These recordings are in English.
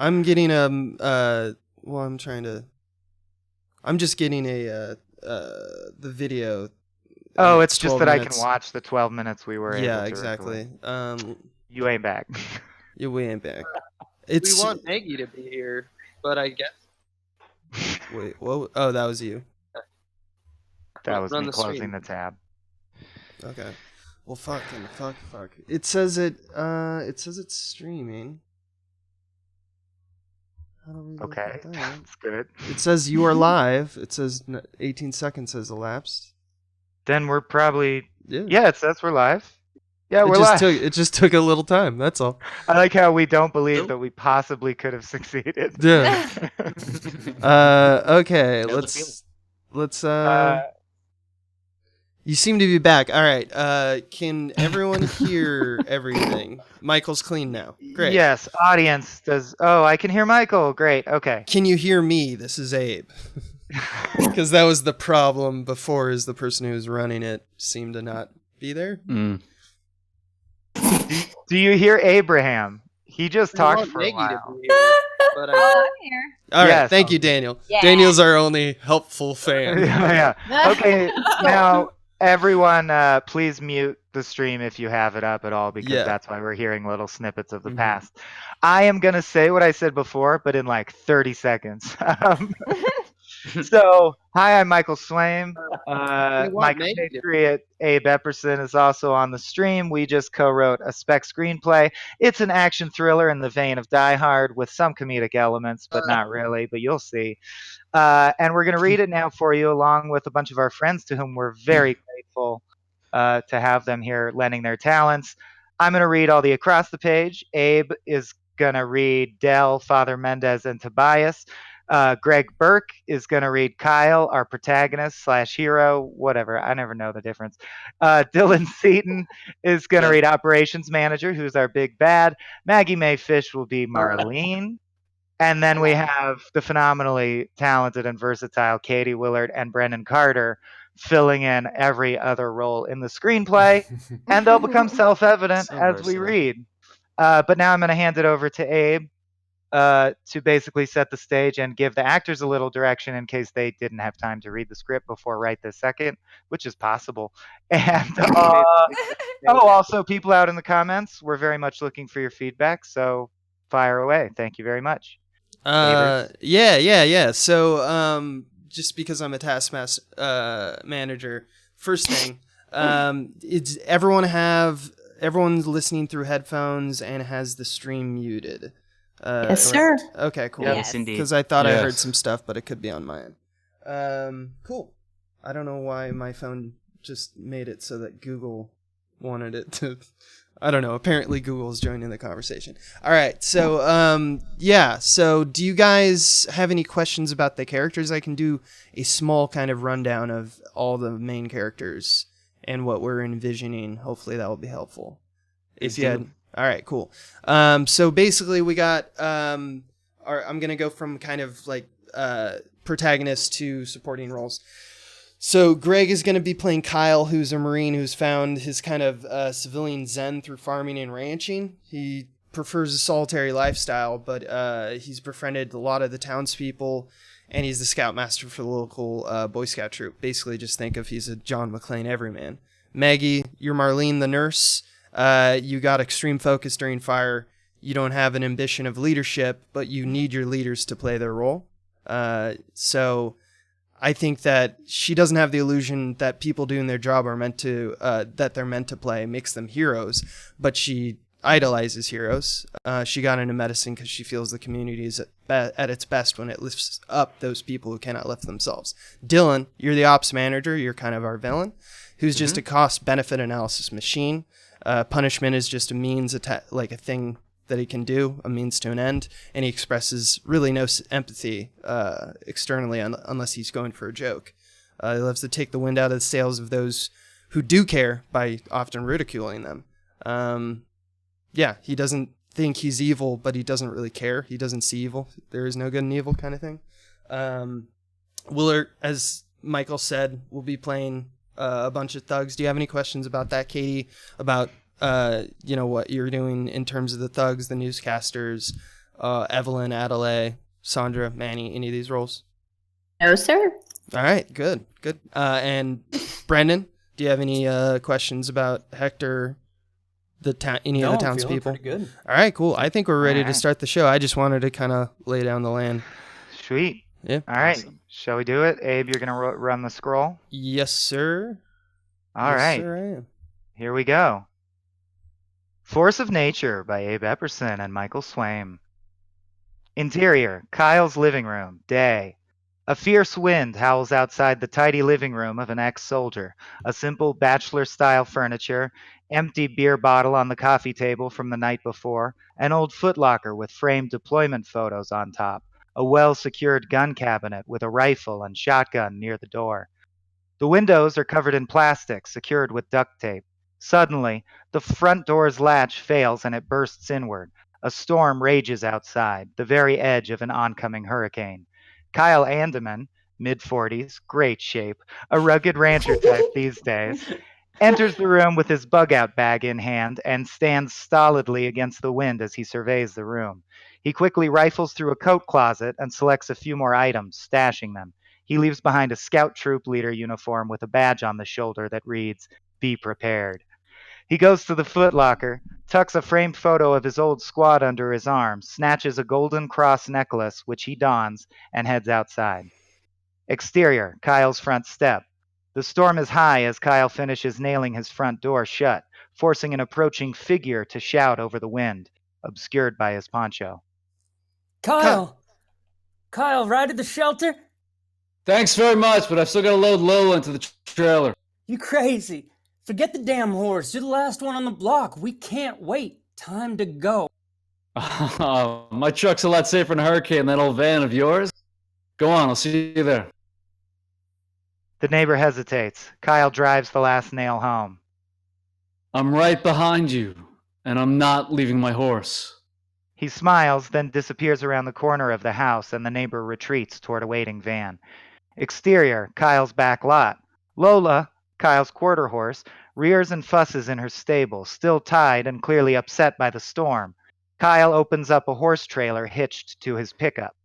I'm getting well, I'm just getting the video. Oh, it's just 12 that I can minutes. watch the 12 minutes we were able Yeah, to record. exactly. You ain't back. You're way back. We It's want Maggie to be here, but I guess wait. Whoa. Oh, that was you. That was run me the closing stream. the tab. Okay. Well, fuck. It says it's streaming. How do we look Okay, at that? that's good. It says you are live. It says 18 seconds has elapsed. Then we're probably Yeah. yeah. It says we're live. Yeah, we're live. It just took a little time. That's all. I like how we don't believe that we possibly could have succeeded. Yeah. Okay. Know the feeling. Let's You seem to be back. All right. Can everyone hear everything? Michael's clean now. Great. Yes, audience does. Oh, I can hear Michael. Great. Okay. Can you hear me? This is Abe. Because that was the problem before, is the person who was running it seemed to not be there. Do you hear Abraham? He just We talked want for Maggie a while. to be here, but I Oh, I'm here. All right. Yes. Thank you, Daniel. Yeah. Daniel's our only helpful fan. Yeah. Okay. Now, everyone, please mute the stream if you have it up at all, because Yeah. that's why we're hearing little snippets of the Mhm. past. I am gonna say what I said before, but in like 30 seconds. So, hi, I'm Michael Swaim. My want Maggie to- compatriot Abe Epperson is also on the stream. We just co-wrote a spec screenplay. It's an action thriller in the vein of Die Hard with some comedic elements, but not really, but you'll see. And we're going to read it now for you, along with a bunch of our friends to whom we're very grateful to have them here lending their talents. I'm going to read all the across the page. Abe is going to read Del, Father Mendez, and Tobias. Greg Burke is going to read Kyle, our protagonist / hero, whatever. I never know the difference. Dylan Seaton is going to read Operations Manager, who's our big bad. Maggie Mae Fish will be Marlene. And then we have the phenomenally talented and versatile Katie Willard and Brendan Carter filling in every other role in the screenplay. And they'll become self-evident So as we versatile. read. But now I'm going to hand it over to Abe to basically set the stage and give the actors a little direction in case they didn't have time to read the script before right this second, which is possible. And also people out in the comments, we're very much looking for your feedback. So fire away. Thank you very much. Yeah. So, just because I'm a taskmaster manager, first thing, it's everyone's listening through headphones and has the stream muted. Yes, sir. Okay, cool. Yes, indeed. Because I thought I Yes. heard some stuff, but it could be on my end. Cool. I don't know why my phone just made it so that Google wanted it to. I don't know. Apparently, Google's joining the conversation. All right. So, yeah. So, do you guys have any questions about the characters? I can do a small kind of rundown of all the main characters and what we're envisioning. Hopefully, that will be helpful. If you had. All right. Cool. So basically, we got. I'm gonna go from kind of like protagonist to supporting roles. So Greg is going to be playing Kyle, who's a Marine who's found his kind of civilian zen through farming and ranching. He prefers a solitary lifestyle, but he's befriended a lot of the townspeople, and he's the scoutmaster for the local Boy Scout troop. Basically, just think of he's a John McClane everyman. Maggie, you're Marlene, the nurse. You got extreme focus during fire. You don't have an ambition of leadership, but you need your leaders to play their role. So I think that she doesn't have the illusion that people doing their job are meant to, that they're meant to play, makes them heroes, but she idolizes heroes. She got into medicine because she feels the community is at its best when it lifts up those people who cannot lift themselves. Dylan, you're the ops manager. You're kind of our villain, who's just a cost-benefit analysis machine. Punishment is just a means, like a thing that he can do, a means to an end, and he expresses really no empathy externally unless he's going for a joke. He loves to take the wind out of the sails of those who do care by often ridiculing them. Yeah, he doesn't think he's evil, but he doesn't really care. He doesn't see evil. There is no good and evil kind of thing. Willard, as Michael said, will be playing a bunch of thugs. Do you have any questions about that, Katie? About what you're doing in terms of the thugs, the newscasters, Evelyn, Adelaide, Sandra, Manny, any of these roles? No, sir. All right, good. And Brendan, do you have any questions about Hector, any of the townspeople? Pretty good. All right, cool. I think we're ready All to right. start the show. I just wanted to kind of lay down the land. Sweet. Yeah. All right. Awesome. Shall we do it? Abe, you're going to run the scroll? Yes, sir. All Yes, right. sir, I am. Here we go. Force of Nature by Abe Epperson and Michael Swaim. Interior, Kyle's living room, day. A fierce wind howls outside the tidy living room of an ex-soldier. A simple bachelor-style furniture, empty beer bottle on the coffee table from the night before, an old footlocker with framed deployment photos on top, a well-secured gun cabinet with a rifle and shotgun near the door. The windows are covered in plastic, secured with duct tape. Suddenly, the front door's latch fails and it bursts inward. A storm rages outside, the very edge of an oncoming hurricane. Kyle Andaman, mid-40s, great shape, a rugged rancher type these days, enters the room with his bug-out bag in hand and stands stolidly against the wind as he surveys the room. He quickly rifles through a coat closet and selects a few more items, stashing them. He leaves behind a scout troop leader uniform with a badge on the shoulder that reads, "Be prepared." He goes to the footlocker, tucks a framed photo of his old squad under his arm, snatches a golden cross necklace, which he dons, and heads outside. Exterior, Kyle's front step. The storm is high as Kyle finishes nailing his front door shut, forcing an approaching figure to shout over the wind, obscured by his poncho. Kyle! Kyle, ride to the shelter? Thanks very much, but I've still got to load Lola into the trailer. You crazy. Forget the damn horse. You're the last one on the block. We can't wait. Time to go. My truck's a lot safer than a hurricane than that old van of yours. Go on, I'll see you there. The neighbor hesitates. Kyle drives the last nail home. I'm right behind you, and I'm not leaving my horse. He smiles, then disappears around the corner of the house, and the neighbor retreats toward a waiting van. Exterior, Kyle's back lot. Lola, Kyle's quarter horse, rears and fusses in her stable, still tied and clearly upset by the storm. Kyle opens up a horse trailer hitched to his pickup.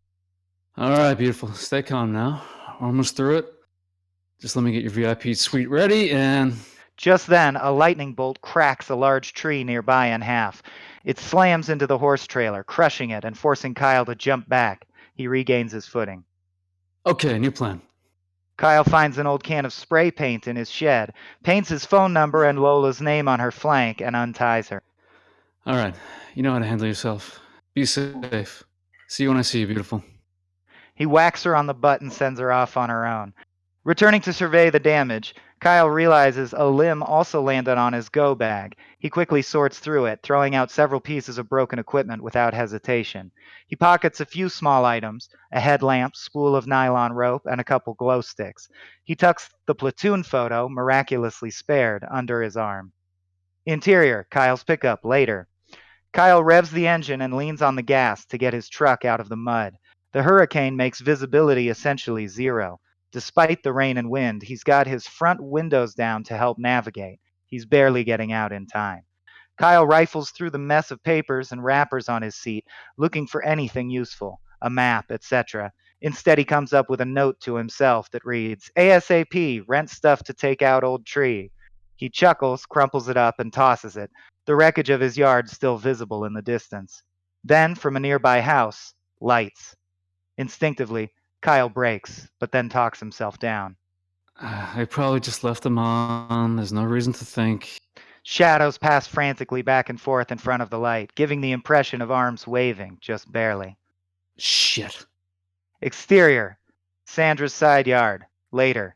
All right, beautiful. Stay calm now. We're almost through it. Just let me get your VIP suite ready, and... Just then, a lightning bolt cracks a large tree nearby in half. It slams into the horse trailer, crushing it and forcing Kyle to jump back. He regains his footing. Okay, new plan. Kyle finds an old can of spray paint in his shed, paints his phone number and Lola's name on her flank, and unties her. All right, you know how to handle yourself. Be safe. See you when I see you, beautiful. He whacks her on the butt and sends her off on her own. Returning to survey the damage, Kyle realizes a limb also landed on his go bag. He quickly sorts through it, throwing out several pieces of broken equipment without hesitation. He pockets a few small items, a headlamp, spool of nylon rope, and a couple glow sticks. He tucks the platoon photo, miraculously spared, under his arm. Interior, Kyle's pickup, later. Kyle revs the engine and leans on the gas to get his truck out of the mud. The hurricane makes visibility essentially zero. Despite the rain and wind, he's got his front windows down to help navigate. He's barely getting out in time. Kyle rifles through the mess of papers and wrappers on his seat, looking for anything useful, a map, etc. Instead, he comes up with a note to himself that reads, ASAP, rent stuff to take out old tree. He chuckles, crumples it up, and tosses it, the wreckage of his yard still visible in the distance. Then, from a nearby house, lights. Instinctively, Kyle brakes, but then talks himself down. I probably just left them on. There's no reason to think. Shadows pass frantically back and forth in front of the light, giving the impression of arms waving, just barely. Shit. Exterior, Sandra's side yard, later.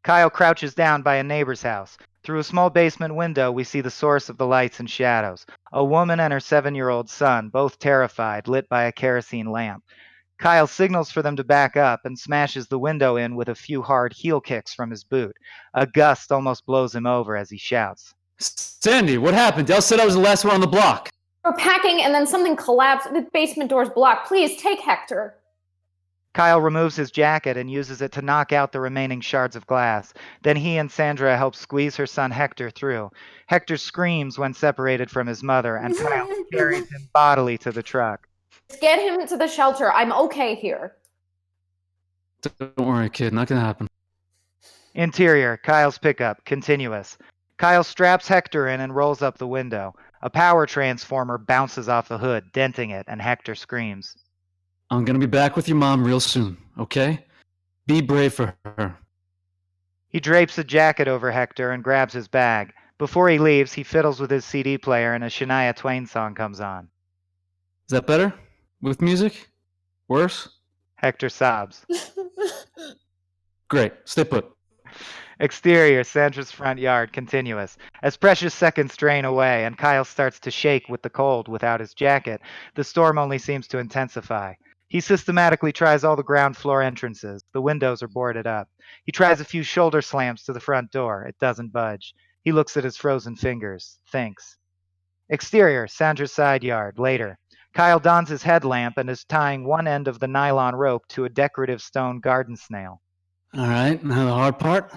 Kyle crouches down by a neighbor's house. Through a small basement window, we see the source of the lights and shadows. A woman and her 7-year-old son, both terrified, lit by a kerosene lamp. Kyle signals for them to back up and smashes the window in with a few hard heel kicks from his boot. A gust almost blows him over as he shouts. Sandy, what happened? Dale said I was the last one on the block. We're packing and then something collapsed. The basement door's blocked. Please take Hector. Kyle removes his jacket and uses it to knock out the remaining shards of glass. Then he and Sandra help squeeze her son Hector through. Hector screams when separated from his mother, and Kyle carries him bodily to the truck. Get him to the shelter. I'm okay here. Don't worry, kid. Not gonna happen. Interior, Kyle's pickup, continuous. Kyle straps Hector in and rolls up the window. A power transformer bounces off the hood, denting it, and Hector screams. I'm gonna be back with your mom real soon, okay? Be brave for her. He drapes a jacket over Hector and grabs his bag. Before he leaves, he fiddles with his CD player and a Shania Twain song comes on. Is that better? With music? Worse? Hector sobs. Great. Stay put. Exterior, Sandra's front yard, continuous. As precious seconds drain away and Kyle starts to shake with the cold without his jacket, the storm only seems to intensify. He systematically tries all the ground floor entrances. The windows are boarded up. He tries a few shoulder slams to the front door. It doesn't budge. He looks at his frozen fingers. Thinks. Exterior, Sandra's side yard, later. Kyle dons his headlamp and is tying one end of the nylon rope to a decorative stone garden snail. All right, now the hard part.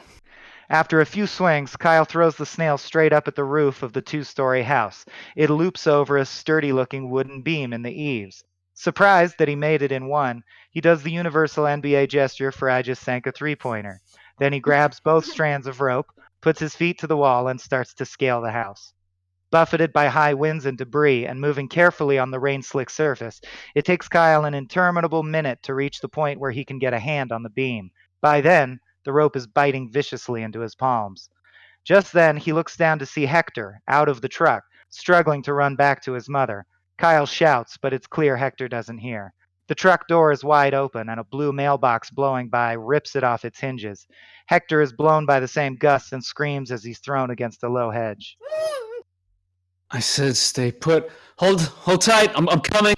After a few swings, Kyle throws the snail straight up at the roof of the two-story house. It loops over a sturdy-looking wooden beam in the eaves. Surprised that he made it in one, he does the universal NBA gesture for I just sank a three-pointer. Then he grabs both strands of rope, puts his feet to the wall, and starts to scale the house. Buffeted by high winds and debris and moving carefully on the rain-slick surface, it takes Kyle an interminable minute to reach the point where he can get a hand on the beam. By then, the rope is biting viciously into his palms. Just then, he looks down to see Hector, out of the truck, struggling to run back to his mother. Kyle shouts, but it's clear Hector doesn't hear. The truck door is wide open, and a blue mailbox blowing by rips it off its hinges. Hector is blown by the same gusts and screams as he's thrown against a low hedge. I said stay put. Hold tight. I'm coming.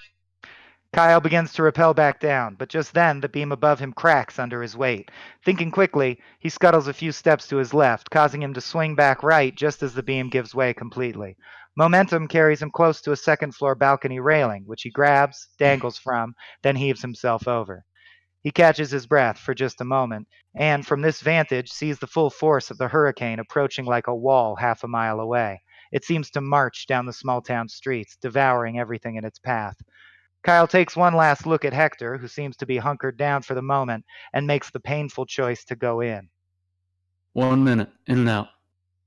Kyle begins to rappel back down, but just then the beam above him cracks under his weight. Thinking quickly, he scuttles a few steps to his left, causing him to swing back right just as the beam gives way completely. Momentum carries him close to a second-floor balcony railing, which he grabs, dangles from, then heaves himself over. He catches his breath for just a moment, and from this vantage sees the full force of the hurricane approaching like a wall half a mile away. It seems to march down the small-town streets, devouring everything in its path. Kyle takes one last look at Hector, who seems to be hunkered down for the moment, and makes the painful choice to go in. 1 minute. In and out.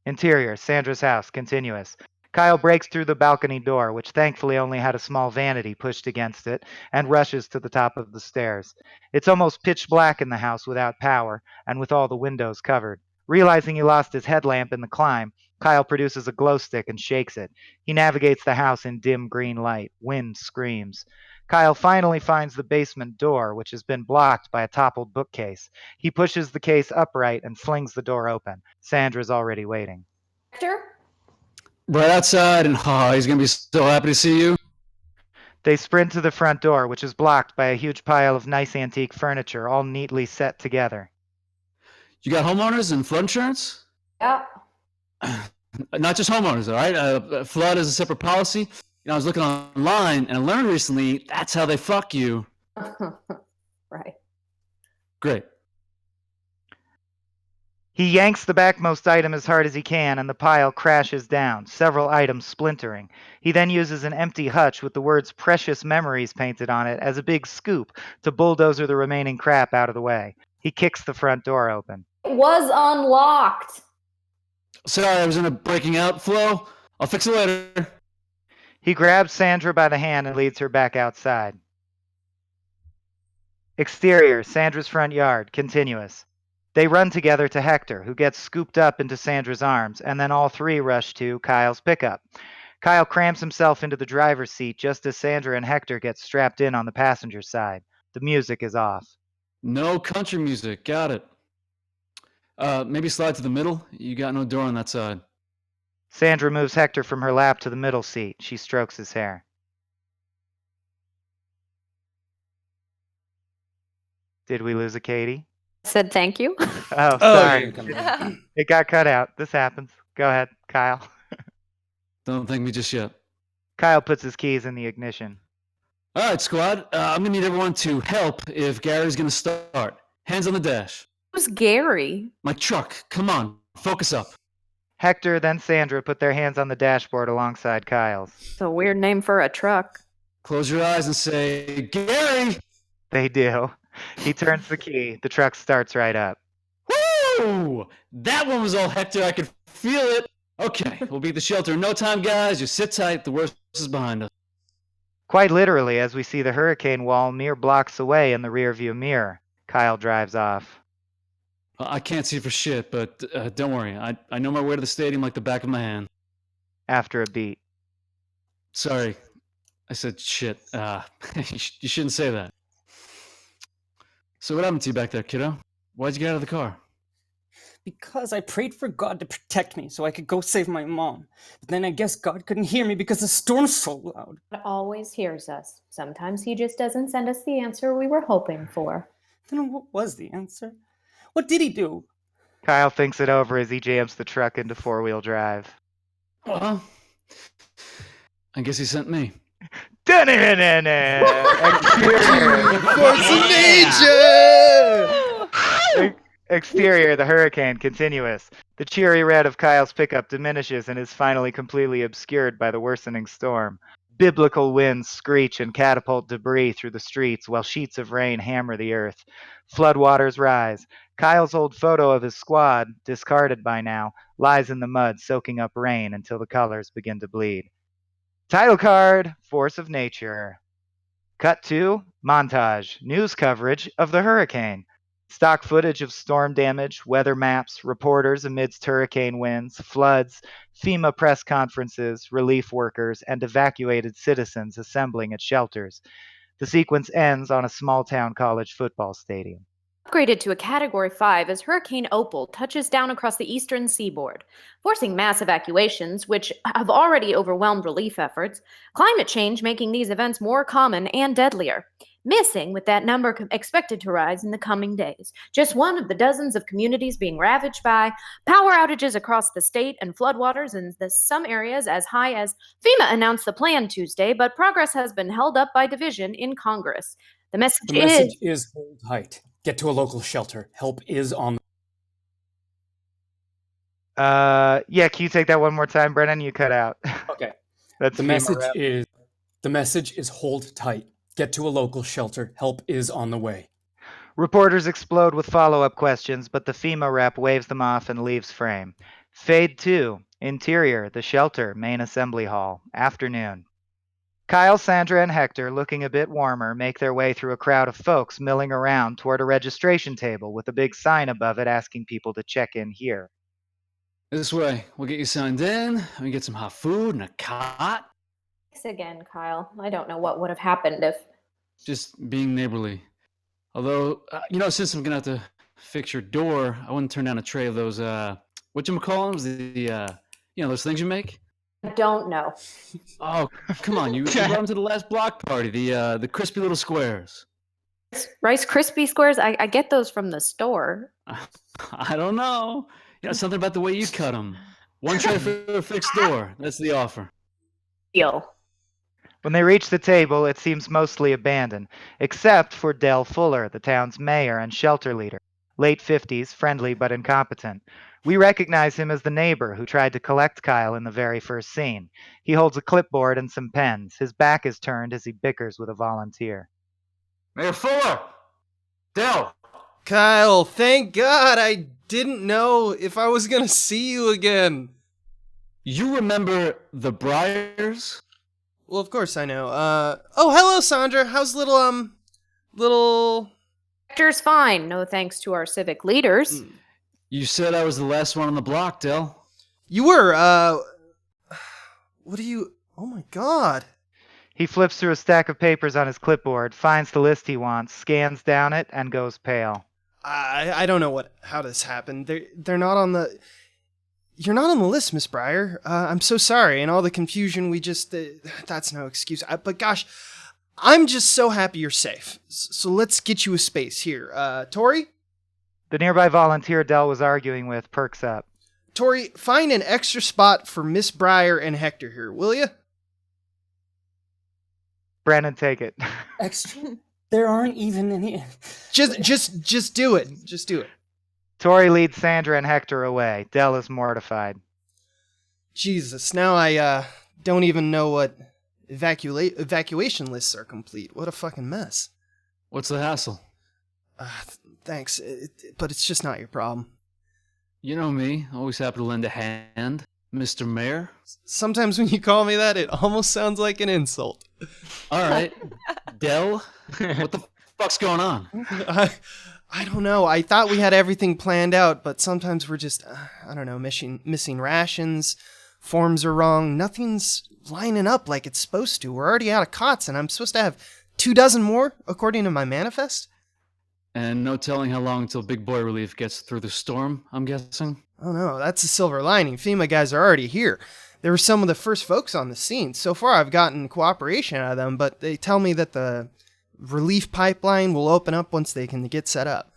Interior, Sandra's house, continuous. Kyle breaks through the balcony door, which thankfully only had a small vanity pushed against it, and rushes to the top of the stairs. It's almost pitch black in the house without power, and with all the windows covered. Realizing he lost his headlamp in the climb, Kyle produces a glow stick and shakes it. He navigates the house in dim green light. Wind screams. Kyle finally finds the basement door, which has been blocked by a toppled bookcase. He pushes the case upright and flings the door open. Sandra's already waiting. Hector? Right outside, and he's gonna be so happy to see you. They sprint to the front door, which is blocked by a huge pile of nice antique furniture, all neatly set together. You got homeowners and flood insurance? Yeah. Not just homeowners, all right? Flood is a separate policy. You know, I was looking online and I learned recently that's how they fuck you. Right. Great. He yanks the backmost item as hard as he can, and the pile crashes down, several items splintering. He then uses an empty hutch with the words "Precious Memories" painted on it as a big scoop to bulldozer the remaining crap out of the way. He kicks the front door open. It was unlocked. Sorry, I was in a breaking out flow. I'll fix it later. He grabs Sandra by the hand and leads her back outside. Exterior, Sandra's front yard, continuous. They run together to Hector, who gets scooped up into Sandra's arms, and then all three rush to Kyle's pickup. Kyle crams himself into the driver's seat just as Sandra and Hector get strapped in on the passenger side. The music is off. No country music. Got it. Maybe slide to the middle. You got no door on that side. Sandra moves Hector from her lap to the middle seat. She strokes his hair. Did we lose a Katie? Said thank you. Oh, sorry. It got cut out. This happens. Go ahead, Kyle. Don't thank me just yet. Kyle puts his keys in the ignition. All right, squad. I'm going to need everyone to help if Gary's going to start. Hands on the dash. Who's Gary? My truck. Come on. Focus up. Hector, then Sandra put their hands on the dashboard alongside Kyle's. It's a weird name for a truck. Close your eyes and say, Gary! They do. He turns the key. The truck starts right up. Woo! That one was all Hector. I could feel it. Okay, we'll be at the shelter in no time, guys. Just sit tight. The worst is behind us. Quite literally, as we see the hurricane wall mere blocks away in the rearview mirror, Kyle drives off. I can't see for shit, but don't worry. I know my way to the stadium like the back of my hand. After a beat. Sorry, I said shit. You shouldn't say that. So what happened to you back there, kiddo? Why'd you get out of the car? Because I prayed for God to protect me so I could go save my mom. But then I guess God couldn't hear me because the storm's so loud. God always hears us. Sometimes he just doesn't send us the answer we were hoping for. Then what was the answer? What did he do? Kyle thinks it over as he jams the truck into four-wheel drive. Well, I guess he sent me. Exterior. Force of nature! Exterior, the hurricane, continuous. The cheery red of Kyle's pickup diminishes and is finally completely obscured by the worsening storm. Biblical winds screech and catapult debris through the streets while sheets of rain hammer the earth. Floodwaters rise. Kyle's old photo of his squad, discarded by now, lies in the mud soaking up rain until the colors begin to bleed. Title card, Force of Nature. Cut to montage, news coverage of the hurricane. Stock footage of storm damage, weather maps, reporters amidst hurricane winds, floods, FEMA press conferences, relief workers, and evacuated citizens assembling at shelters. The sequence ends on a small-town college football stadium. Upgraded to a Category 5 as Hurricane Opal touches down across the eastern seaboard, forcing mass evacuations, which have already overwhelmed relief efforts, climate change making these events more common and deadlier. Missing, with that number expected to rise in the coming days. Just one of the dozens of communities being ravaged by power outages across the state and floodwaters in some areas as high as FEMA announced the plan Tuesday, but progress has been held up by division in Congress. The message, The message is hold tight. Get to a local shelter. Help is on. Yeah, can you take that one more time, Brennan? You cut out. Okay. That's The FEMA rep. message is hold tight. Get to a local shelter. Help is on the way. Reporters explode with follow-up questions, but the FEMA rep waves them off and leaves frame. Fade 2. Interior, the shelter, main assembly hall. Afternoon. Kyle, Sandra, and Hector, looking a bit warmer, make their way through a crowd of folks milling around toward a registration table with a big sign above it asking people to check in here. This way. We'll get you signed in. We get some hot food and a cot. Thanks again, Kyle. I don't know what would have happened if... Just being neighborly. Although, since I'm gonna have to fix your door, I wouldn't turn down a tray of those, whatchamacallums? Those things you make? I don't know. Oh, come on, you brought them to the last block party, the crispy little squares. Rice Krispie squares, I get those from the store. I don't know. Something about the way you cut them. One tray for a fixed door. That's the offer. Deal. When they reach the table, it seems mostly abandoned, except for Del Fuller, the town's mayor and shelter leader. Late 50s, friendly but incompetent. We recognize him as the neighbor who tried to collect Kyle in the very first scene. He holds a clipboard and some pens. His back is turned as he bickers with a volunteer. Mayor Fuller! Del! Kyle, thank God I didn't know if I was gonna see you again. You remember the Briars? Well, of course I know. Hello, Sandra. How's little... Hector's fine, no thanks to our civic leaders. You said I was the last one on the block, Del. You were, what do you... Oh my God. He flips through a stack of papers on his clipboard, finds the list he wants, scans down it, and goes pale. I don't know how this happened. They're not on the... You're not on the list, Miss Breyer. I'm so sorry, and all the confusion we just... that's no excuse. But gosh, I'm just so happy you're safe. So let's get you a space here. Tori? The nearby volunteer Del was arguing with perks up. Tori, find an extra spot for Miss Breyer and Hector here, will you? Brandon, take it. Extra? There aren't even any... Just do it. Just do it. Tori leads Sandra and Hector away. Del is mortified. Jesus, now I don't even know what evacuation lists are complete. What a fucking mess. What's the hassle? Thanks, but it's just not your problem. You know me, always happy to lend a hand, Mr. Mayor. Sometimes when you call me that, it almost sounds like an insult. All right, Dell, what the fuck's going on? I don't know. I thought we had everything planned out, but sometimes we're just, I don't know, missing rations, forms are wrong, nothing's lining up like it's supposed to. We're already out of cots, and I'm supposed to have 24 more, according to my manifest? And no telling how long until Big Boy Relief gets through the storm, I'm guessing? Oh no, that's a silver lining. FEMA guys are already here. They were some of the first folks on the scene. So far I've gotten cooperation out of them, but they tell me that the relief pipeline will open up once they can get set up.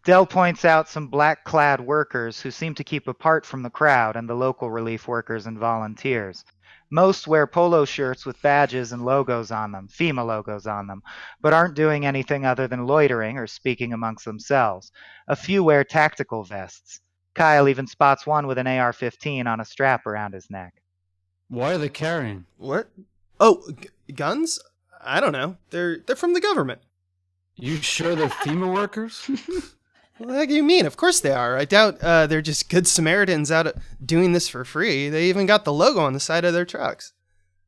Dell points out some black-clad workers who seem to keep apart from the crowd and the local relief workers and volunteers. Most wear polo shirts with badges and logos on them, FEMA logos on them, but aren't doing anything other than loitering or speaking amongst themselves. A few wear tactical vests. Kyle even spots one with an AR-15 on a strap around his neck. Why are they carrying? What? Oh, guns? I don't know. They're from the government. You sure they're FEMA workers? What the heck do you mean? Of course they are. I doubt they're just good Samaritans out doing this for free. They even got the logo on the side of their trucks.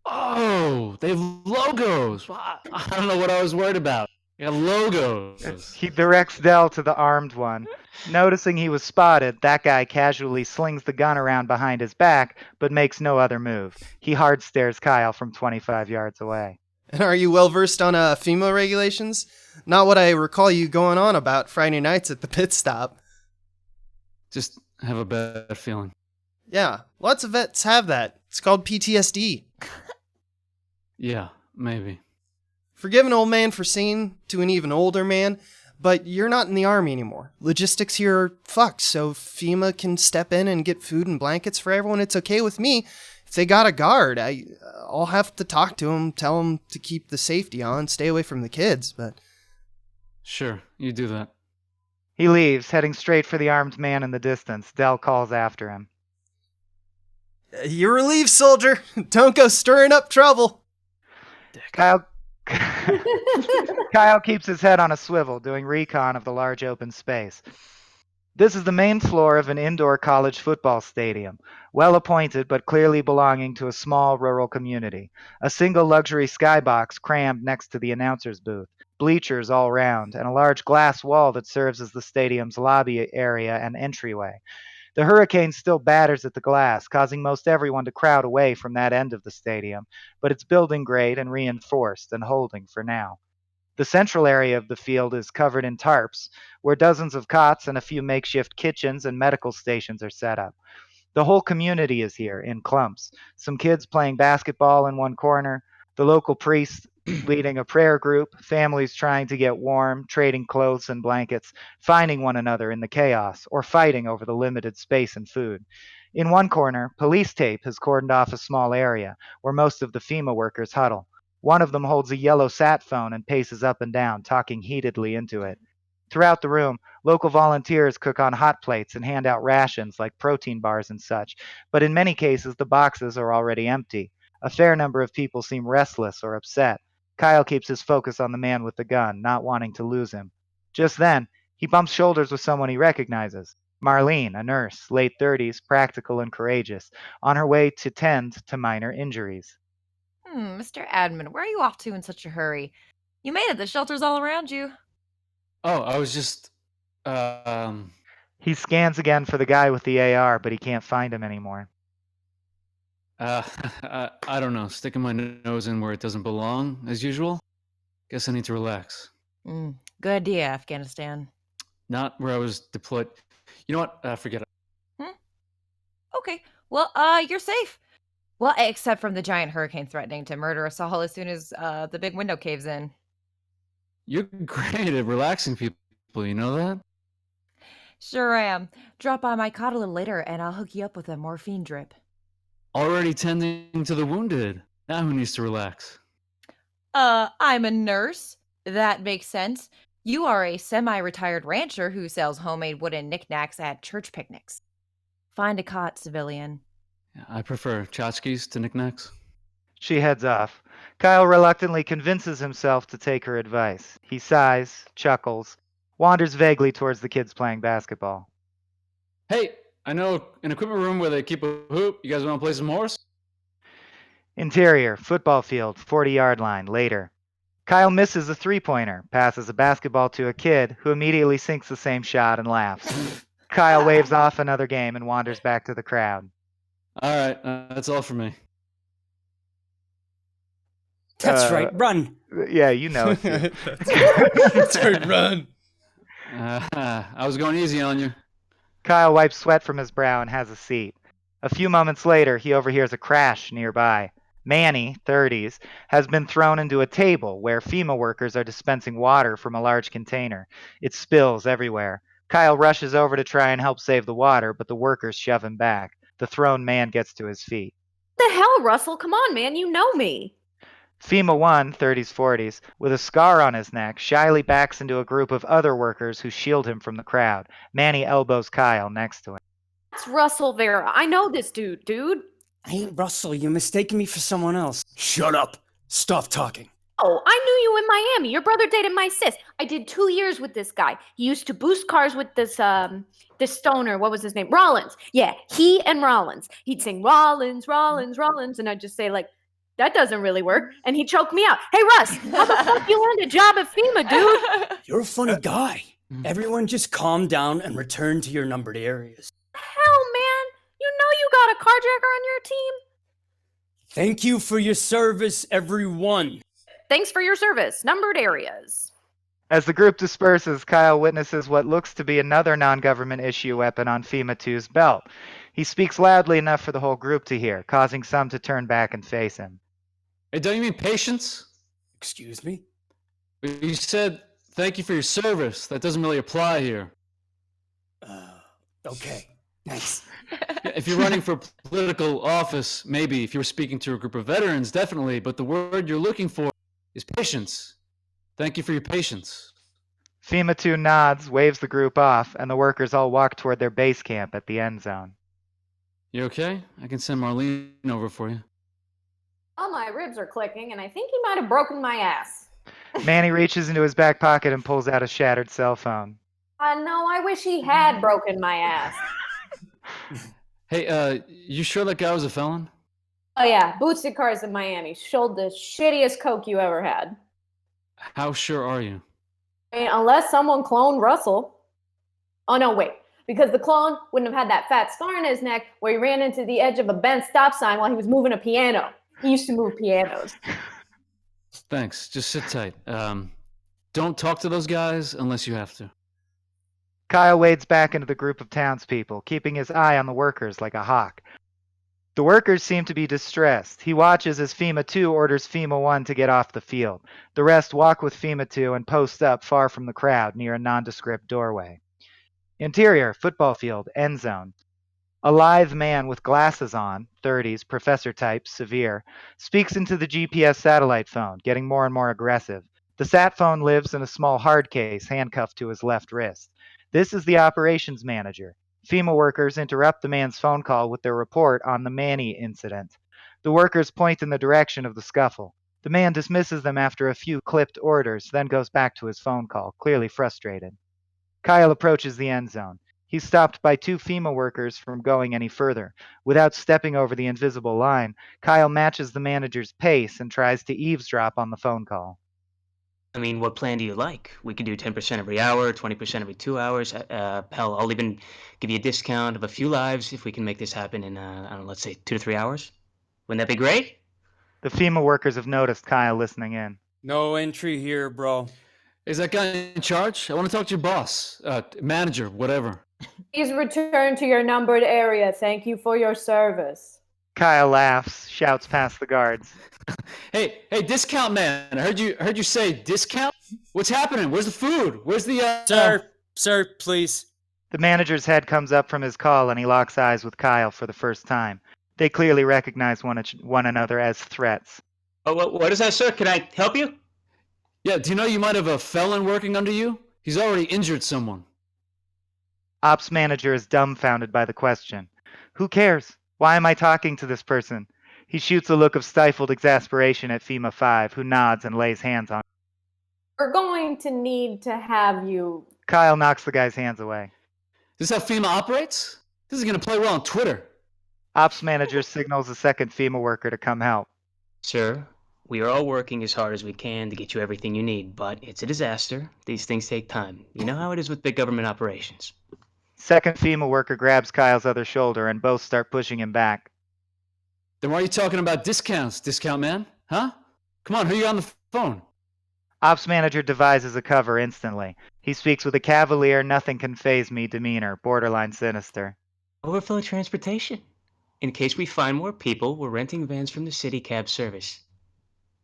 Oh, they have logos. I don't know what I was worried about. They have logos. He directs Dell to the armed one. Noticing he was spotted, that guy casually slings the gun around behind his back, but makes no other move. He hard stares Kyle from 25 yards away. And are you well versed on FEMA regulations? Not what I recall you going on about Friday nights at the pit stop. Just have a bad feeling. Yeah, lots of vets have that. It's called PTSD. Yeah, maybe. Forgive an old man for saying to an even older man, but you're not in the army anymore. Logistics here are fucked, so FEMA can step in and get food and blankets for everyone. It's okay with me. If they got a guard, I'll have to talk to him, tell him to keep the safety on, stay away from the kids, but... Sure, you do that. He leaves, heading straight for the armed man in the distance. Dell calls after him. You're relieved, soldier. Don't go stirring up trouble. Kyle keeps his head on a swivel, doing recon of the large open space. This is the main floor of an indoor college football stadium, well appointed but clearly belonging to a small rural community. A single luxury skybox crammed next to the announcer's booth, bleachers all round, and a large glass wall that serves as the stadium's lobby area and entryway. The hurricane still batters at the glass, causing most everyone to crowd away from that end of the stadium, but it's building grade and reinforced and holding for now. The central area of the field is covered in tarps, where dozens of cots and a few makeshift kitchens and medical stations are set up. The whole community is here, in clumps. Some kids playing basketball in one corner, the local priest leading a prayer group, families trying to get warm, trading clothes and blankets, finding one another in the chaos, or fighting over the limited space and food. In one corner, police tape has cordoned off a small area, where most of the FEMA workers huddle. One of them holds a yellow sat phone and paces up and down, talking heatedly into it. Throughout the room, local volunteers cook on hot plates and hand out rations like protein bars and such, but in many cases the boxes are already empty. A fair number of people seem restless or upset. Kyle keeps his focus on the man with the gun, not wanting to lose him. Just then, he bumps shoulders with someone he recognizes. Marlene, a nurse, late 30s, practical and courageous, on her way to tend to minor injuries. Mr. Admin, where are you off to in such a hurry? You made it. The shelter's all around you. Oh, I was just, He scans again for the guy with the AR, but he can't find him anymore. I don't know, sticking my nose in where it doesn't belong, as usual. Guess I need to relax. Good idea, Afghanistan. Not where I was deployed. You know what? Forget it. Okay. Well, you're safe. Well, except from the giant hurricane threatening to murder us all as soon as the big window caves in. You're great at relaxing people, you know that? Sure am. Drop by my cot a little later and I'll hook you up with a morphine drip. Already tending to the wounded. Now who needs to relax? I'm a nurse. That makes sense. You are a semi-retired rancher who sells homemade wooden knickknacks at church picnics. Find a cot, civilian. I prefer tchotchkes to knickknacks. She heads off. Kyle reluctantly convinces himself to take her advice. He sighs, chuckles, wanders vaguely towards the kids playing basketball. Hey, I know an equipment room where they keep a hoop. You guys want to play some horse? Interior, football field, 40-yard line, later. Kyle misses a three-pointer, passes a basketball to a kid who immediately sinks the same shot and laughs. Kyle waves off another game and wanders back to the crowd. All right, that's all for me. That's right. Run. Yeah, you know it. Too. That's right, run. I was going easy on you. Kyle wipes sweat from his brow and has a seat. A few moments later, he overhears a crash nearby. Manny, 30s, has been thrown into a table where FEMA workers are dispensing water from a large container. It spills everywhere. Kyle rushes over to try and help save the water, but the workers shove him back. The thrown man gets to his feet. What the hell, Russell? Come on, man. You know me. FEMA 1, 30s, 40s, with a scar on his neck, shyly backs into a group of other workers who shield him from the crowd. Manny elbows Kyle next to him. That's Russell Vera. I know this dude. I ain't Russell. You're mistaking me for someone else. Shut up. Stop talking. Oh, I knew you in Miami. Your brother dated my sis. I did 2 years with this guy. He used to boost cars with this stoner. What was his name? Rollins. Yeah, he and Rollins. He'd sing Rollins, Rollins, Rollins, and I'd just say like, that doesn't really work. And he'd choke me out. Hey, Russ, how the fuck you land a job at FEMA, dude? You're a funny guy. Everyone just calm down and return to your numbered areas. Hell, man. You know you got a carjacker on your team. Thank you for your service, everyone. Thanks for your service. Numbered areas. As the group disperses, Kyle witnesses what looks to be another non-government issue weapon on FEMA 2's belt. He speaks loudly enough for the whole group to hear, causing some to turn back and face him. Hey, don't you mean patience? Excuse me? You said thank you for your service. That doesn't really apply here. Okay. Nice. If you're running for political office, maybe. If you were speaking to a group of veterans, definitely. But the word you're looking for is patience. Thank you for your patience. FEMA 2 nods, waves the group off, and the workers all walk toward their base camp at the end zone. You okay? I can send Marlene over for you. All my ribs are clicking, and I think he might have broken my ass. Manny reaches into his back pocket and pulls out a shattered cell phone. No, I wish he had broken my ass. Hey, you sure that guy was a felon? Oh yeah, boosted cars in Miami. Sold the shittiest coke you ever had. How sure are you? I mean, unless someone cloned Russell. Oh no, wait. Because the clone wouldn't have had that fat scar on his neck where he ran into the edge of a bent stop sign while he was moving a piano. He used to move pianos. Thanks. Just sit tight. Don't talk to those guys unless you have to. Kyle wades back into the group of townspeople, keeping his eye on the workers like a hawk. The workers seem to be distressed. He watches as FEMA 2 orders FEMA 1 to get off the field. The rest walk with FEMA 2 and post up far from the crowd near a nondescript doorway. Interior, football field, end zone. A lithe man with glasses on, 30s, professor type, severe, speaks into the GPS satellite phone, getting more and more aggressive. The sat phone lives in a small hard case handcuffed to his left wrist. This is the operations manager. FEMA workers interrupt the man's phone call with their report on the Manny incident. The workers point in the direction of the scuffle. The man dismisses them after a few clipped orders, then goes back to his phone call, clearly frustrated. Kyle approaches the end zone. He's stopped by 2 FEMA workers from going any further. Without stepping over the invisible line, Kyle matches the manager's pace and tries to eavesdrop on the phone call. I mean, what plan do you like? We could do 10% every hour, 20% every 2 hours. Hell, I'll even give you a discount of a few lives if we can make this happen in, I don't know, let's say 2 to 3 hours. Wouldn't that be great? The FEMA workers have noticed Kyle listening in. No entry here, bro. Is that guy in charge? I want to talk to your boss, manager, whatever. Please return to your numbered area. Thank you for your service. Kyle laughs, shouts past the guards. Hey, discount man! I heard you say discount. What's happening? Where's the food? Where's the Sir, please. The manager's head comes up from his call and he locks eyes with Kyle for the first time. They clearly recognize one another as threats. Oh, what is that, sir? Can I help you? Yeah, do you know you might have a felon working under you? He's already injured someone. Ops manager is dumbfounded by the question. Who cares? Why am I talking to this person? He shoots a look of stifled exasperation at FEMA 5, who nods and lays hands on. We're going to need to have you. Kyle knocks the guy's hands away. Is this how FEMA operates? This is going to play well on Twitter. Ops manager signals a second FEMA worker to come help. Sir, we are all working as hard as we can to get you everything you need, but it's a disaster. These things take time. You know how it is with big government operations. Second FEMA worker grabs Kyle's other shoulder and both start pushing him back. Then why are you talking about discounts, discount man? Huh? Come on, who are you on the phone? Ops manager devises a cover instantly. He speaks with a cavalier, nothing can faze me demeanor, borderline sinister. Overflow transportation. In case we find more people, we're renting vans from the city cab service.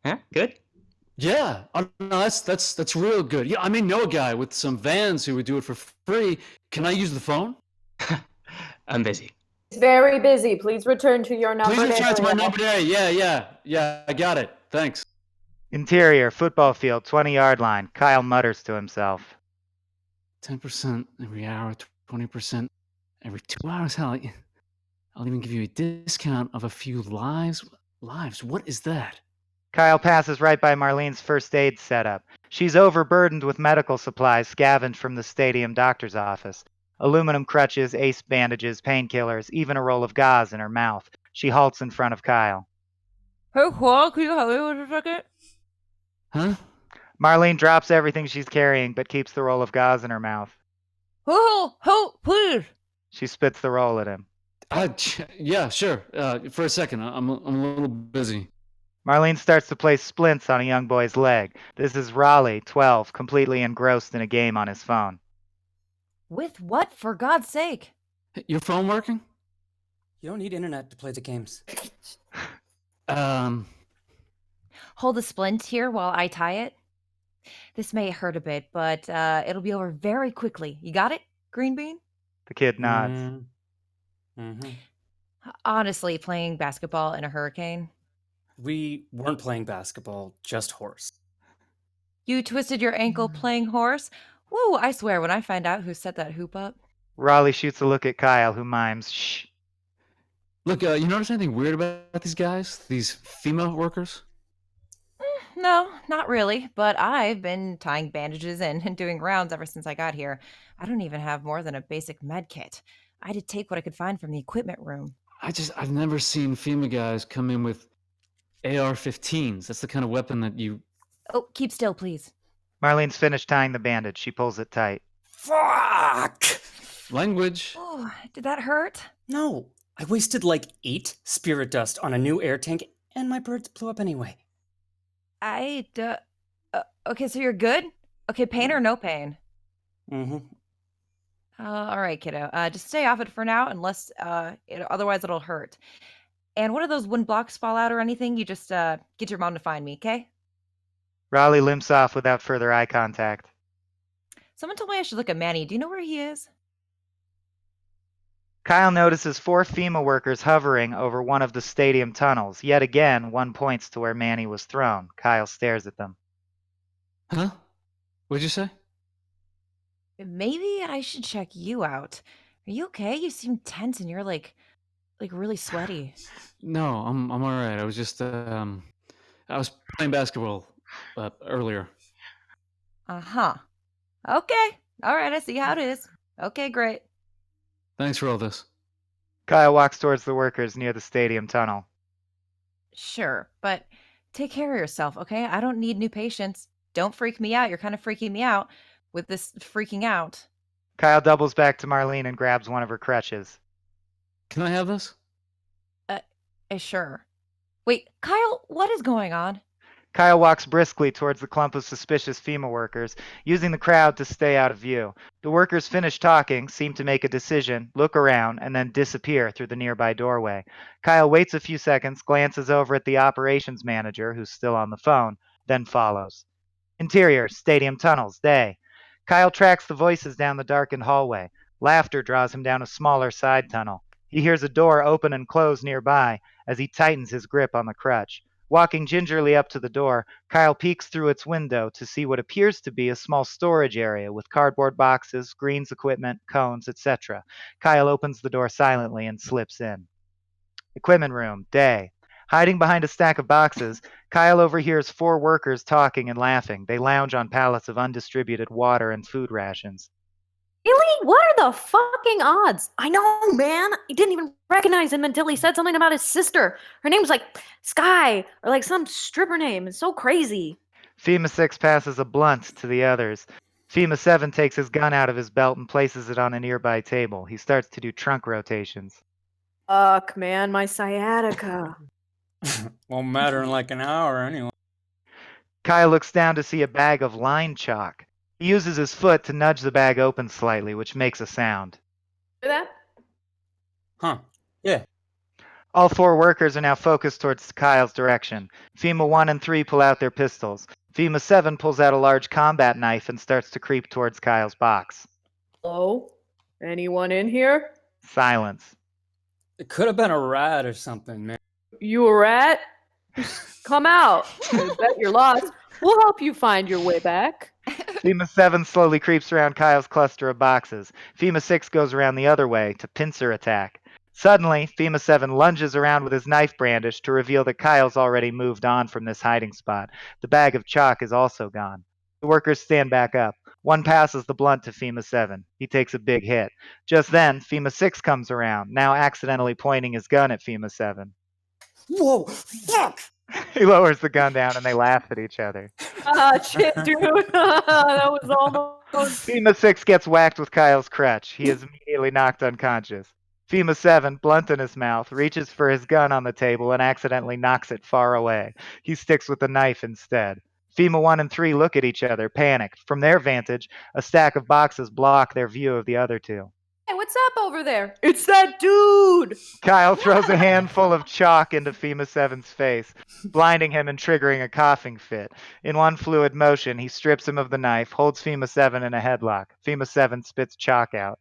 Huh? Good? Yeah, oh, no, that's real good. Yeah, I may know a guy with some vans who would do it for free. Can I use the phone? I'm busy. It's very busy. Please return to your number. Please return to my number area. Yeah, I got it. Thanks. Interior, football field, 20-yard line. Kyle mutters to himself. 10% every hour, 20% every 2 hours. Hell, I'll even give you a discount of a few lives. Lives? What is that? Kyle passes right by Marlene's first aid setup. She's overburdened with medical supplies scavenged from the stadium doctor's office. Aluminum crutches, ace bandages, painkillers, even a roll of gauze in her mouth. She halts in front of Kyle. Hey, Juan, can you help me with a second? Huh? Marlene drops everything she's carrying but keeps the roll of gauze in her mouth. Oh, help, please. She spits the roll at him. Yeah, sure. For a second, I'm a little busy. Marlene starts to place splints on a young boy's leg. This is Raleigh, 12, completely engrossed in a game on his phone. With what, for God's sake? Your phone working? You don't need internet to play the games. Hold the splint here while I tie it. This may hurt a bit, but it'll be over very quickly. You got it, Green Bean? The kid nods. Mm-hmm. Honestly, playing basketball in a hurricane. We weren't playing basketball, just horse. You twisted your ankle playing horse? Woo, I swear, when I find out who set that hoop up. Raleigh shoots a look at Kyle, who mimes, shh. Look, you notice anything weird about these guys? These FEMA workers? No, not really, but I've been tying bandages and doing rounds ever since I got here. I don't even have more than a basic med kit. I had to take what I could find from the equipment room. I've never seen FEMA guys come in with AR-15s. That's the kind of weapon that you... Oh, keep still, please. Marlene's finished tying the bandage. She pulls it tight. Fuck! Language. Oh, did that hurt? No, I wasted like 8 spirit dust on a new air tank, and my birds blew up anyway. Okay, so you're good? Okay, pain or no pain? Mm-hmm. All right, kiddo. Just stay off it for now, unless otherwise it'll hurt. And one of those wooden blocks fall out or anything, you just get your mom to find me, okay? Raleigh limps off without further eye contact. Someone told me I should look at Manny. Do you know where he is? Kyle notices 4 FEMA workers hovering over one of the stadium tunnels. Yet again, one points to where Manny was thrown. Kyle stares at them. Huh? What'd you say? Maybe I should check you out. Are you okay? You seem tense and you're like really sweaty. No, I'm all right. I was just I was playing basketball earlier. Uh-huh. Okay. All right, I see how it is. Okay, great. Thanks for all this. Kyle walks towards the workers near the stadium tunnel. Sure, but take care of yourself, okay? I don't need new patients. Don't freak me out. You're kind of freaking me out with this freaking out. Kyle doubles back to Marlene and grabs one of her crutches. Can I have this? Sure. Wait, Kyle, what is going on? Kyle walks briskly towards the clump of suspicious FEMA workers, using the crowd to stay out of view. The workers finish talking, seem to make a decision, look around, and then disappear through the nearby doorway. Kyle waits a few seconds, glances over at the operations manager, who's still on the phone, then follows. Interior, stadium tunnels, day. Kyle tracks the voices down the darkened hallway. Laughter draws him down a smaller side tunnel. He hears a door open and close nearby as he tightens his grip on the crutch. Walking gingerly up to the door, Kyle peeks through its window to see what appears to be a small storage area with cardboard boxes, greens equipment, cones, etc. Kyle opens the door silently and slips in. Equipment room, day. Hiding behind a stack of boxes, Kyle overhears 4 workers talking and laughing. They lounge on pallets of undistributed water and food rations. Really? What are the fucking odds? I know, man. I didn't even recognize him until he said something about his sister. Her name was like Sky or like some stripper name. It's so crazy. FEMA 6 passes a blunt to the others. FEMA 7 takes his gun out of his belt and places it on a nearby table. He starts to do trunk rotations. Fuck, man, my sciatica. Won't matter in like an hour anyway. Kyle looks down to see a bag of line chalk. He uses his foot to nudge the bag open slightly, which makes a sound. Hear that? Huh. Yeah. All 4 workers are now focused towards Kyle's direction. FEMA 1 and 3 pull out their pistols. FEMA 7 pulls out a large combat knife and starts to creep towards Kyle's box. Hello? Anyone in here? Silence. It could have been a rat or something, man. You a rat? Come out. I bet you're lost. We'll help you find your way back. FEMA 7 slowly creeps around Kyle's cluster of boxes. FEMA 6 goes around the other way to pincer attack. Suddenly, FEMA 7 lunges around with his knife brandished to reveal that Kyle's already moved on from this hiding spot. The bag of chalk is also gone. The workers stand back up. One passes the blunt to FEMA 7. He takes a big hit. Just then, FEMA 6 comes around, now accidentally pointing his gun at FEMA 7. Whoa! Fuck! He lowers the gun down and they laugh at each other. Ah, shit, dude. That was almost. FEMA 6 gets whacked with Kyle's crutch. He is immediately knocked unconscious. FEMA 7, blunt in his mouth, reaches for his gun on the table and accidentally knocks it far away. He sticks with the knife instead. FEMA 1 and 3 look at each other, panicked. From their vantage, a stack of boxes block their view of the other 2. Hey, what's up over there? It's that dude! Kyle throws a handful of chalk into FEMA 7's face, blinding him and triggering a coughing fit. In one fluid motion, he strips him of the knife, holds FEMA 7 in a headlock. FEMA 7 spits chalk out.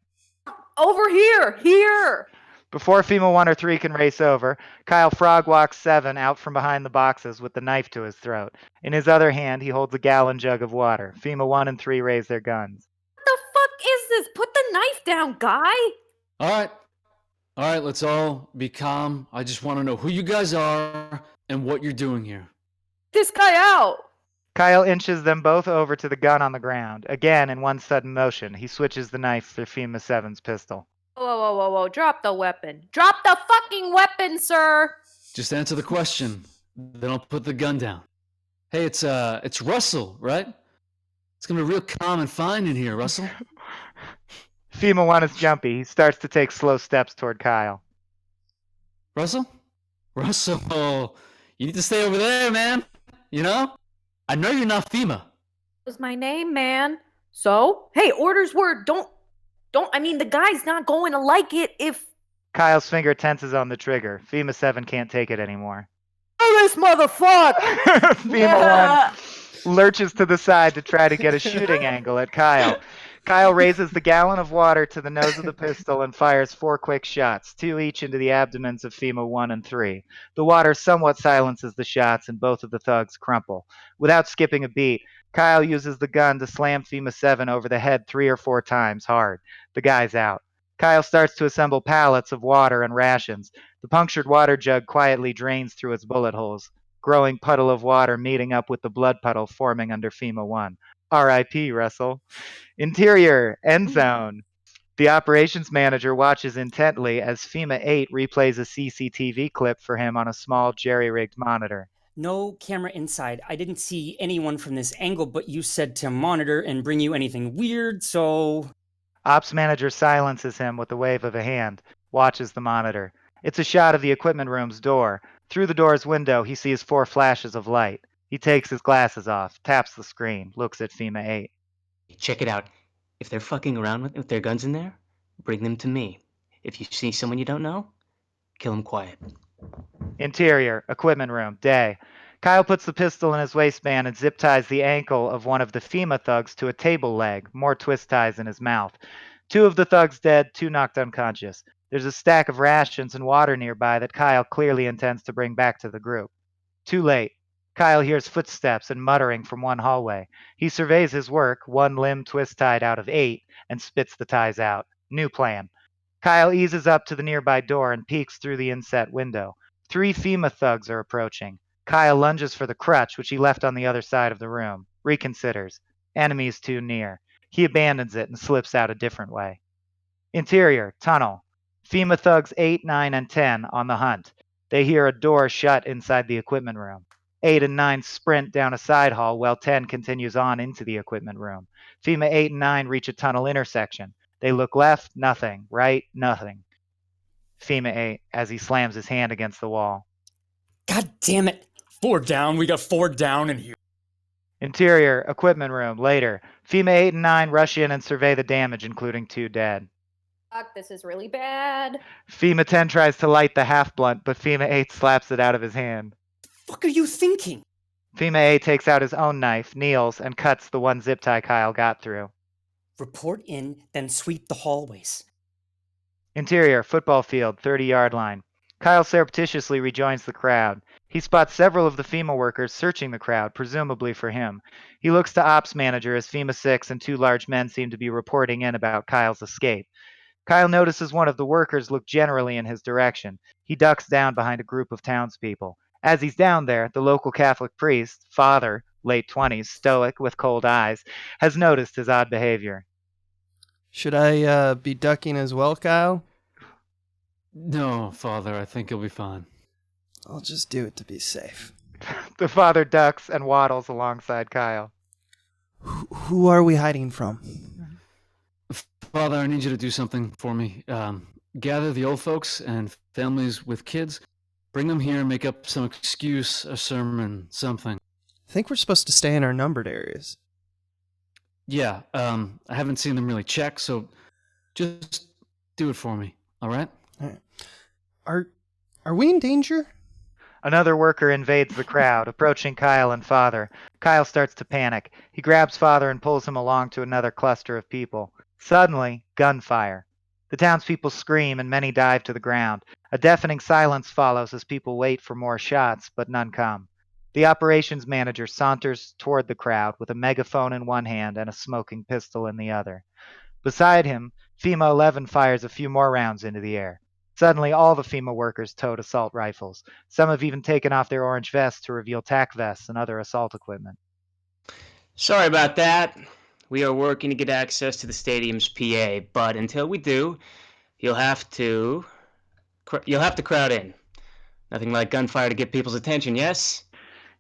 Over here! Here! Before FEMA 1 or 3 can race over, Kyle frog walks 7 out from behind the boxes with the knife to his throat. In his other hand, he holds a gallon jug of water. FEMA 1 and 3 raise their guns. What the fuck is this? Put the knife down, guy! All right, let's all be calm. I just want to know who you guys are and what you're doing here. This guy out! Kyle inches them both over to the gun on the ground. Again, in one sudden motion, he switches the knife for FEMA 7's pistol. Whoa. Drop the weapon. Drop the fucking weapon, sir! Just answer the question. Then I'll put the gun down. Hey, it's Russell, right? It's gonna be real calm and fine in here, Russell. FEMA 1 is jumpy. He starts to take slow steps toward Kyle. Russell, you need to stay over there, man. You know? I know you're not FEMA. That was my name, man. So? Hey, orders were don't, I mean, the guy's not going to like it if... Kyle's finger tenses on the trigger. FEMA 7 can't take it anymore. Oh, this motherfucker! FEMA 1 lurches to the side to try to get a shooting angle at Kyle. Kyle raises the gallon of water to the nose of the pistol and fires 4 quick shots, 2 each into the abdomens of FEMA 1 and 3. The water somewhat silences the shots and both of the thugs crumple. Without skipping a beat, Kyle uses the gun to slam FEMA 7 over the head 3 or 4 times hard. The guy's out. Kyle starts to assemble pallets of water and rations. The punctured water jug quietly drains through its bullet holes, growing puddle of water meeting up with the blood puddle forming under FEMA 1. R.I.P. Russell. Interior, end zone. The operations manager watches intently as FEMA 8 replays a CCTV clip for him on a small jerry-rigged monitor. No camera inside. I didn't see anyone from this angle, but you said to monitor and bring you anything weird, so... Ops manager silences him with a wave of a hand, watches the monitor. It's a shot of the equipment room's door. Through the door's window, he sees 4 flashes of light. He takes his glasses off, taps the screen, looks at FEMA 8. Check it out. If they're fucking around with their guns in there, bring them to me. If you see someone you don't know, kill them quiet. Interior, equipment room, day. Kyle puts the pistol in his waistband and zip ties the ankle of one of the FEMA thugs to a table leg, more twist ties in his mouth. 2 of the thugs dead, 2 knocked unconscious. There's a stack of rations and water nearby that Kyle clearly intends to bring back to the group. Too late. Kyle hears footsteps and muttering from one hallway. He surveys his work, 1 limb twist-tied out of 8, and spits the ties out. New plan. Kyle eases up to the nearby door and peeks through the inset window. 3 FEMA thugs are approaching. Kyle lunges for the crutch, which he left on the other side of the room. Reconsiders. Enemy is too near. He abandons it and slips out a different way. Interior, tunnel. FEMA thugs 8, 9, and 10 on the hunt. They hear a door shut inside the equipment room. 8 and 9 sprint down a side hall while 10 continues on into the equipment room. FEMA 8 and 9 reach a tunnel intersection. They look left, nothing. Right, nothing. FEMA 8 as he slams his hand against the wall. God damn it. 4 down. We got 4 down in here. Interior, equipment room, later. FEMA 8 and 9 rush in and survey the damage, including 2 dead. Fuck, this is really bad. FEMA 10 tries to light the half blunt, but FEMA 8 slaps it out of his hand. Fuck are you thinking? FEMA 8 takes out his own knife, kneels, and cuts the one zip tie Kyle got through. Report in, then sweep the hallways. Interior, football field, 30-yard line. Kyle surreptitiously rejoins the crowd. He spots several of the FEMA workers searching the crowd, presumably for him. He looks to ops manager as FEMA 6 and 2 large men seem to be reporting in about Kyle's escape. Kyle notices one of the workers look generally in his direction. He ducks down behind a group of townspeople. As he's down there, the local Catholic priest, father, late 20s, stoic with cold eyes, has noticed his odd behavior. Should I be ducking as well, Kyle? No, Father, I think you'll be fine. I'll just do it to be safe. The father ducks and waddles alongside Kyle. Who are we hiding from? Father, I need you to do something for me. Gather the old folks and families with kids. Bring them here and make up some excuse, a sermon, something. I think we're supposed to stay in our numbered areas. Yeah, I haven't seen them really check, so just do it for me, all right? All right. Are we in danger? Another worker invades the crowd, approaching Kyle and Father. Kyle starts to panic. He grabs Father and pulls him along to another cluster of people. Suddenly, gunfire. The townspeople scream and many dive to the ground. A deafening silence follows as people wait for more shots, but none come. The operations manager saunters toward the crowd with a megaphone in one hand and a smoking pistol in the other. Beside him, FEMA 11 fires a few more rounds into the air. Suddenly, all the FEMA workers tote assault rifles. Some have even taken off their orange vests to reveal tac vests and other assault equipment. Sorry about that. We are working to get access to the stadium's PA, but until we do, you'll have to crowd in. Nothing like gunfire to get people's attention, yes?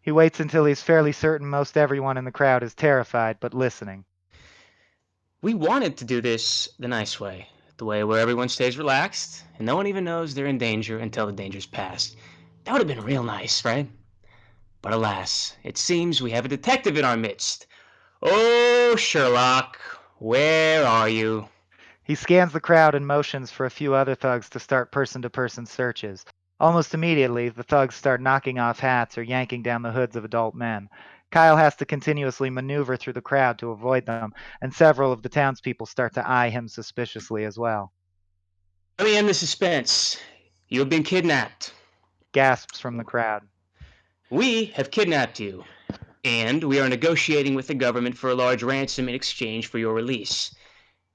He waits until he's fairly certain most everyone in the crowd is terrified, but listening. We wanted to do this the nice way. The way where everyone stays relaxed, and no one even knows they're in danger until the danger's past. That would have been real nice, right? But alas, it seems we have a detective in our midst. Oh, Sherlock, where are you? He scans the crowd and motions for a few other thugs to start person-to-person searches. Almost immediately, the thugs start knocking off hats or yanking down the hoods of adult men. Kyle has to continuously maneuver through the crowd to avoid them, and several of the townspeople start to eye him suspiciously as well. Let me end the suspense. You have been kidnapped. Gasps from the crowd. We have kidnapped you, and we are negotiating with the government for a large ransom in exchange for your release.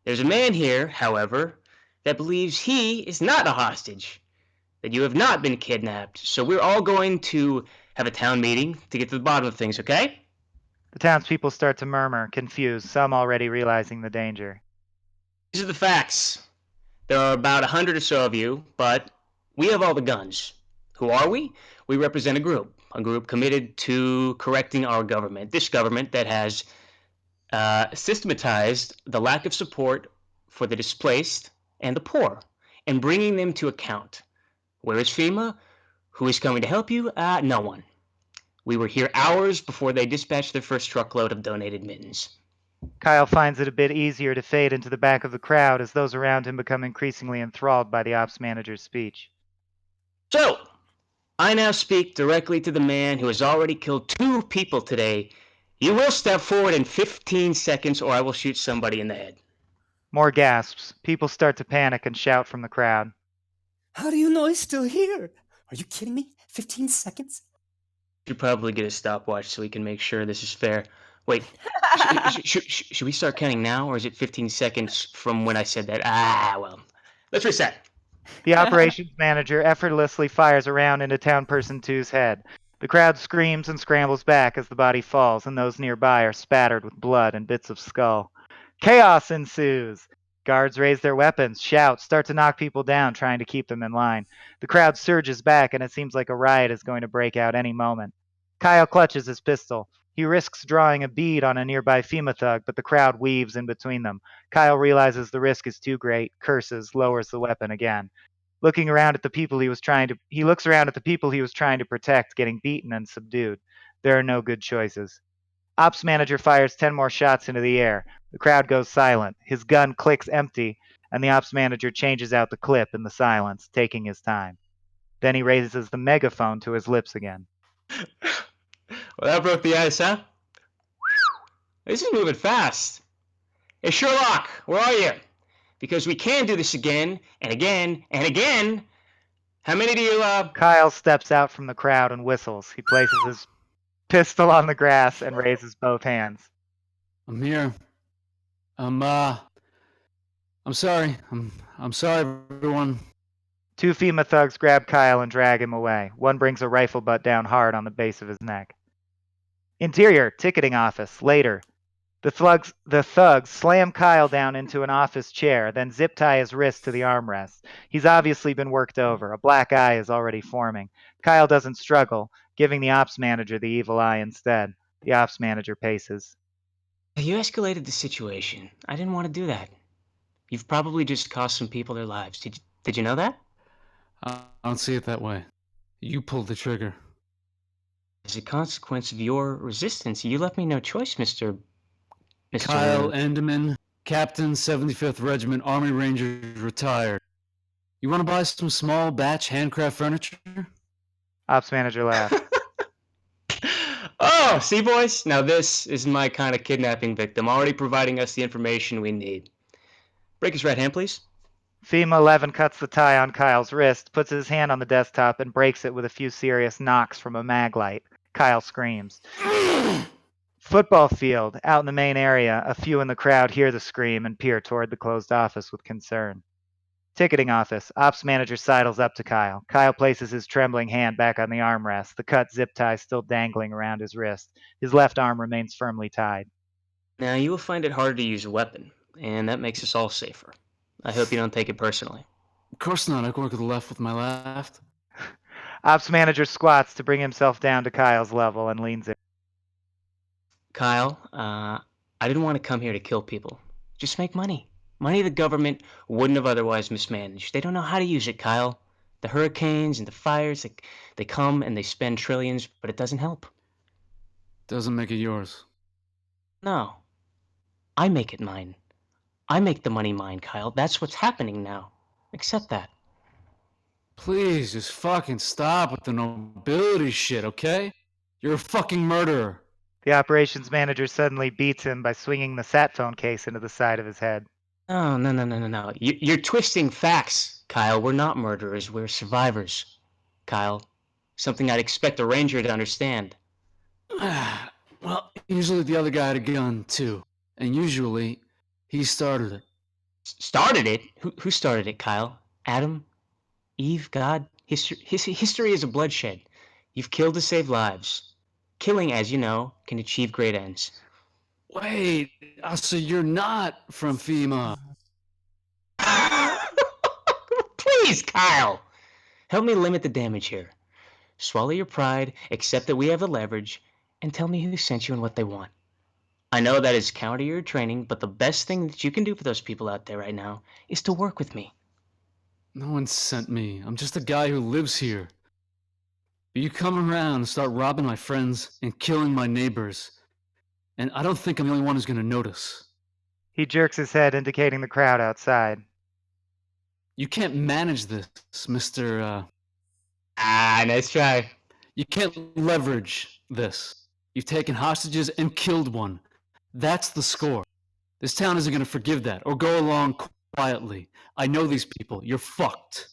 There's a man here, however, that believes he is not a hostage, that you have not been kidnapped, so we're all going to have a town meeting to get to the bottom of things, okay? The townspeople start to murmur, confused, some already realizing the danger. These are the facts. There are about 100 or so of you, but we have all the guns. Who are we? We represent a group committed to correcting our government. This government that has systematized the lack of support for the displaced and the poor and bringing them to account. Where is FEMA? Who is coming to help you? No one. We were here hours before they dispatched their first truckload of donated mittens. Kyle finds it a bit easier to fade into the back of the crowd as those around him become increasingly enthralled by the ops manager's speech. So, I now speak directly to the man who has already killed 2 people today. You will step forward in 15 seconds or I will shoot somebody in the head. More gasps. People start to panic and shout from the crowd. How do you know he's still here? Are you kidding me? 15 seconds? Should probably get a stopwatch so we can make sure this is fair. Wait, should we start counting now, or is it 15 seconds from when I said that? Well, let's reset. The operations manager effortlessly fires a round into Town Person 2's head. The crowd screams and scrambles back as the body falls, and those nearby are spattered with blood and bits of skull. Chaos ensues. Guards raise their weapons, shout, start to knock people down, trying to keep them in line. The crowd surges back, and it seems like a riot is going to break out any moment. Kyle clutches his pistol. He risks drawing a bead on a nearby FEMA thug, but the crowd weaves in between them. Kyle realizes the risk is too great, curses, lowers the weapon again. Looking around at the people he looks around at the people he was trying to protect, getting beaten and subdued. There are no good choices. Ops manager fires 10 more shots into the air. The crowd goes silent. His gun clicks empty, and the ops manager changes out the clip in the silence, taking his time. Then he raises the megaphone to his lips again. Well, that broke the ice, huh? This is moving fast. Hey, Sherlock, where are you? Because we can do this again, and again, and again. How many do you, Kyle steps out from the crowd and whistles. He places his pistol on the grass and raises both hands. I'm here. I'm sorry. I'm sorry, everyone. 2 FEMA thugs grab Kyle and drag him away. One brings a rifle butt down hard on the base of his neck. Interior, ticketing office, later. The thugs slam Kyle down into an office chair, then zip tie his wrist to the armrest. He's obviously been worked over. A black eye is already forming. Kyle doesn't struggle, giving the ops manager the evil eye instead. The ops manager paces. You escalated the situation. I didn't want to do that. You've probably just cost some people their lives. Did you know that? I don't see it that way. You pulled the trigger. As a consequence of your resistance, you left me no choice, Mr. Kyle Enderman, Captain, 75th Regiment, Army Rangers, retired. You want to buy some small batch handcraft furniture? Ops manager laughs. Oh, see, boys? Now this is my kind of kidnapping victim, already providing us the information we need. Break his right hand, please. FEMA 11 cuts the tie on Kyle's wrist, puts his hand on the desktop, and breaks it with a few serious knocks from a mag light. Kyle screams. Football field, out in the main area. A few in the crowd hear the scream and peer toward the closed office with concern. Ticketing office. Ops manager sidles up to Kyle. Kyle places his trembling hand back on the armrest, the cut zip tie still dangling around his wrist. His left arm remains firmly tied. Now, you will find it harder to use a weapon, and that makes us all safer. I hope you don't take it personally. Of course not. I can work with the left with my left. Ops manager squats to bring himself down to Kyle's level and leans in. Kyle, I didn't want to come here to kill people. Just make money. Money the government wouldn't have otherwise mismanaged. They don't know how to use it, Kyle. The hurricanes and the fires, they come and they spend trillions, but it doesn't help. Doesn't make it yours. No. I make it mine. I make the money mine, Kyle. That's what's happening now. Accept that. Please, just fucking stop with the nobility shit, okay? You're a fucking murderer. The operations manager suddenly beats him by swinging the sat phone case into the side of his head. Oh, no. You're twisting facts, Kyle. We're not murderers. We're survivors, Kyle. Something I'd expect a ranger to understand. Well, usually the other guy had a gun, too. And usually, he started it. Started it? Who started it, Kyle? Adam? Eve? God? History is a bloodshed. You've killed to save lives. Killing, as you know, can achieve great ends. Wait, so you're not from FEMA? Please, Kyle! Help me limit the damage here. Swallow your pride, accept that we have the leverage, and tell me who sent you and what they want. I know that is counter to your training, but the best thing that you can do for those people out there right now is to work with me. No one sent me. I'm just a guy who lives here. But you come around and start robbing my friends and killing my neighbors. And I don't think I'm the only one who's going to notice. He jerks his head, indicating the crowd outside. You can't manage this, Mr. Nice try. You can't leverage this. You've taken hostages and killed one. That's the score. This town isn't going to forgive that or go along quietly. I know these people. You're fucked.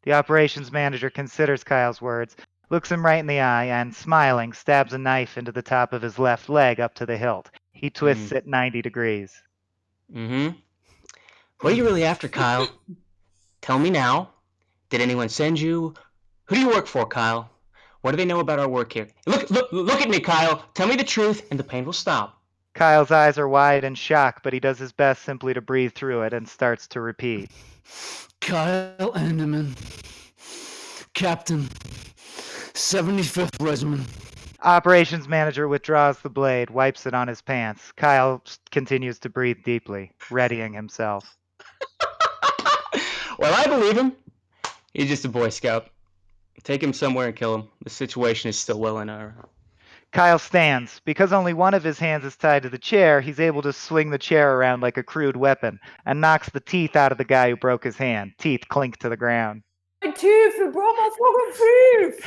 The operations manager considers Kyle's words, looks him right in the eye, and, smiling, stabs a knife into the top of his left leg up to the hilt. He twists it 90 degrees. Mm-hmm. What are you really after, Kyle? Tell me now, Did anyone send you? Who do you work for, Kyle? What do they know about our work here? Look at me, Kyle. Tell me the truth, and the pain will stop. Kyle's eyes are wide in shock, but he does his best simply to breathe through it and starts to repeat. Kyle Andaman, Captain, 75th Regiment. Operations manager withdraws the blade, wipes it on his pants. Kyle continues to breathe deeply, readying himself. Well, I believe him. He's just a Boy Scout. Take him somewhere and kill him. The situation is still well in our... Kyle stands. Because only one of his hands is tied to the chair, he's able to swing the chair around like a crude weapon and knocks the teeth out of the guy who broke his hand. Teeth clink to the ground. My teeth! You broke my fucking teeth!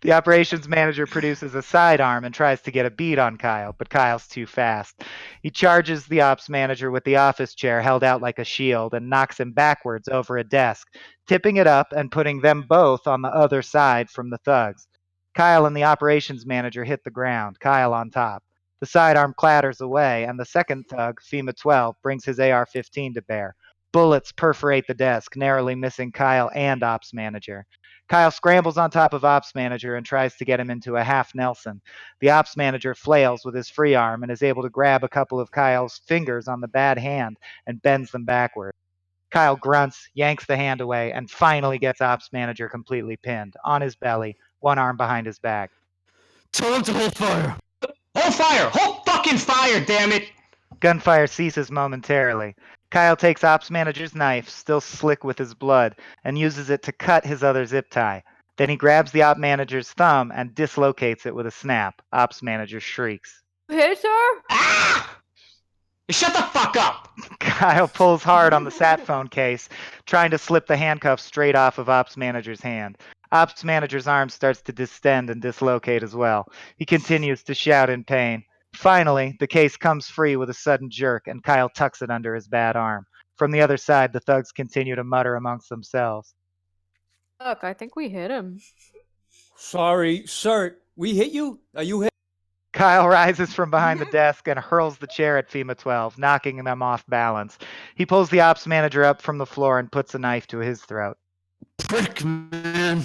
The operations manager produces a sidearm and tries to get a beat on Kyle, but Kyle's too fast. He charges the ops manager with the office chair held out like a shield and knocks him backwards over a desk, tipping it up and putting them both on the other side from the thugs. Kyle and the operations manager hit the ground, Kyle on top. The sidearm clatters away, and the second thug, FEMA 12, brings his AR-15 to bear. Bullets perforate the desk, narrowly missing Kyle and ops manager. Kyle scrambles on top of ops manager and tries to get him into a half Nelson. The ops manager flails with his free arm and is able to grab a couple of Kyle's fingers on the bad hand and bends them backward. Kyle grunts, yanks the hand away, and finally gets ops manager completely pinned, on his belly, one arm behind his back. Tell him to hold fire. Hold fire! Hold fucking fire, damn it! Gunfire ceases momentarily. Kyle takes ops manager's knife, still slick with his blood, and uses it to cut his other zip tie. Then he grabs the op manager's thumb and dislocates it with a snap. Ops manager shrieks. Hey, sir? Ah! Shut the fuck up! Kyle pulls hard on the sat phone case, trying to slip the handcuffs straight off of ops manager's hand. Ops manager's arm starts to distend and dislocate as well. He continues to shout in pain. Finally, the case comes free with a sudden jerk, and Kyle tucks it under his bad arm. From the other side, the thugs continue to mutter amongst themselves. Look, I think we hit him. Sorry, sir. We hit you? Are you hit? Kyle rises from behind the desk and hurls the chair at FEMA 12, knocking them off balance. He pulls the ops manager up from the floor and puts a knife to his throat. Prick, man.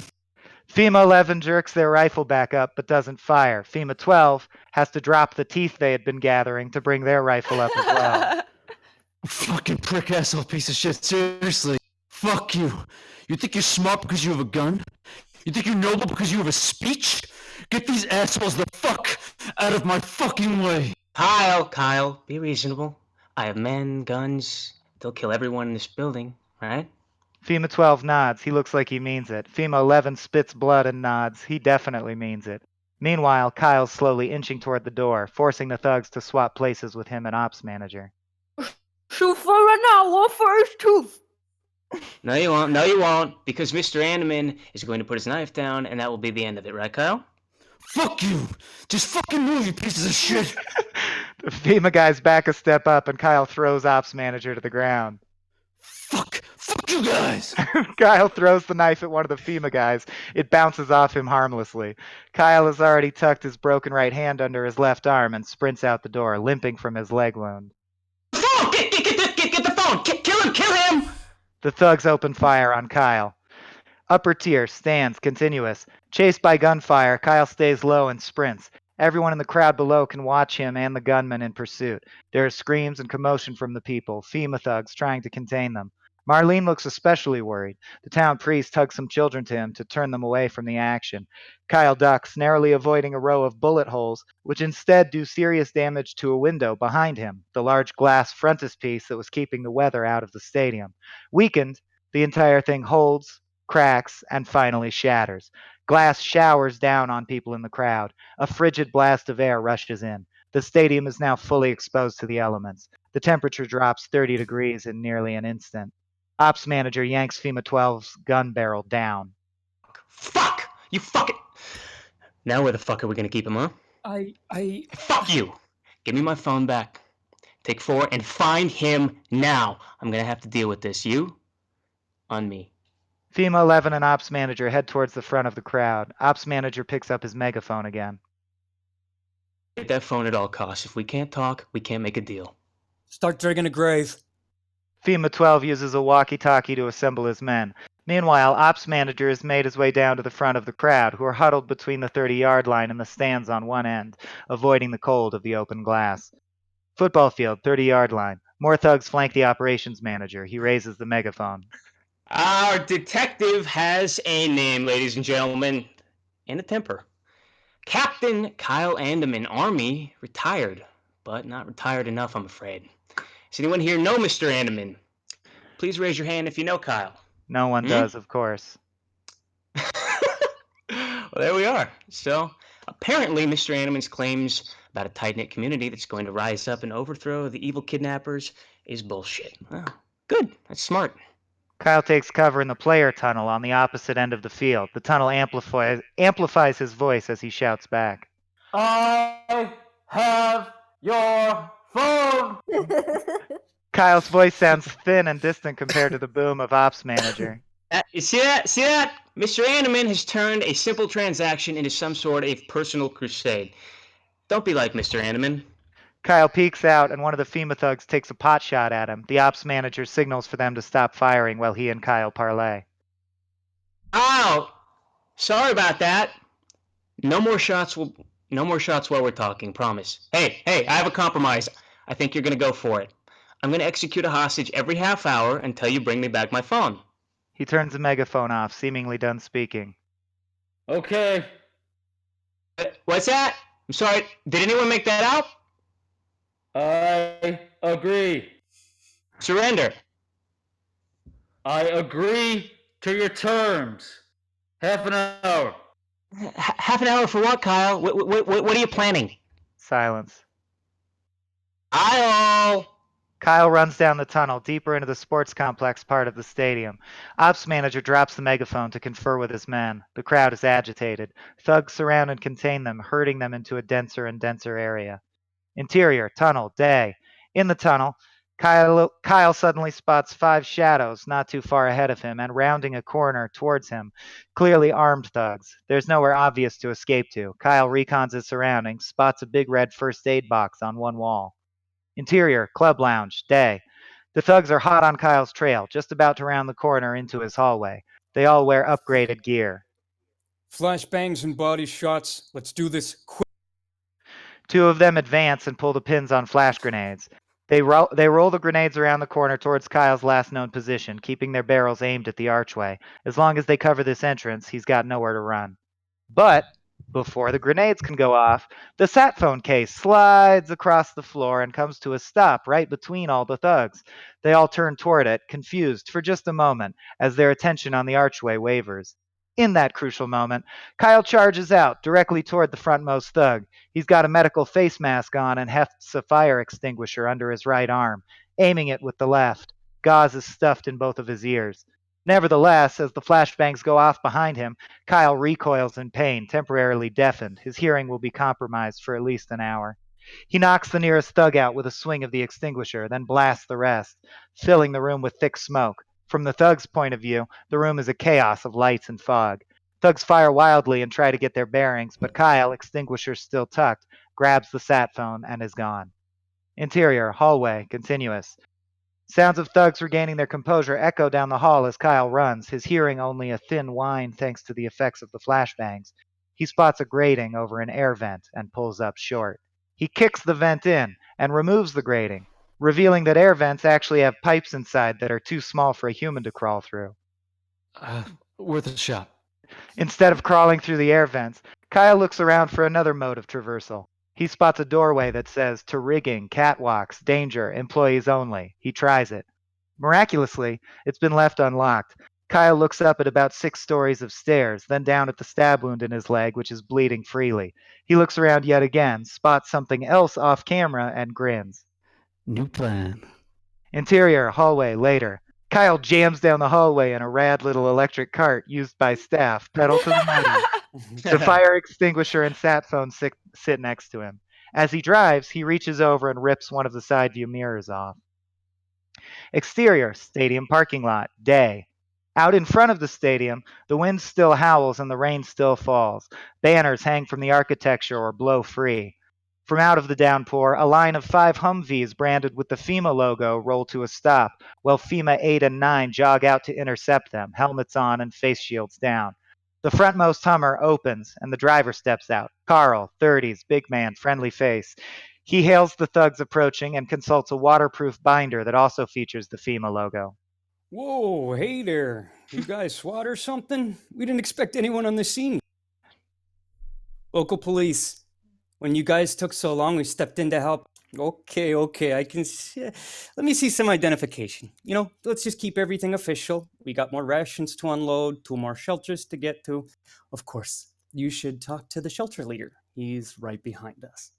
FEMA 11 jerks their rifle back up but doesn't fire. FEMA 12 has to drop the teeth they had been gathering to bring their rifle up as well. Fucking prick asshole piece of shit. Seriously. Fuck you. You think you're smart because you have a gun? You think you're noble because you have a speech? Get these assholes the fuck out of my fucking way. Kyle, be reasonable. I have men, guns. They'll kill everyone in this building, right? FEMA 12 nods. He looks like he means it. FEMA 11 spits blood and nods. He definitely means it. Meanwhile, Kyle's slowly inching toward the door, forcing the thugs to swap places with him and ops manager. Shoot for right now, one for his tooth. No, you won't, because Mr. Andaman is going to put his knife down, and that will be the end of it, right, Kyle? Fuck you! Just fucking move, you pieces of shit! The FEMA guys back a step up, and Kyle throws ops manager to the ground. Fuck you guys! Kyle throws the knife at one of the FEMA guys. It bounces off him harmlessly. Kyle has already tucked his broken right hand under his left arm and sprints out the door, limping from his leg wound. Phone! Get the phone! Kill him! The thugs open fire on Kyle. Upper tier stands continuous. Chased by gunfire, Kyle stays low and sprints. Everyone in the crowd below can watch him and the gunman in pursuit. There are screams and commotion from the people, FEMA thugs trying to contain them. Marlene looks especially worried. The town priest tugs some children to him to turn them away from the action. Kyle ducks, narrowly avoiding a row of bullet holes, which instead do serious damage to a window behind him, the large glass frontispiece that was keeping the weather out of the stadium. Weakened, the entire thing holds, cracks, and finally shatters. Glass showers down on people in the crowd. A frigid blast of air rushes in. The stadium is now fully exposed to the elements. The temperature drops 30 degrees in nearly an instant. Ops manager yanks FEMA 12's gun barrel down. Fuck! You fucking... Now where the fuck are we gonna keep him, huh? Fuck you! Give me my phone back. Take 4 and find him now. I'm gonna have to deal with this. You? On me. FEMA 11 and Ops manager head towards the front of the crowd. Ops manager picks up his megaphone again. Get that phone at all costs. If we can't talk, we can't make a deal. Start digging a grave. FEMA 12 uses a walkie-talkie to assemble his men. Meanwhile, ops manager has made his way down to the front of the crowd, who are huddled between the 30-yard line and the stands on one end, avoiding the cold of the open glass. Football field, 30-yard line. More thugs flank the operations manager. He raises the megaphone. Our detective has a name, ladies and gentlemen, and a temper. Captain Kyle Andaman, Army, retired, but not retired enough, I'm afraid. Does anyone here know Mr. Andaman? Please raise your hand if you know Kyle. No one does, of course. Well, there we are. So, apparently, Mr. Andaman's claims about a tight-knit community that's going to rise up and overthrow the evil kidnappers is bullshit. Well, good. That's smart. Kyle takes cover in the player tunnel on the opposite end of the field. The tunnel amplifies his voice as he shouts back. I have your phone. Kyle's voice sounds thin and distant compared to the boom of ops manager. You see that? See that? Mr. Andaman has turned a simple transaction into some sort of personal crusade. Don't be like Mr. Andaman. Kyle peeks out, and one of the FEMA thugs takes a pot shot at him. The ops manager signals for them to stop firing while he and Kyle parley. Oh, sorry about that. No more shots while we're talking, promise. Hey, I have a compromise. I think you're gonna go for it. I'm gonna execute a hostage every half hour until you bring me back my phone. He turns the megaphone off, seemingly done speaking. Okay. What's that? I'm sorry, did anyone make that out? I agree. Surrender. I agree to your terms. Half an hour. Half an hour for what, Kyle? What are you planning? Silence. Kyle! Kyle runs down the tunnel, deeper into the sports complex part of the stadium. Ops manager drops the megaphone to confer with his men. The crowd is agitated. Thugs surround and contain them, herding them into a denser and denser area. Interior, tunnel, day. In the tunnel, Kyle suddenly spots 5 shadows not too far ahead of him and rounding a corner towards him. Clearly armed thugs. There's nowhere obvious to escape to. Kyle recons his surroundings, spots a big red first aid box on one wall. Interior, club lounge, day. The thugs are hot on Kyle's trail, just about to round the corner into his hallway. They all wear upgraded gear. Flashbangs and body shots. Let's do this quick. 2 of them advance and pull the pins on flash grenades. They roll the grenades around the corner towards Kyle's last known position, keeping their barrels aimed at the archway. As long as they cover this entrance, he's got nowhere to run. But before the grenades can go off, the sat phone case slides across the floor and comes to a stop right between all the thugs. They all turn toward it, confused for just a moment, as their attention on the archway wavers. In that crucial moment, Kyle charges out directly toward the frontmost thug. He's got a medical face mask on and hefts a fire extinguisher under his right arm, aiming it with the left. Gauze is stuffed in both of his ears. Nevertheless, as the flashbangs go off behind him, Kyle recoils in pain, temporarily deafened. His hearing will be compromised for at least an hour. He knocks the nearest thug out with a swing of the extinguisher, then blasts the rest, filling the room with thick smoke. From the thug's point of view, the room is a chaos of lights and fog. Thugs fire wildly and try to get their bearings, but Kyle, extinguisher still tucked, grabs the sat phone and is gone. Interior, hallway, continuous. Sounds of thugs regaining their composure echo down the hall as Kyle runs, his hearing only a thin whine thanks to the effects of the flashbangs. He spots a grating over an air vent and pulls up short. He kicks the vent in and removes the grating, revealing that air vents actually have pipes inside that are too small for a human to crawl through. Worth a shot. Instead of crawling through the air vents, Kyle looks around for another mode of traversal. He spots a doorway that says, to rigging, catwalks, danger, employees only. He tries it. Miraculously, it's been left unlocked. Kyle looks up at about 6 stories of stairs, then down at the stab wound in his leg, which is bleeding freely. He looks around yet again, spots something else off camera, and grins. New plan. Interior, hallway, later. Kyle jams down the hallway in a rad little electric cart used by staff, pedal to the metal. The fire extinguisher and sat phone sit next to him. As he drives, he reaches over and rips one of the side view mirrors off. Exterior, stadium parking lot, day. Out in front of the stadium, the wind still howls and the rain still falls. Banners hang from the architecture or blow free. From out of the downpour, a line of 5 Humvees branded with the FEMA logo roll to a stop, while FEMA 8 and 9 jog out to intercept them, helmets on and face shields down. The frontmost Hummer opens, and the driver steps out. Carl, 30s, big man, friendly face. He hails the thugs approaching and consults a waterproof binder that also features the FEMA logo. Whoa, hey there. You guys SWAT or something? We didn't expect anyone on the scene. Local police. When you guys took so long, we stepped in to help. Okay, I can see. Let me see some identification. Let's just keep everything official. We got more rations to unload, 2 more shelters to get to. Of course, you should talk to the shelter leader. He's right behind us.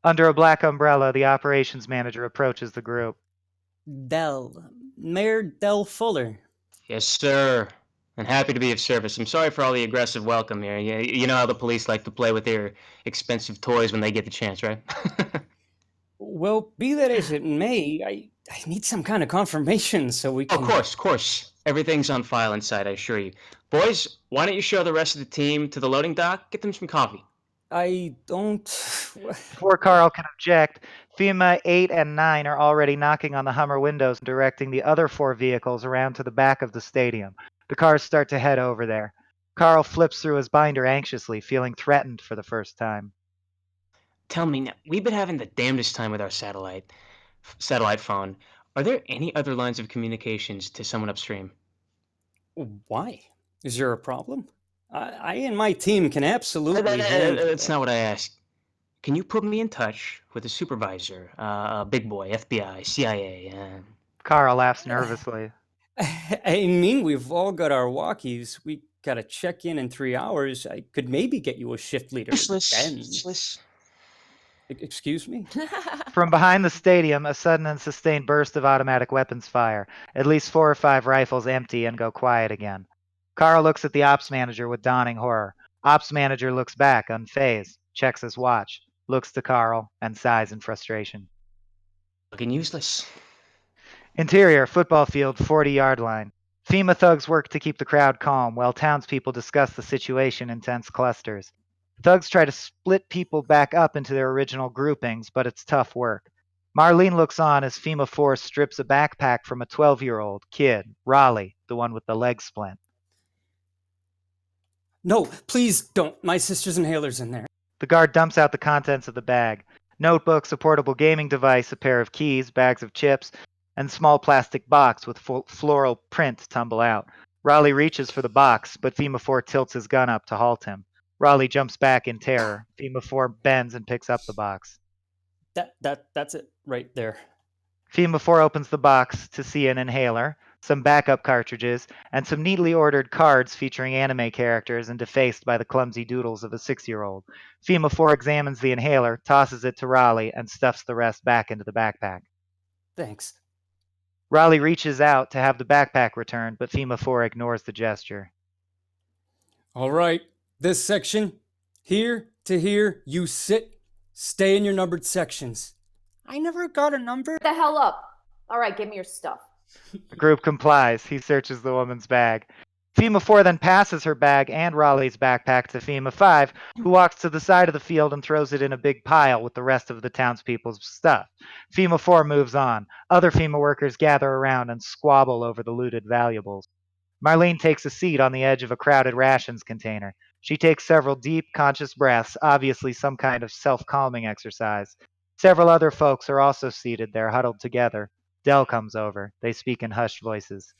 Under a black umbrella, the operations manager approaches the group. Mayor Del Fuller. Yes, sir. And happy to be of service. I'm sorry for all the aggressive welcome here. You know how the police like to play with their expensive toys when they get the chance, right? Well, be that as it may, I need some kind of confirmation so we can... Of course. Everything's on file inside, I assure you. Boys, why don't you show the rest of the team to the loading dock? Get them some coffee. I don't... Before Carl can object, FEMA 8 and 9 are already knocking on the Hummer windows and directing the other 4 vehicles around to the back of the stadium. The cars start to head over there. Carl flips through his binder anxiously, feeling threatened for the first time. Tell me now, we've been having the damnedest time with our satellite phone. Are there any other lines of communications to someone upstream? Why? Is there a problem? I and my team can absolutely... That's not what I asked. Can you put me in touch with a supervisor, big boy, FBI, CIA? Carl laughs nervously. I mean, we've all got our walkies. We gotta check in 3 hours. I could maybe get you a shift leader. Useless. Excuse me? From behind the stadium, a sudden and sustained burst of automatic weapons fire. At least 4 or 5 rifles empty and go quiet again. Carl looks at the ops manager with dawning horror. Ops manager looks back, unfazed, checks his watch, looks to Carl, and sighs in frustration. Looking useless. Interior, football field, 40-yard line. FEMA thugs work to keep the crowd calm while townspeople discuss the situation in tense clusters. Thugs try to split people back up into their original groupings, but it's tough work. Marlene looks on as FEMA Force strips a backpack from a 12-year-old kid, Raleigh, the one with the leg splint. No, please don't. My sister's inhaler's in there. The guard dumps out the contents of the bag. Notebooks, a portable gaming device, a pair of keys, bags of chips, and small plastic box with floral print tumble out. Raleigh reaches for the box, but FEMA 4 tilts his gun up to halt him. Raleigh jumps back in terror. FEMA 4 bends and picks up the box. That's it right there. FEMA 4 opens the box to see an inhaler, some backup cartridges, and some neatly ordered cards featuring anime characters and defaced by the clumsy doodles of a 6-year-old. FEMA 4 examines the inhaler, tosses it to Raleigh, and stuffs the rest back into the backpack. Thanks. Raleigh reaches out to have the backpack returned, but FEMA 4 ignores the gesture. All right. This section, here to here, you sit, stay in your numbered sections. I never got a number. Get the hell up. All right, give me your stuff. The group complies. He searches the woman's bag. FEMA 4 then passes her bag and Raleigh's backpack to FEMA 5, who walks to the side of the field and throws it in a big pile with the rest of the townspeople's stuff. FEMA 4 moves on. Other FEMA workers gather around and squabble over the looted valuables. Marlene takes a seat on the edge of a crowded rations container. She takes several deep, conscious breaths, obviously some kind of self-calming exercise. Several other folks are also seated there, huddled together. Del comes over. They speak in hushed voices.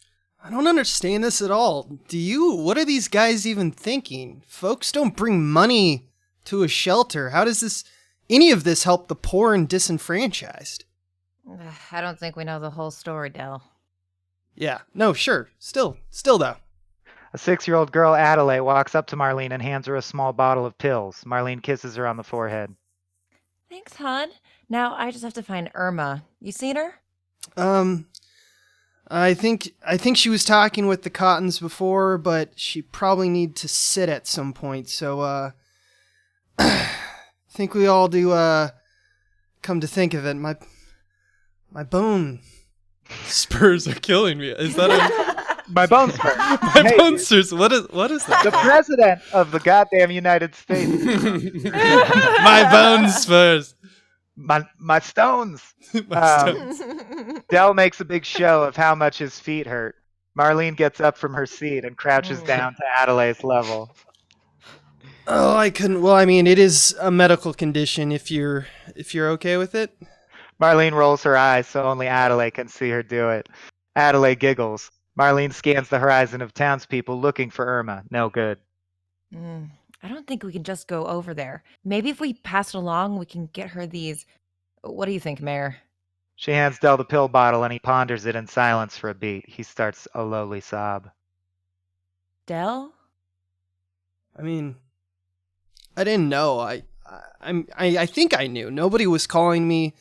I don't understand this at all. Do you? What are these guys even thinking? Folks don't bring money to a shelter. How does any of this help the poor and disenfranchised? I don't think we know the whole story, Del. Yeah, no, sure. Still though. A 6-year-old girl, Adelaide, walks up to Marlene and hands her a small bottle of pills. Marlene kisses her on the forehead. Thanks, hon. Now I just have to find Irma. You seen her? I think she was talking with the Cottons before, but she probably need to sit at some point. So I think we all do come to think of it, my bone spurs are killing me. Is that My bone spurs. My Hey, bone spurs. What is that? the president of the goddamn United States. My bone spurs. My stones. My stones. Dell makes a big show of how much his feet hurt. Marlene gets up from her seat and crouches down to Adelaide's level. Oh, I couldn't. Well, I mean, it is a medical condition. If you're okay with it. Marlene rolls her eyes so only Adelaide can see her do it. Adelaide giggles. Marlene scans the horizon of townspeople looking for Irma. No good. I don't think we can just go over there. Maybe if we pass it along, we can get her these. What do you think, Mayor? She hands Dell the pill bottle and he ponders it in silence for a beat. He starts a lowly sob. Dell? I mean, I didn't know. I think I knew. Nobody was calling me,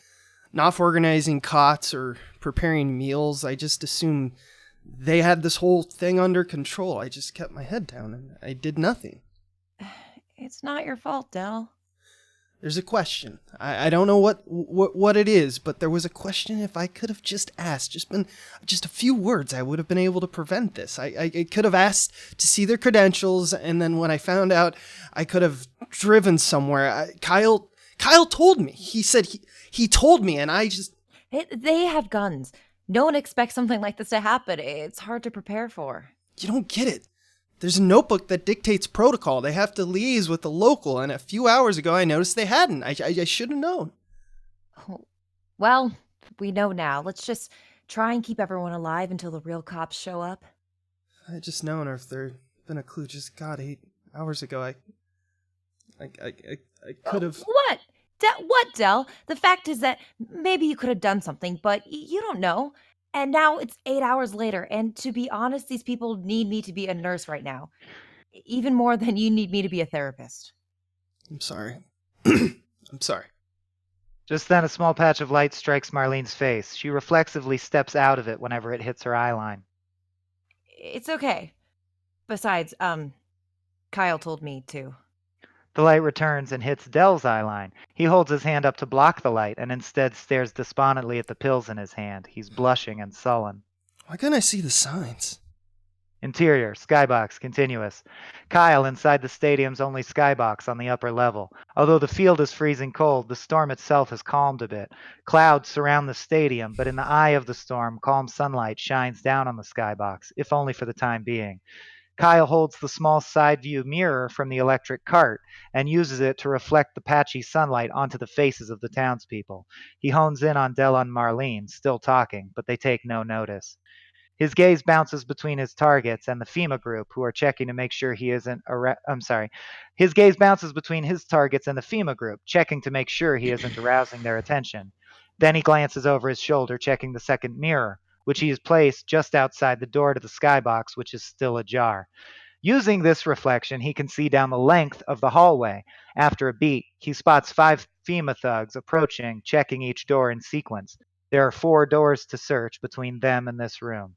not for organizing cots or preparing meals. I just assumed they had this whole thing under control. I just kept my head down and I did nothing. It's not your fault, Dell. There's a question. I don't know what it is, but there was a question. If I could have just asked, just a few words, I would have been able to prevent this. I could have asked to see their credentials, and then when I found out, I could have driven somewhere. Kyle told me. He said he told me, and I just... They have guns. No one expects something like this to happen. It's hard to prepare for. You don't get it. There's a notebook that dictates protocol. They have to liaise with the local, and a few hours ago I noticed they hadn't. I should have known. Well, we know now. Let's just try and keep everyone alive until the real cops show up. I just known, or if there'd been a clue just 8 hours ago, I could have... What? What, Dell? The fact is that maybe you could have done something, but you don't know. And now it's 8 hours later, and to be honest, these people need me to be a nurse right now. Even more than you need me to be a therapist. I'm sorry. I'm sorry. Just then, a small patch of light strikes Marlene's face. She reflexively steps out of it whenever it hits her eye line. It's okay. Besides, Kyle told me to. The light returns and hits Dell's eye line. He holds his hand up to block the light and instead stares despondently at the pills in his hand. He's blushing and sullen. Why can't I see the signs? Interior, skybox, continuous. Kyle inside the stadium's only skybox on the upper level. Although the field is freezing cold, the storm itself has calmed a bit. Clouds surround the stadium, but in the eye of the storm, calm sunlight shines down on the skybox, if only for the time being. Kyle holds the small side view mirror from the electric cart and uses it to reflect the patchy sunlight onto the faces of the townspeople. He hones in on Dell and Marlene, still talking, but they take no notice. His gaze bounces between his targets and the FEMA group, who are checking to make sure he isn't... His gaze bounces between his targets and the FEMA group, checking to make sure he isn't arousing their attention. Then he glances over his shoulder, checking the second mirror, which he has placed just outside the door to the skybox, which is still ajar. Using this reflection, he can see down the length of the hallway. After a beat, he spots 5 FEMA thugs approaching, checking each door in sequence. There are 4 doors to search between them and this room.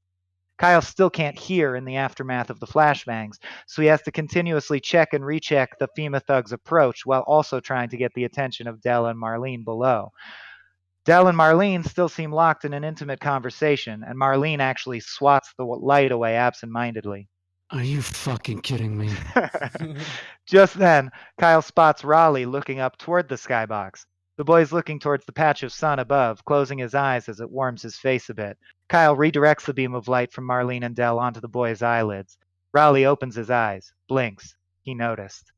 Kyle still can't hear in the aftermath of the flashbangs, so he has to continuously check and recheck the FEMA thugs' approach while also trying to get the attention of Dell and Marlene below. Dell and Marlene still seem locked in an intimate conversation, and Marlene actually swats the light away absentmindedly. Are you fucking kidding me? Just then, Kyle spots Raleigh looking up toward the skybox. The boy's looking towards the patch of sun above, closing his eyes as it warms his face a bit. Kyle redirects the beam of light from Marlene and Dell onto the boy's eyelids. Raleigh opens his eyes, blinks. He noticed.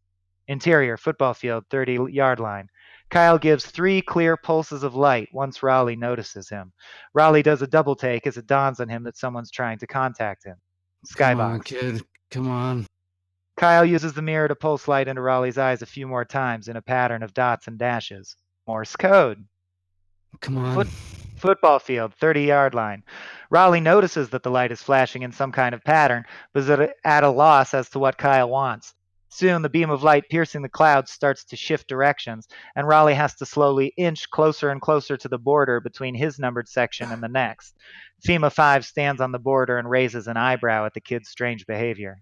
Interior, football field, 30-yard line. Kyle gives 3 clear pulses of light once Raleigh notices him. Raleigh does a double take as it dawns on him that someone's trying to contact him. Skybox. Come on, kid. Come on. Kyle uses the mirror to pulse light into Raleigh's eyes a few more times in a pattern of dots and dashes. Morse code. Come on. Football field, 30-yard line. Raleigh notices that the light is flashing in some kind of pattern, but is at a loss as to what Kyle wants. Soon, the beam of light piercing the clouds starts to shift directions, and Raleigh has to slowly inch closer and closer to the border between his numbered section and the next. FEMA 5 stands on the border and raises an eyebrow at the kid's strange behavior.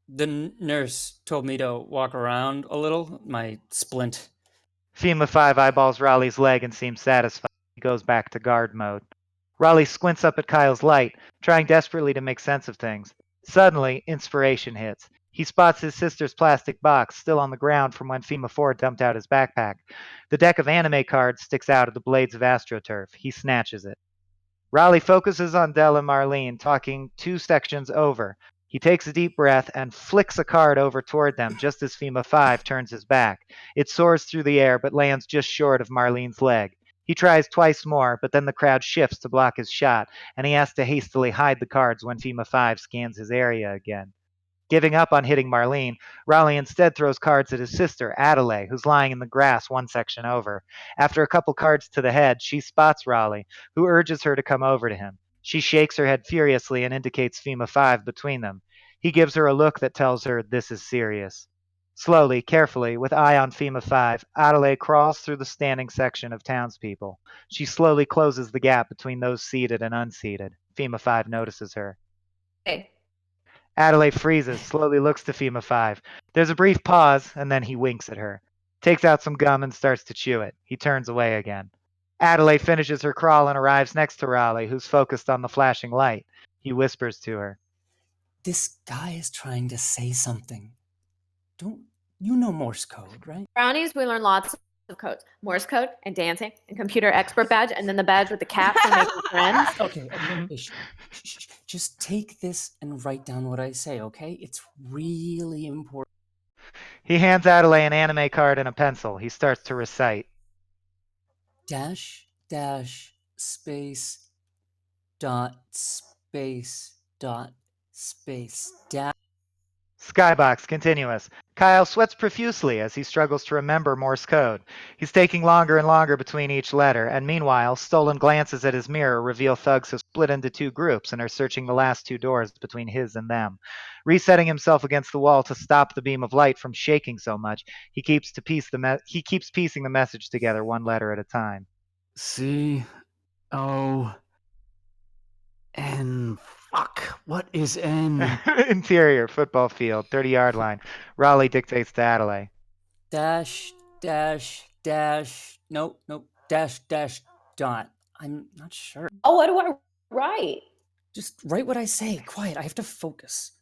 The nurse told me to walk around a little, my splint. FEMA 5 eyeballs Raleigh's leg and seems satisfied. He goes back to guard mode. Raleigh squints up at Kyle's light, trying desperately to make sense of things. Suddenly, inspiration hits. He spots his sister's plastic box still on the ground from when FEMA 4 dumped out his backpack. The deck of anime cards sticks out of the blades of AstroTurf. He snatches it. Raleigh focuses on Dell and Marlene, talking 2 sections over. He takes a deep breath and flicks a card over toward them just as FEMA 5 turns his back. It soars through the air but lands just short of Marlene's leg. He tries twice more, but then the crowd shifts to block his shot, and he has to hastily hide the cards when FEMA 5 scans his area again. Giving up on hitting Marlene, Raleigh instead throws cards at his sister, Adelaide, who's lying in the grass 1 section over. After a couple cards to the head, she spots Raleigh, who urges her to come over to him. She shakes her head furiously and indicates FEMA 5 between them. He gives her a look that tells her this is serious. Slowly, carefully, with eye on FEMA 5, Adelaide crawls through the standing section of townspeople. She slowly closes the gap between those seated and unseated. FEMA 5 notices her. Hey. Adelaide freezes, slowly looks to FEMA 5. There's a brief pause, and then he winks at her. Takes out some gum and starts to chew it. He turns away again. Adelaide finishes her crawl and arrives next to Raleigh, who's focused on the flashing light. He whispers to her. This guy is trying to say something. Don't you know Morse code, right? Brownies, we learn lots of codes. Morse code and dancing and computer expert badge and then the badge with the cat for making friends. Okay, just take this and write down what I say, okay? It's really important. He hands Adelaide an anime card and a pencil. He starts to recite. Dash, dash, space, dot, space, dot, space, dash. Skybox, continuous. Kyle sweats profusely as he struggles to remember Morse code. He's taking longer and longer between each letter, and meanwhile, stolen glances at his mirror reveal thugs have split into 2 groups and are searching the last 2 doors between his and them. Resetting himself against the wall to stop the beam of light from shaking so much, he keeps piecing the message together 1 letter at a time. C-O-N. Fuck. What is N? Interior, football field, 30-yard line. Raleigh dictates to Adelaide. Dash, dash, dash. Nope, dash, dash, dot. I'm not sure. Oh, what do I write? Just write what I say. Quiet, I have to focus.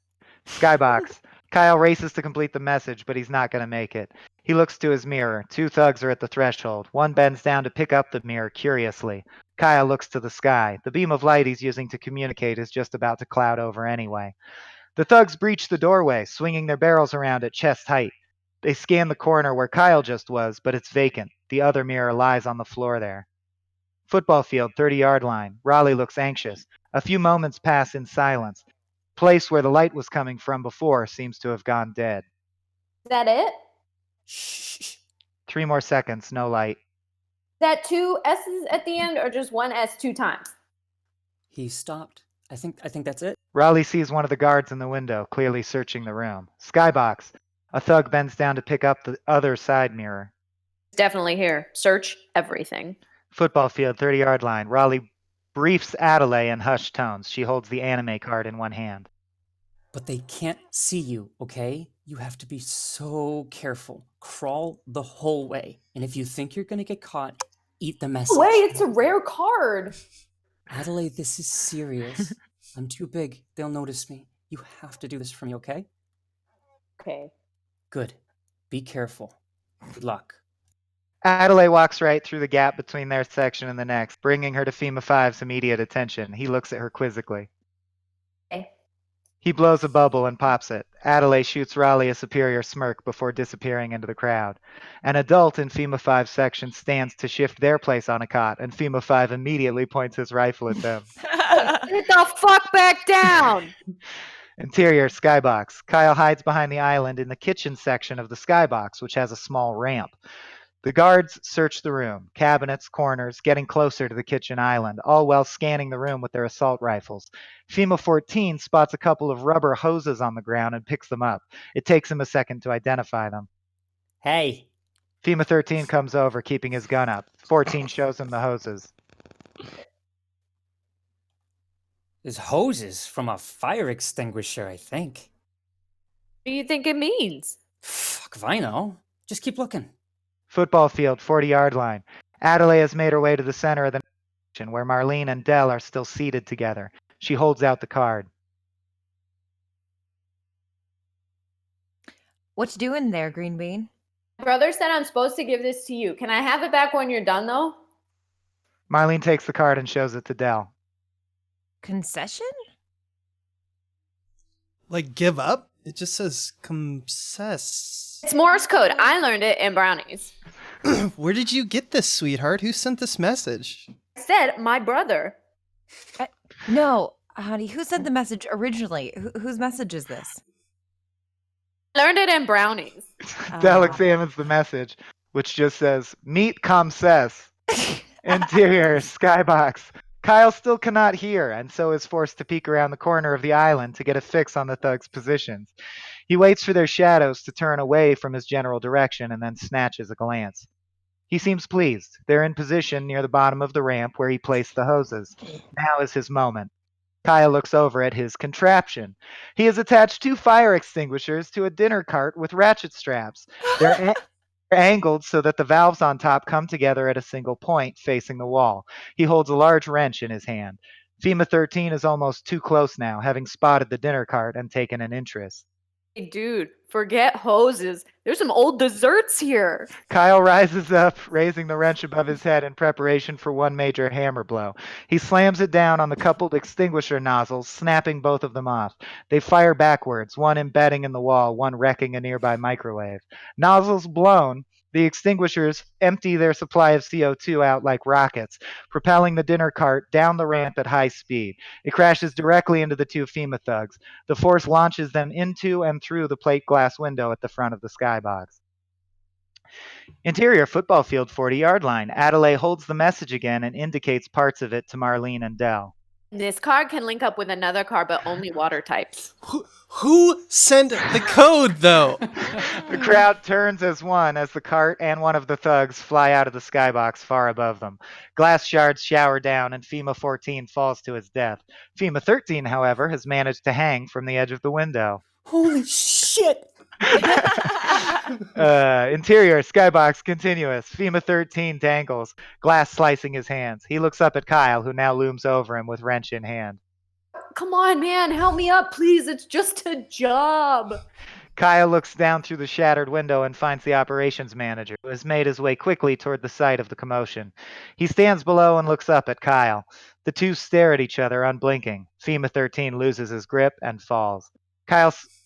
Skybox. Kyle races to complete the message, but he's not going to make it. He looks to his mirror. 2 thugs are at the threshold. One bends down to pick up the mirror curiously. Kyle looks to the sky. The beam of light he's using to communicate is just about to cloud over anyway. The thugs breach the doorway, swinging their barrels around at chest height. They scan the corner where Kyle just was, but it's vacant. The other mirror lies on the floor there. Football field, 30-yard line. Raleigh looks anxious. A few moments pass in silence. Place where the light was coming from before seems to have gone dead. Is that it? Shh. 3 more seconds, no light. Is that 2 S's at the end or just 1 S 2 times? He stopped. I think that's it. Raleigh sees one of the guards in the window, clearly searching the room. Skybox. A thug bends down to pick up the other side mirror. It's definitely here. Search everything. Football field, 30-yard line. Raleigh briefs Adelaide in hushed tones. She holds the anime card in one hand. But they can't see you, okay? You have to be so careful. Crawl the whole way. And if you think you're gonna get caught, eat the message. Wait, it's a rare card. Adelaide, this is serious. I'm too big. They'll notice me. You have to do this for me, okay? Okay. Good. Be careful. Good luck. Adelaide walks right through the gap between their section and the next, bringing her to FEMA 5's immediate attention. He looks at her quizzically. Okay. He blows a bubble and pops it. Adelaide shoots Raleigh a superior smirk before disappearing into the crowd. An adult in FEMA 5's section stands to shift their place on a cot, and FEMA 5 immediately points his rifle at them. Get the fuck back down! Interior, skybox. Kyle hides behind the island in the kitchen section of the skybox, which has a small ramp. The guards search the room, cabinets, corners, getting closer to the kitchen island, all while scanning the room with their assault rifles. FEMA 14 spots a couple of rubber hoses on the ground and picks them up. It takes him a second to identify them. Hey. FEMA 13 comes over, keeping his gun up. 14 shows him the hoses. There's hoses from a fire extinguisher, I think. What do you think it means? Fuck if I know. Just keep looking. Football field, 40-yard line. Adelaide has made her way to the center of the where Marlene and Dell are still seated together. She holds out the card. What you doing there, Green Bean? Brother said I'm supposed to give this to you. Can I have it back when you're done, though? Marlene takes the card and shows it to Dell. Concession? Like, give up? It just says concess. It's Morse code. I learned it in Brownies. Where did you get this, sweetheart? Who sent this message? I said my brother. No, honey, who sent the message originally? Whose message is this? I learned it in Brownies. Dell examines the message, which just says, "Meet Comcess." Interior, skybox. Kyle still cannot hear, and so is forced to peek around the corner of the island to get a fix on the thugs' positions. He waits for their shadows to turn away from his general direction and then snatches a glance. He seems pleased. They're in position near the bottom of the ramp where he placed the hoses. Now is his moment. Kyle looks over at his contraption. He has attached 2 fire extinguishers to a dinner cart with ratchet straps. They're angled so that the valves on top come together at a single point facing the wall. He holds a large wrench in his hand. FEMA 13 is almost too close now, having spotted the dinner cart and taken an interest. Hey, dude, forget hoses. There's some old desserts here. Kyle rises up, raising the wrench above his head in preparation for one major hammer blow. He slams it down on the coupled extinguisher nozzles, snapping both of them off. They fire backwards, one embedding in the wall, one wrecking a nearby microwave. Nozzles blown, the extinguishers empty their supply of CO2 out like rockets, propelling the dinner cart down the ramp at high speed. It crashes directly into the 2 FEMA thugs. The force launches them into and through the plate glass window at the front of the skybox. Interior, football field, 40-yard line. Adelaide holds the message again and indicates parts of it to Marlene and Dell. This card can link up with another card, but only water types. Who sent the code, though? The crowd turns as one as the cart and one of the thugs fly out of the skybox far above them. Glass shards shower down and FEMA 14 falls to his death. FEMA 13, however, has managed to hang from the edge of the window. Holy shit! Interior, skybox, continuous. FEMA 13 dangles, glass slicing his hands. He looks up at Kyle, who now looms over him with wrench in hand. Come on, man, help me up, please. It's just a job. Kyle looks down through the shattered window and finds the operations manager, who has made his way quickly toward the site of the commotion. He stands below and looks up at Kyle. The two stare at each other, unblinking. FEMA 13 loses his grip and falls.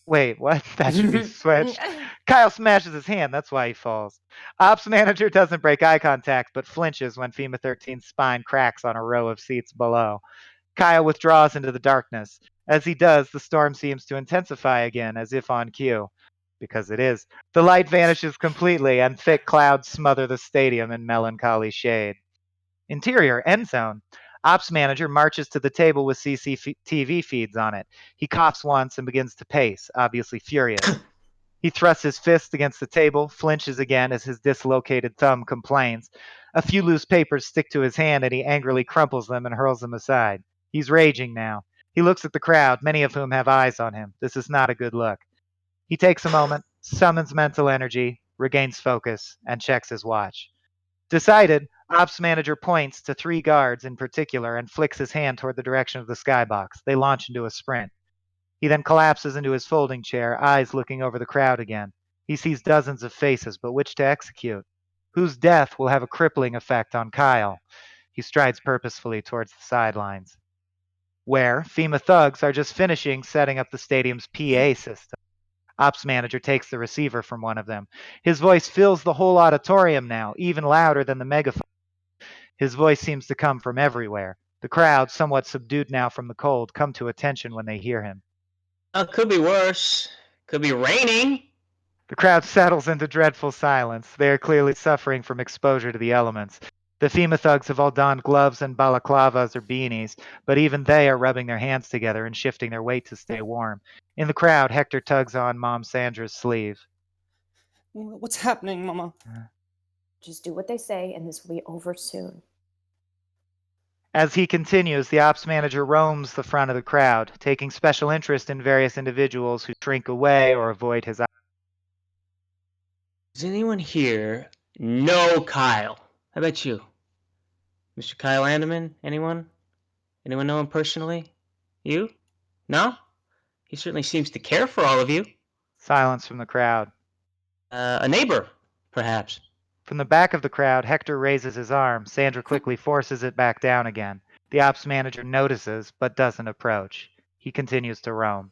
Wait, what? That should be switched. Kyle smashes his hand. That's why he falls. Ops manager doesn't break eye contact, but flinches when FEMA 13's spine cracks on a row of seats below. Kyle withdraws into the darkness. As he does, the storm seems to intensify again, as if on cue. Because it is. The light vanishes completely, and thick clouds smother the stadium in melancholy shade. Interior, end zone. Ops manager marches to the table with CCTV feeds on it. He coughs once and begins to pace, obviously furious. He thrusts his fist against the table, flinches again as his dislocated thumb complains. A few loose papers stick to his hand and he angrily crumples them and hurls them aside. He's raging now. He looks at the crowd, many of whom have eyes on him. This is not a good look. He takes a moment, summons mental energy, regains focus, and checks his watch. Decided, Ops manager points to 3 guards in particular and flicks his hand toward the direction of the skybox. They launch into a sprint. He then collapses into his folding chair, eyes looking over the crowd again. He sees dozens of faces, but which to execute? Whose death will have a crippling effect on Kyle? He strides purposefully towards the sidelines, where FEMA thugs are just finishing setting up the stadium's PA system. Ops manager takes the receiver from one of them. His voice fills the whole auditorium now, even louder than the megaphone. His voice seems to come from everywhere. The crowd, somewhat subdued now from the cold, come to attention when they hear him. Could be worse. Could be raining. The crowd settles into dreadful silence. They are clearly suffering from exposure to the elements. The FEMA thugs have all donned gloves and balaclavas or beanies, but even they are rubbing their hands together and shifting their weight to stay warm. In the crowd, Hector tugs on Mom Sandra's sleeve. What's happening, Mama? Just do what they say, and this will be over soon. As he continues, the ops manager roams the front of the crowd, taking special interest in various individuals who shrink away or avoid his eyes. Does anyone here know Kyle? How about you? Mr. Kyle Anderman? Anyone? Anyone know him personally? You? No? He certainly seems to care for all of you. Silence from the crowd. A neighbor, perhaps. From the back of the crowd, Hector raises his arm. Sandra quickly forces it back down again. The ops manager notices, but doesn't approach. He continues to roam.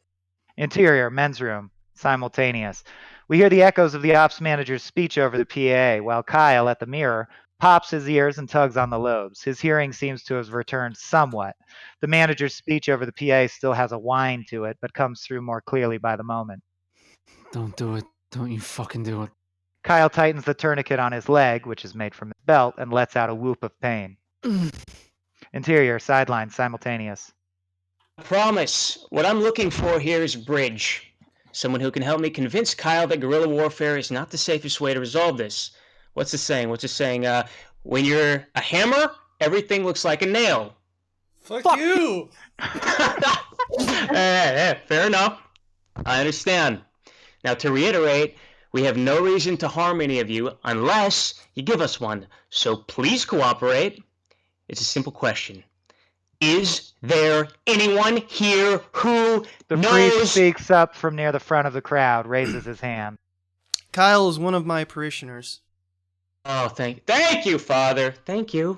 Interior, men's room, simultaneous. We hear the echoes of the ops manager's speech over the PA, while Kyle, at the mirror, pops his ears and tugs on the lobes. His hearing seems to have returned somewhat. The manager's speech over the PA still has a whine to it, but comes through more clearly by the moment. Don't do it. Don't you fucking do it. Kyle tightens the tourniquet on his leg, which is made from his belt, and lets out a whoop of pain. Interior, sideline, simultaneous. I promise. What I'm looking for here is Bridge. Someone who can help me convince Kyle that guerrilla warfare is not the safest way to resolve this. What's the saying? When you're a hammer, everything looks like a nail. Fuck you! Fair enough. I understand. Now, to reiterate, we have no reason to harm any of you unless you give us one. So please cooperate. It's a simple question. Is there anyone here who The knows... priest speaks up from near the front of the crowd, raises his hand. Kyle is one of my parishioners. Oh, thank you, Father. Thank you.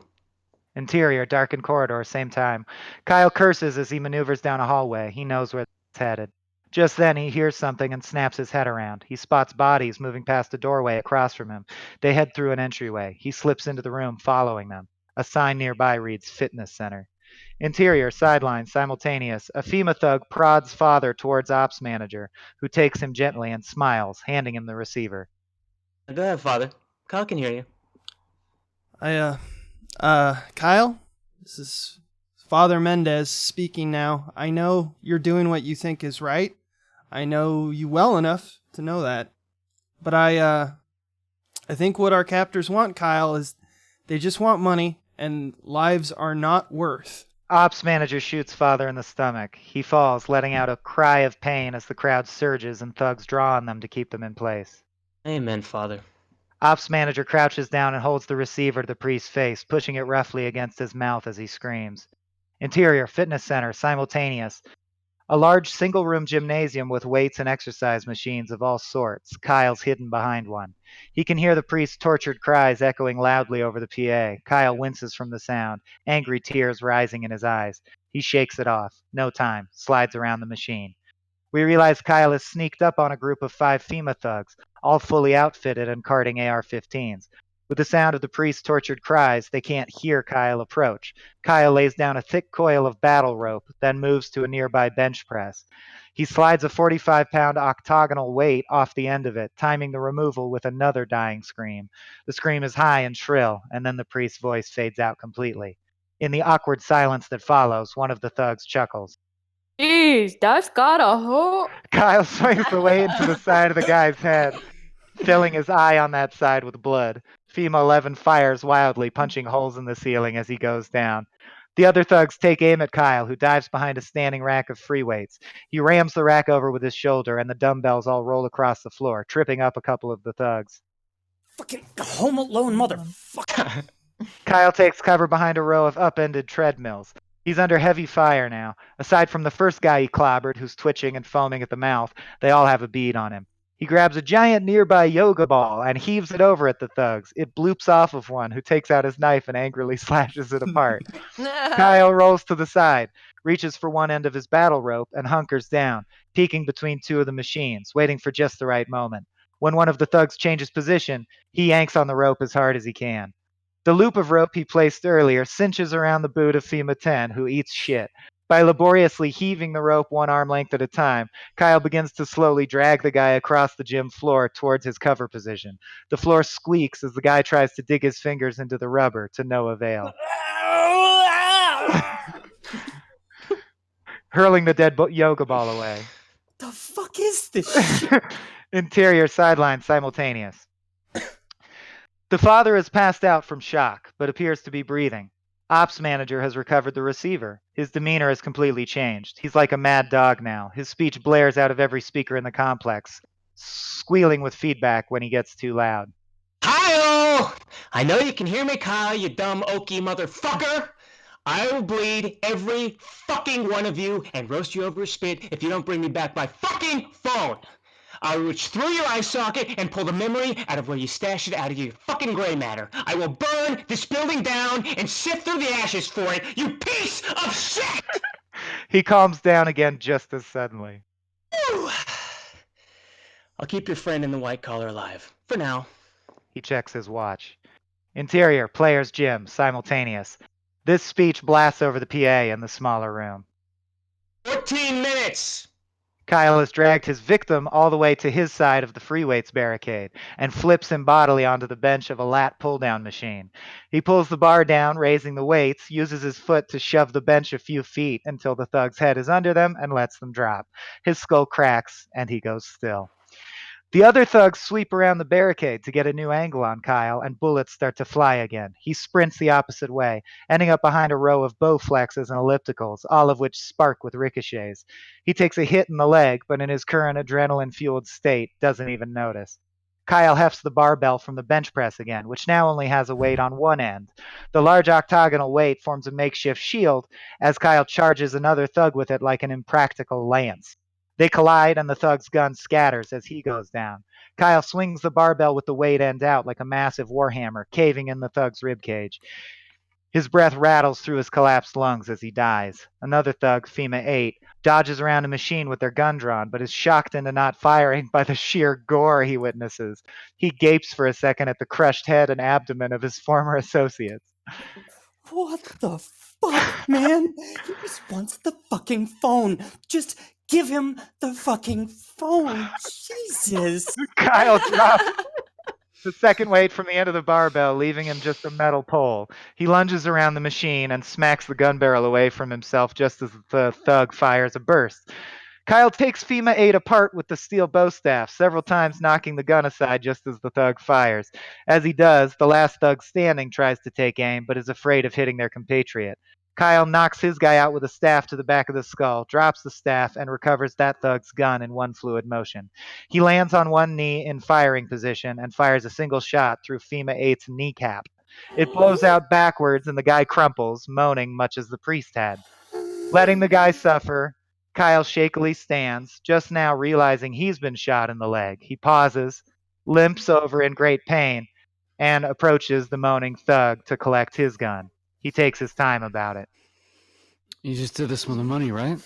Interior, darkened corridor, same time. Kyle curses as he maneuvers down a hallway. He knows where it's headed. Just then, he hears something and snaps his head around. He spots bodies moving past a doorway across from him. They head through an entryway. He slips into the room, following them. A sign nearby reads Fitness Center. Interior, sideline, simultaneous. A FEMA thug prods father towards ops manager, who takes him gently and smiles, handing him the receiver. Go ahead, Father. Kyle can hear you. Kyle? This is Father Mendez speaking now. I know you're doing what you think is right. I know you well enough to know that. But I think what our captors want, Kyle, is they just want money, and lives are not worth. Ops manager shoots father in the stomach. He falls, letting out a cry of pain as the crowd surges and thugs draw on them to keep them in place. Amen, Father. Ops manager crouches down and holds the receiver to the priest's face, pushing it roughly against his mouth as he screams. Interior, fitness center, simultaneous. A large single-room gymnasium with weights and exercise machines of all sorts. Kyle's hidden behind one. He can hear the priest's tortured cries echoing loudly over the PA. Kyle winces from the sound, angry tears rising in his eyes. He shakes it off. No time. Slides around the machine. We realize Kyle has sneaked up on a group of 5 FEMA thugs, all fully outfitted and carting AR-15s. With the sound of the priest's tortured cries, they can't hear Kyle approach. Kyle lays down a thick coil of battle rope, then moves to a nearby bench press. He slides a 45-pound octagonal weight off the end of it, timing the removal with another dying scream. The scream is high and shrill, and then the priest's voice fades out completely. In the awkward silence that follows, one of the thugs chuckles. Jeez, that's got a hook. Kyle swings the weight into the side of the guy's head, filling his eye on that side with blood. FEMA 11 fires wildly, punching holes in the ceiling as he goes down. The other thugs take aim at Kyle, who dives behind a standing rack of free weights. He rams the rack over with his shoulder, and the dumbbells all roll across the floor, tripping up a couple of the thugs. Fucking Home Alone motherfucker. Kyle takes cover behind a row of upended treadmills. He's under heavy fire now. Aside from the first guy he clobbered, who's twitching and foaming at the mouth, they all have a bead on him. He grabs a giant nearby yoga ball and heaves it over at the thugs. It bloops off of one, who takes out his knife and angrily slashes it apart. Kyle rolls to the side, reaches for one end of his battle rope, and hunkers down, peeking between 2 of the machines, waiting for just the right moment. When one of the thugs changes position, he yanks on the rope as hard as he can. The loop of rope he placed earlier cinches around the boot of FEMA 10, who eats shit. By laboriously heaving the rope 1 arm length at a time, Kyle begins to slowly drag the guy across the gym floor towards his cover position. The floor squeaks as the guy tries to dig his fingers into the rubber, to no avail. Hurling the dead yoga ball away. The fuck is this shit? Interior, sideline, simultaneous. The father has passed out from shock, but appears to be breathing. Ops manager has recovered the receiver. His demeanor has completely changed. He's like a mad dog now. His speech blares out of every speaker in the complex, squealing with feedback when he gets too loud. Kyle! Oh, I know you can hear me, Kyle, you dumb oaky motherfucker. I will bleed every fucking one of you and roast you over a spit if you don't bring me back my fucking phone. I'll reach through your eye socket and pull the memory out of where you stashed it out of your fucking gray matter. I will burn this building down and sift through the ashes for it, you piece of shit! He calms down again just as suddenly. Whew. I'll keep your friend in the white collar alive. For now. He checks his watch. Interior, players' gym, simultaneous. This speech blasts over the PA in the smaller room. 14 minutes! Kyle has dragged his victim all the way to his side of the free weights barricade and flips him bodily onto the bench of a lat pull-down machine. He pulls the bar down, raising the weights, uses his foot to shove the bench a few feet until the thug's head is under them and lets them drop. His skull cracks, and he goes still. The other thugs sweep around the barricade to get a new angle on Kyle, and bullets start to fly again. He sprints the opposite way, ending up behind a row of Bowflexes and ellipticals, all of which spark with ricochets. He takes a hit in the leg, but in his current adrenaline-fueled state, doesn't even notice. Kyle hefts the barbell from the bench press again, which now only has a weight on one end. The large octagonal weight forms a makeshift shield as Kyle charges another thug with it like an impractical lance. They collide, and the thug's gun scatters as he goes down. Kyle swings the barbell with the weight end out like a massive warhammer, caving in the thug's ribcage. His breath rattles through his collapsed lungs as he dies. Another thug, FEMA 8, dodges around a machine with their gun drawn, but is shocked into not firing by the sheer gore he witnesses. He gapes for a second at the crushed head and abdomen of his former associates. What the fuck, man? He just wants the fucking phone. Just give him the fucking phone. Jesus. Kyle drops the second weight from the end of the barbell, leaving him just a metal pole. He lunges around the machine and smacks the gun barrel away from himself just as the thug fires a burst. Kyle takes FEMA 8 apart with the steel bow staff, several times knocking the gun aside just as the thug fires. As he does, the last thug standing tries to take aim, but is afraid of hitting their compatriot. Kyle knocks his guy out with a staff to the back of the skull, drops the staff, and recovers that thug's gun in one fluid motion. He lands on one knee in firing position and fires a single shot through FEMA 8's kneecap. It blows out backwards, and the guy crumples, moaning much as the priest had. Letting the guy suffer, Kyle shakily stands, just now realizing he's been shot in the leg. He pauses, limps over in great pain, and approaches the moaning thug to collect his gun. He takes his time about it. You just did this with the money, right?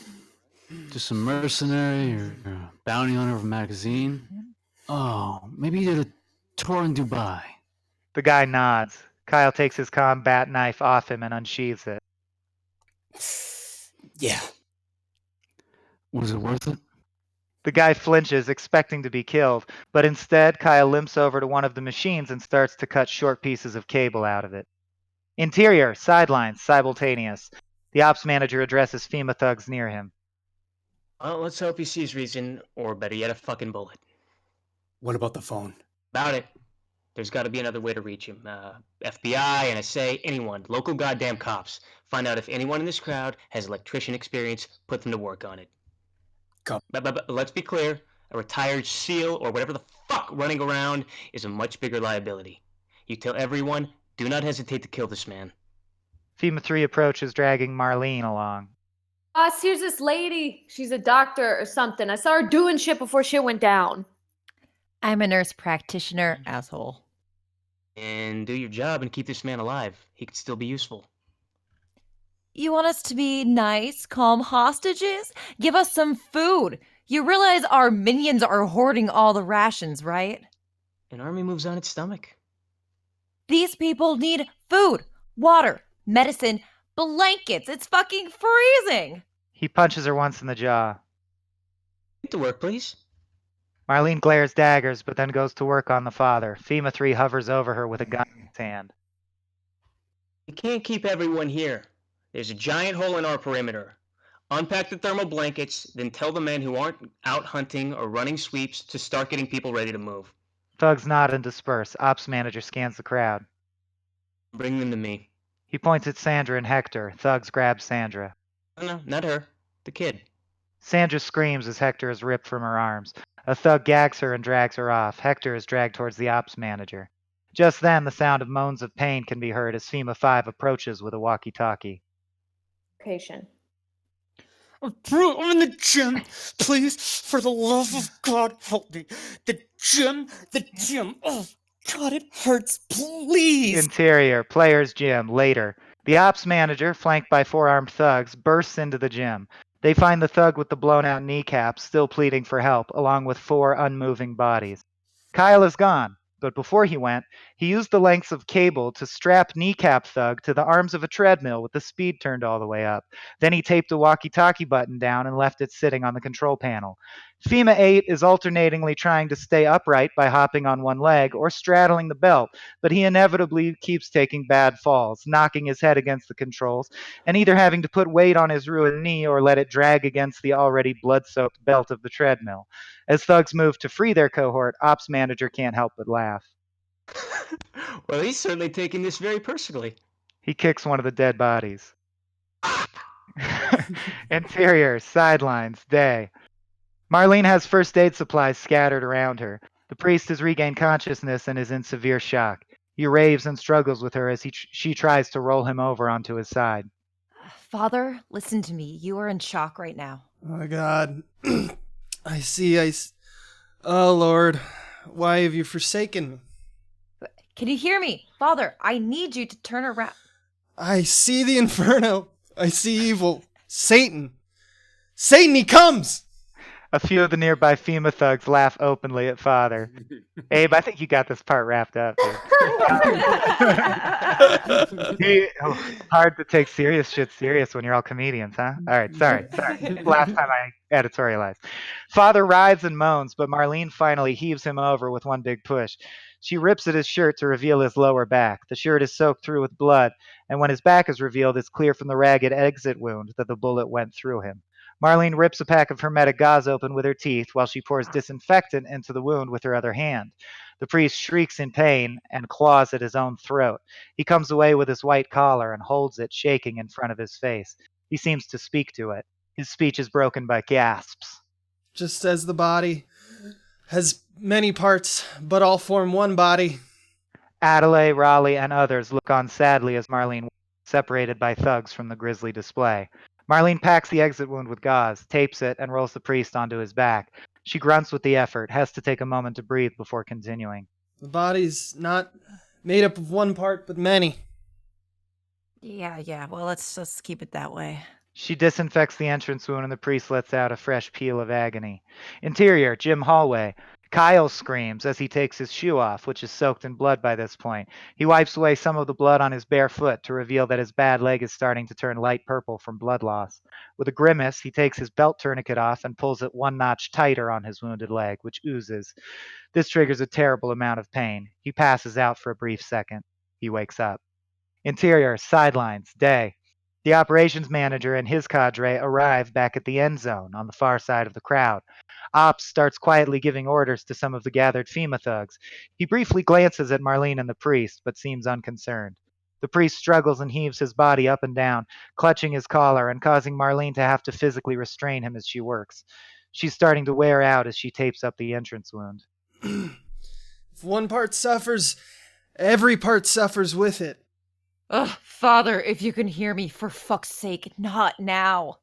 Just some mercenary or a bounty hunter of a magazine? Oh, maybe you did a tour in Dubai. The guy nods. Kyle takes his combat knife off him and unsheathes it. Yeah. Was it worth it? The guy flinches, expecting to be killed, but instead Kyle limps over to one of the machines and starts to cut short pieces of cable out of it. Interior, sidelines, simultaneous. The ops manager addresses FEMA thugs near him. Well, let's hope he sees reason, or better yet, a fucking bullet. What about the phone? About it. There's got to be another way to reach him. FBI, NSA, anyone. Local goddamn cops. Find out if anyone in this crowd has electrician experience. Put them to work on it. But let's be clear. A retired SEAL or whatever the fuck running around is a much bigger liability. You tell everyone, do not hesitate to kill this man. FEMA 3 approaches, dragging Marlene along. Boss, here's this lady. She's a doctor or something. I saw her doing shit before shit went down. I'm a nurse practitioner, asshole. And do your job and keep this man alive. He could still be useful. You want us to be nice, calm hostages? Give us some food. You realize our minions are hoarding all the rations, right? An army moves on its stomach. These people need food, water, medicine, blankets. It's fucking freezing. He punches her once in the jaw. Get to work, please. Marlene glares daggers, but then goes to work on the father. FEMA 3 hovers over her with a gun in his hand. We can't keep everyone here. There's a giant hole in our perimeter. Unpack the thermal blankets, then tell the men who aren't out hunting or running sweeps to start getting people ready to move. Thugs nod and disperse. Ops manager scans the crowd. Bring them to me. He points at Sandra and Hector. Thugs grab Sandra. No, not her. The kid. Sandra screams as Hector is ripped from her arms. A thug gags her and drags her off. Hector is dragged towards the ops manager. Just then, the sound of moans of pain can be heard as FEMA 5 approaches with a walkie-talkie. Location. I'm in the gym. Please, for the love of God, help me. The gym. Oh, God, it hurts. Please. Interior, player's gym, later. The ops manager, flanked by 4 armed thugs, bursts into the gym. They find the thug with the blown-out kneecaps still pleading for help, along with 4 unmoving bodies. Kyle is gone, but before he went, he used the lengths of cable to strap kneecap thug to the arms of a treadmill with the speed turned all the way up. Then he taped a walkie-talkie button down and left it sitting on the control panel. FEMA 8 is alternatingly trying to stay upright by hopping on one leg or straddling the belt, but he inevitably keeps taking bad falls, knocking his head against the controls, and either having to put weight on his ruined knee or let it drag against the already blood-soaked belt of the treadmill. As thugs move to free their cohort, ops manager can't help but laugh. Well, he's certainly taking this very personally. He kicks one of the dead bodies. Interior, sidelines, day. Marlene has first aid supplies scattered around her. The priest has regained consciousness and is in severe shock. He raves and struggles with her as she tries to roll him over onto his side. Father, listen to me. You are in shock right now. Oh my God. I see. Oh Lord, why have you forsaken me? Can you hear me? Father, I need you to turn around. I see the inferno. I see evil. Satan. Satan, he comes! A few of the nearby FEMA thugs laugh openly at Father. Abe, I think you got this part wrapped up, dude. Hard to take serious shit serious when you're all comedians, huh? All right, sorry. Last time I editorialized. Father writhes and moans, but Marlene finally heaves him over with one big push. She rips at his shirt to reveal his lower back. The shirt is soaked through with blood, and when his back is revealed, it's clear from the ragged exit wound that the bullet went through him. Marlene rips a pack of hermetic gauze open with her teeth while she pours disinfectant into the wound with her other hand. The priest shrieks in pain and claws at his own throat. He comes away with his white collar and holds it shaking in front of his face. He seems to speak to it. His speech is broken by gasps. Just as the body has many parts, but all form one body. Adelaide, Raleigh, and others look on sadly as Marlene separated by thugs from the grisly display. Marlene packs the exit wound with gauze, tapes it, and rolls the priest onto his back. She grunts with the effort, has to take a moment to breathe before continuing. The body's not made up of one part, but many. Yeah, well, let's just keep it that way. She disinfects the entrance wound and the priest lets out a fresh peal of agony. Interior, gym hallway. Kyle screams as he takes his shoe off, which is soaked in blood by this point. He wipes away some of the blood on his bare foot to reveal that his bad leg is starting to turn light purple from blood loss. With a grimace, he takes his belt tourniquet off and pulls it one notch tighter on his wounded leg, which oozes. This triggers a terrible amount of pain. He passes out for a brief second. He wakes up. Interior, sidelines, day. The operations manager and his cadre arrive back at the end zone on the far side of the crowd. Ops starts quietly giving orders to some of the gathered FEMA thugs. He briefly glances at Marlene and the priest, but seems unconcerned. The priest struggles and heaves his body up and down, clutching his collar and causing Marlene to have to physically restrain him as she works. She's starting to wear out as she tapes up the entrance wound. If one part suffers, every part suffers with it. Ugh, Father, if you can hear me, for fuck's sake, not now.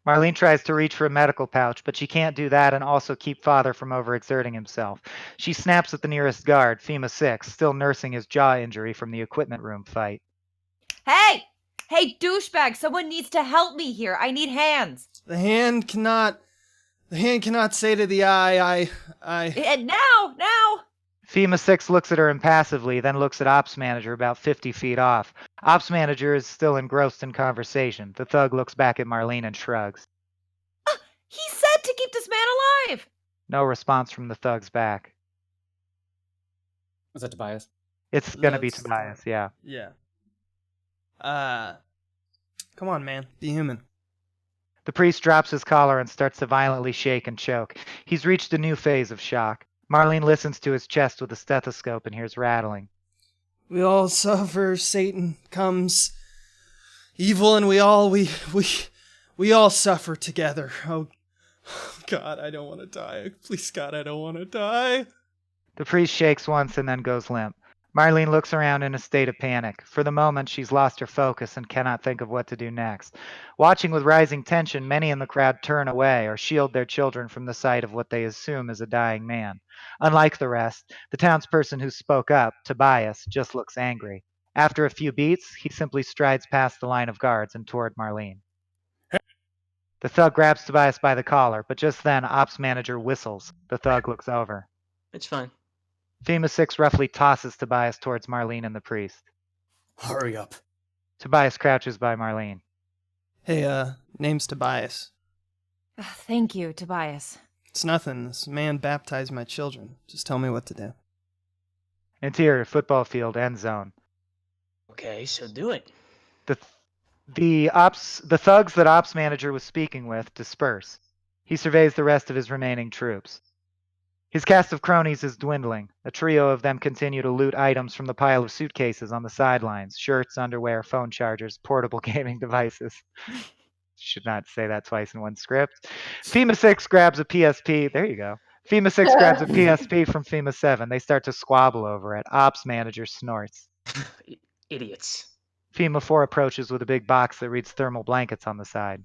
Marlene tries to reach for a medical pouch, but she can't do that and also keep Father from overexerting himself. She snaps at the nearest guard, FEMA 6, still nursing his jaw injury from the equipment room fight. Hey, douchebag, someone needs to help me here. I need hands. The hand cannot say to the eye, And now. FEMA 6 looks at her impassively, then looks at Ops Manager about 50 feet off. Ops Manager is still engrossed in conversation. The thug looks back at Marlene and shrugs. He said to keep this man alive. No response from the thug's back. Was that Tobias? It's gonna be Tobias, yeah. Yeah. Come on, man. Be human. The priest drops his collar and starts to violently shake and choke. He's reached a new phase of shock. Marlene listens to his chest with a stethoscope and hears rattling. We all suffer. Satan comes. Evil, and we all suffer together. Oh, God, I don't want to die. Please, God, I don't want to die. The priest shakes once and then goes limp. Marlene looks around in a state of panic. For the moment, she's lost her focus and cannot think of what to do next. Watching with rising tension, many in the crowd turn away or shield their children from the sight of what they assume is a dying man. Unlike the rest, the townsperson who spoke up, Tobias, just looks angry. After a few beats, he simply strides past the line of guards and toward Marlene. The thug grabs Tobias by the collar, but just then, Ops Manager whistles. The thug looks over. It's fine. FEMA 6 roughly tosses Tobias towards Marlene and the priest. Hurry up. Tobias crouches by Marlene. Hey, name's Tobias. Thank you, Tobias. It's nothing. This man baptized my children. Just tell me what to do. Interior, football field, end zone. Okay, so do it. The thugs that Ops Manager was speaking with disperse. He surveys the rest of his remaining troops. His cast of cronies is dwindling. A trio of them continue to loot items from the pile of suitcases on the sidelines: shirts, underwear, phone chargers, portable gaming devices. Should not say that twice in one script. FEMA 6 grabs a PSP. There you go. FEMA 6 grabs a PSP from FEMA 7. They start to squabble over it. Ops Manager snorts. Idiots. FEMA 4 approaches with a big box that reads thermal blankets on the side.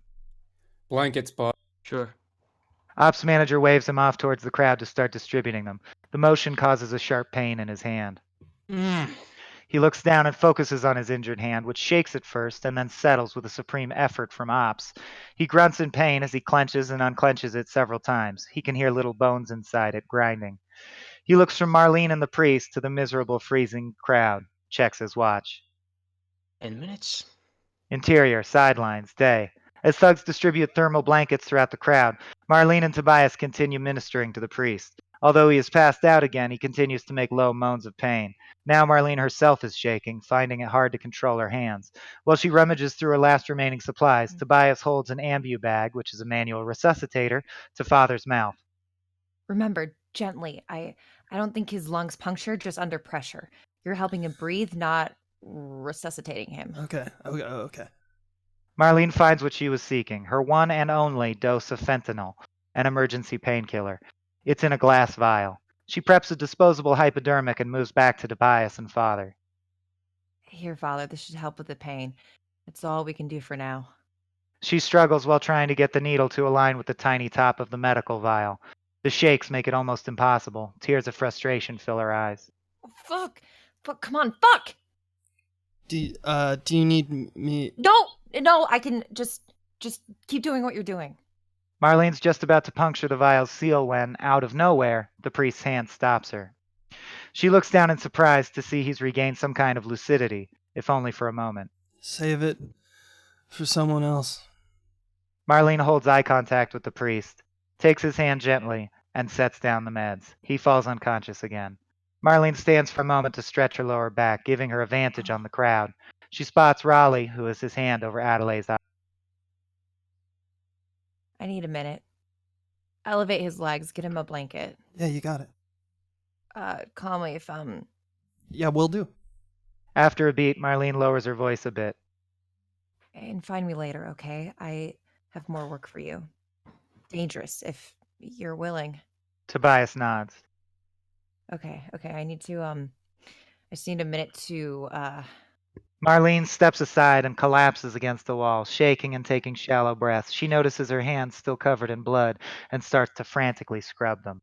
Blankets, boss. Sure. Ops Manager waves him off towards the crowd to start distributing them. The motion causes a sharp pain in his hand. He looks down and focuses on his injured hand, which shakes at first and then settles with a supreme effort from Ops. He grunts in pain as he clenches and unclenches it several times. He can hear little bones inside it grinding. He looks from Marlene and the priest to the miserable, freezing crowd. Checks his watch. 10 minutes. Interior, sidelines, day. As thugs distribute thermal blankets throughout the crowd, Marlene and Tobias continue ministering to the priest. Although he is passed out again, he continues to make low moans of pain. Now Marlene herself is shaking, finding it hard to control her hands. While she rummages through her last remaining supplies, Tobias holds an ambu bag, which is a manual resuscitator, to Father's mouth. Remember, gently. I don't think his lungs punctured, just under pressure. You're helping him breathe, not resuscitating him. Okay. Marlene finds what she was seeking, her one and only dose of fentanyl, an emergency painkiller. It's in a glass vial. She preps a disposable hypodermic and moves back to Tobias and Father. Here, Father, this should help with the pain. It's all we can do for now. She struggles while trying to get the needle to align with the tiny top of the medical vial. The shakes make it almost impossible. Tears of frustration fill her eyes. Fuck! Come on, fuck! Do you need me? No, I can just keep doing what you're doing. Marlene's just about to puncture the vial's seal when, out of nowhere, the priest's hand stops her. She looks down in surprise to see he's regained some kind of lucidity, if only for a moment. Save it for someone else. Marlene holds eye contact with the priest, takes his hand gently, and sets down the meds. He falls unconscious again. Marlene stands for a moment to stretch her lower back, giving her a vantage on the crowd. She spots Raleigh, who has his hand over Adelaide's eye. I need a minute. Elevate his legs, get him a blanket. Yeah, you got it. Call me if Yeah, will do. After a beat, Marlene lowers her voice a bit. and find me later, okay? I have more work for you. Dangerous, if you're willing. Tobias nods. Okay. I need to I just need a minute to Marlene steps aside and collapses against the wall, shaking and taking shallow breaths. She notices her hands still covered in blood and starts to frantically scrub them.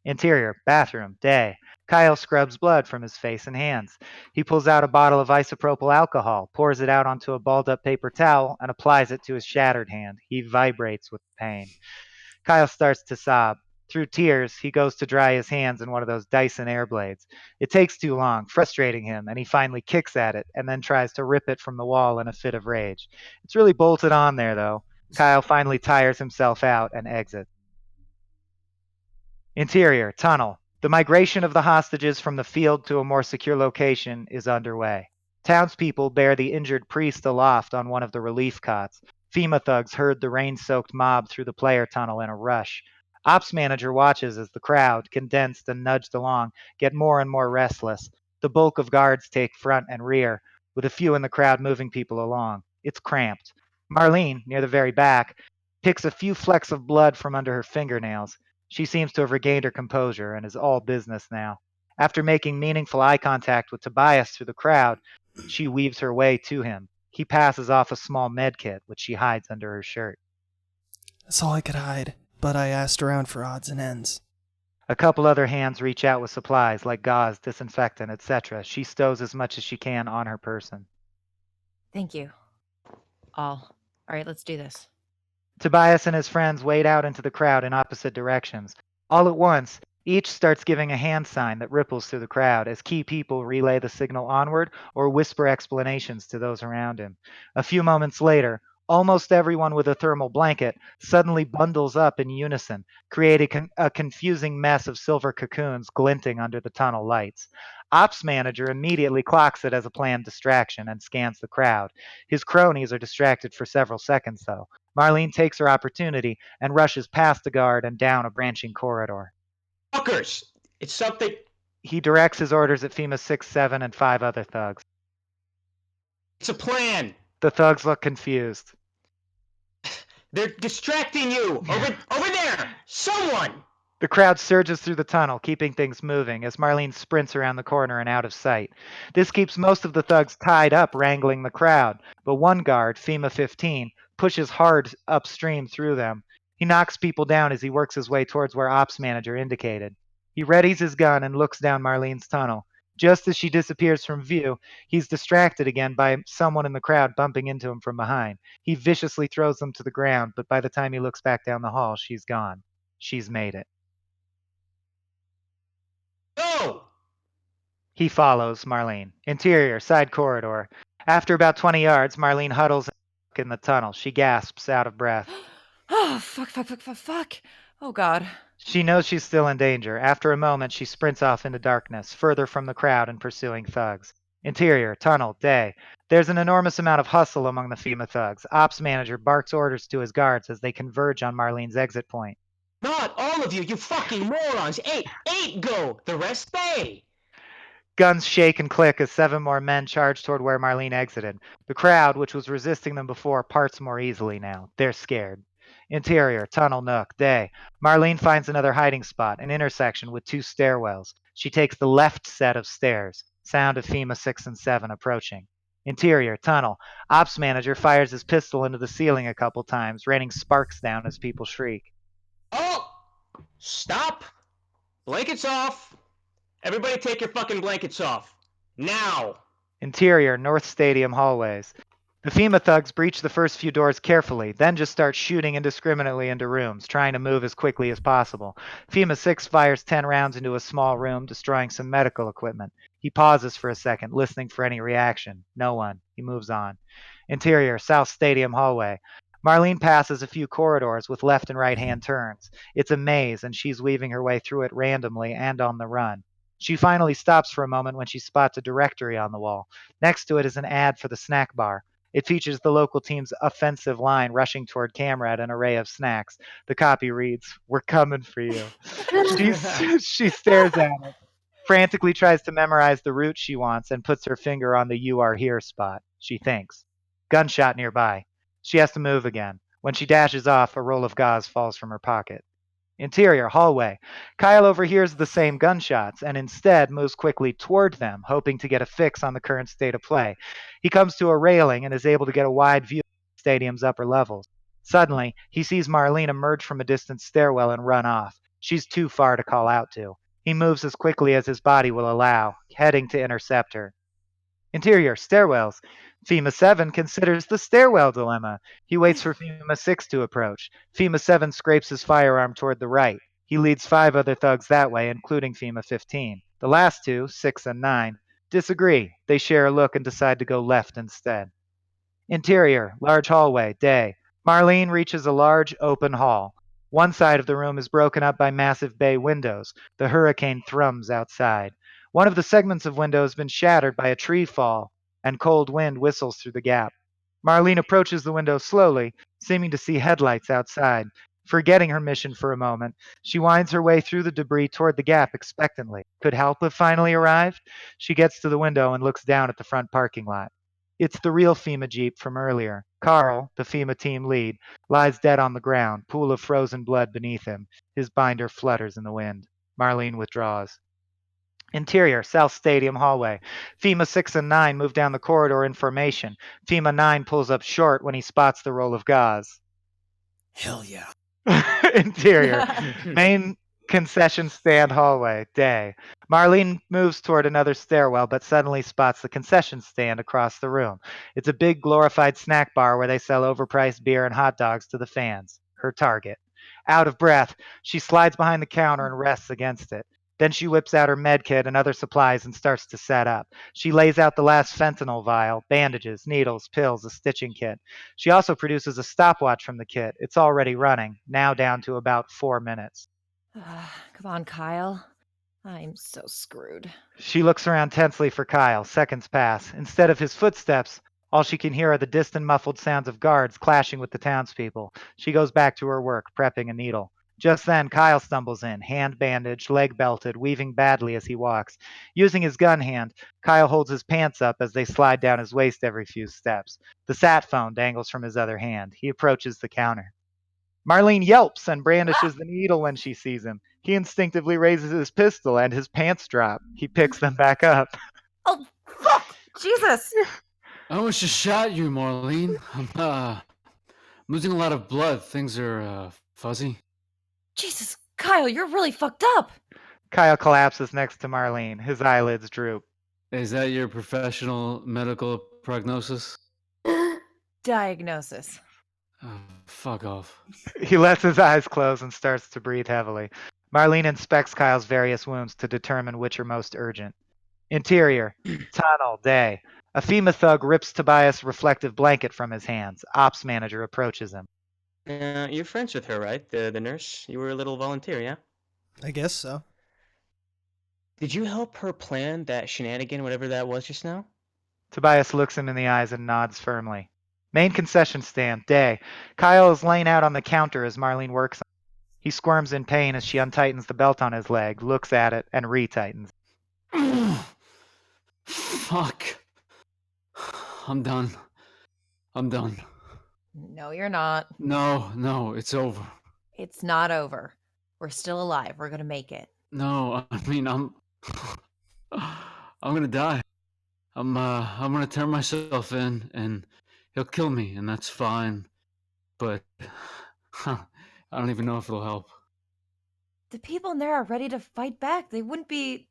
Interior, bathroom, day. Kyle scrubs blood from his face and hands. He pulls out a bottle of isopropyl alcohol, pours it out onto a balled-up paper towel, and applies it to his shattered hand. He vibrates with pain. Kyle starts to sob. Through tears, he goes to dry his hands in one of those Dyson Airblades. It takes too long, frustrating him, and he finally kicks at it and then tries to rip it from the wall in a fit of rage. It's really bolted on there, though. Kyle finally tires himself out and exits. Interior, tunnel. The migration of the hostages from the field to a more secure location is underway. Townspeople bear the injured priest aloft on one of the relief cots. FEMA thugs herd the rain-soaked mob through the player tunnel in a rush. Ops Manager watches as the crowd, condensed and nudged along, get more and more restless. The bulk of guards take front and rear, with a few in the crowd moving people along. It's cramped. Marlene, near the very back, picks a few flecks of blood from under her fingernails. She seems to have regained her composure and is all business now. After making meaningful eye contact with Tobias through the crowd, she weaves her way to him. He passes off a small med kit, which she hides under her shirt. That's all I could hide, but I asked around for odds and ends. A couple other hands reach out with supplies like gauze, disinfectant, etc. She stows as much as she can on her person. Thank you. All right, let's do this. Tobias and his friends wade out into the crowd in opposite directions. All at once, each starts giving a hand sign that ripples through the crowd as key people relay the signal onward or whisper explanations to those around him. A few moments later, almost everyone with a thermal blanket suddenly bundles up in unison, creating a confusing mess of silver cocoons glinting under the tunnel lights. Ops manager immediately clocks it as a planned distraction and scans the crowd. His cronies are distracted for several seconds, though. Marlene takes her opportunity and rushes past the guard and down a branching corridor. Fuckers! It's something. He directs his orders at FEMA 6, 7, and 5 other thugs. It's a plan. The thugs look confused. They're distracting you. Over there. Someone. The crowd surges through the tunnel, keeping things moving as Marlene sprints around the corner and out of sight. This keeps most of the thugs tied up, wrangling the crowd, but one guard, FEMA 15, pushes hard upstream through them. He knocks people down as he works his way towards where Ops Manager indicated. He readies his gun and looks down Marlene's tunnel. Just as she disappears from view, he's distracted again by someone in the crowd bumping into him from behind. He viciously throws them to the ground, but by the time he looks back down the hall, she's gone. She's made it. Go! He follows Marlene. Interior, side corridor. After about 20 yards, Marlene huddles in the tunnel. She gasps, out of breath. Oh, fuck. Oh, God. She knows she's still in danger. After a moment, she sprints off into darkness, further from the crowd and pursuing thugs. Interior, tunnel, day. There's an enormous amount of hustle among the FEMA thugs. Ops manager barks orders to his guards as they converge on Marlene's exit point. Not all of you, you fucking morons. Eight go. The rest stay. Guns shake and click as 7 more men charge toward where Marlene exited. The crowd, which was resisting them before, parts more easily now. They're scared. Interior, tunnel, nook, day. Marlene finds another hiding spot, an intersection with 2 stairwells. She takes the left set of stairs. Sound of FEMA 6 and 7 approaching. Interior, tunnel. Ops manager fires his pistol into the ceiling a couple times, raining sparks down as people shriek. Oh! Stop! Blankets off! Everybody take your fucking blankets off. Now! Interior, North Stadium hallways. The FEMA thugs breach the first few doors carefully, then just start shooting indiscriminately into rooms, trying to move as quickly as possible. FEMA 6 fires 10 rounds into a small room, destroying some medical equipment. He pauses for a second, listening for any reaction. No one. He moves on. Interior, South Stadium hallway. Marlene passes a few corridors with left and right hand turns. It's a maze, and she's weaving her way through it randomly and on the run. She finally stops for a moment when she spots a directory on the wall. Next to it is an ad for the snack bar. It features the local team's offensive line rushing toward camera at an array of snacks. The copy reads, "We're coming for you." She stares at it, frantically tries to memorize the route she wants, and puts her finger on the "You are here" spot. She thinks. Gunshot nearby. She has to move again. When she dashes off, a roll of gauze falls from her pocket. Interior, hallway. Kyle overhears the same gunshots and instead moves quickly toward them, hoping to get a fix on the current state of play. He comes to a railing and is able to get a wide view of the stadium's upper levels. Suddenly, he sees Marlene emerge from a distant stairwell and run off. She's too far to call out to. He moves as quickly as his body will allow, heading to intercept her. Interior, stairwells. FEMA 7 considers the stairwell dilemma. He waits for FEMA 6 to approach. FEMA 7 scrapes his firearm toward the right. He leads 5 other thugs that way, including FEMA 15. The last 2, 6 and 9, disagree. They share a look and decide to go left instead. Interior, large hallway, day. Marlene reaches a large, open hall. One side of the room is broken up by massive bay windows. The hurricane thrums outside. One of the segments of window has been shattered by a tree fall, and cold wind whistles through the gap. Marlene approaches the window slowly, seeming to see headlights outside. Forgetting her mission for a moment, she winds her way through the debris toward the gap expectantly. Could help have finally arrived? She gets to the window and looks down at the front parking lot. It's the real FEMA Jeep from earlier. Carl, the FEMA team lead, lies dead on the ground, pool of frozen blood beneath him. His binder flutters in the wind. Marlene withdraws. Interior, South Stadium hallway. FEMA 6 and 9 move down the corridor in formation. FEMA 9 pulls up short when he spots the roll of gauze. Hell yeah. Interior, main concession stand hallway, day. Marlene moves toward another stairwell, but suddenly spots the concession stand across the room. It's a big glorified snack bar where they sell overpriced beer and hot dogs to the fans. Her target. Out of breath, she slides behind the counter and rests against it. Then she whips out her med kit and other supplies and starts to set up. She lays out the last fentanyl vial, bandages, needles, pills, a stitching kit. She also produces a stopwatch from the kit. It's already running, now down to about 4 minutes. Come on, Kyle. I'm so screwed. She looks around tensely for Kyle. Seconds pass. Instead of his footsteps, all she can hear are the distant muffled sounds of guards clashing with the townspeople. She goes back to her work, prepping a needle. Just then, Kyle stumbles in, hand bandaged, leg belted, weaving badly as he walks. Using his gun hand, Kyle holds his pants up as they slide down his waist every few steps. The sat phone dangles from his other hand. He approaches the counter. Marlene yelps and brandishes the needle when she sees him. He instinctively raises his pistol and his pants drop. He picks them back up. Oh, fuck! Jesus! I almost just shot you, Marlene. I'm losing a lot of blood. Things are fuzzy. Jesus, Kyle, you're really fucked up! Kyle collapses next to Marlene. His eyelids droop. Is that your professional medical prognosis? Diagnosis. Oh, fuck off. He lets his eyes close and starts to breathe heavily. Marlene inspects Kyle's various wounds to determine which are most urgent. Interior, tunnel, day. A FEMA thug rips Tobias' reflective blanket from his hands. Ops manager approaches him. You're friends with her, right? The nurse? You were a little volunteer, yeah? I guess so. Did you help her plan that shenanigan, whatever that was just now? Tobias looks him in the eyes and nods firmly. Main concession stand, day. Kyle is laying out on the counter as Marlene works on him. He squirms in pain as she untightens the belt on his leg, looks at it, and retightens. Fuck. I'm done. I'm done. No, you're not. No, it's over. It's not over. We're still alive. We're gonna make it. No, I mean, I'm gonna die. I'm gonna turn myself in and he'll kill me, and that's fine. But I don't even know if it'll help. The people in there are ready to fight back. They wouldn't be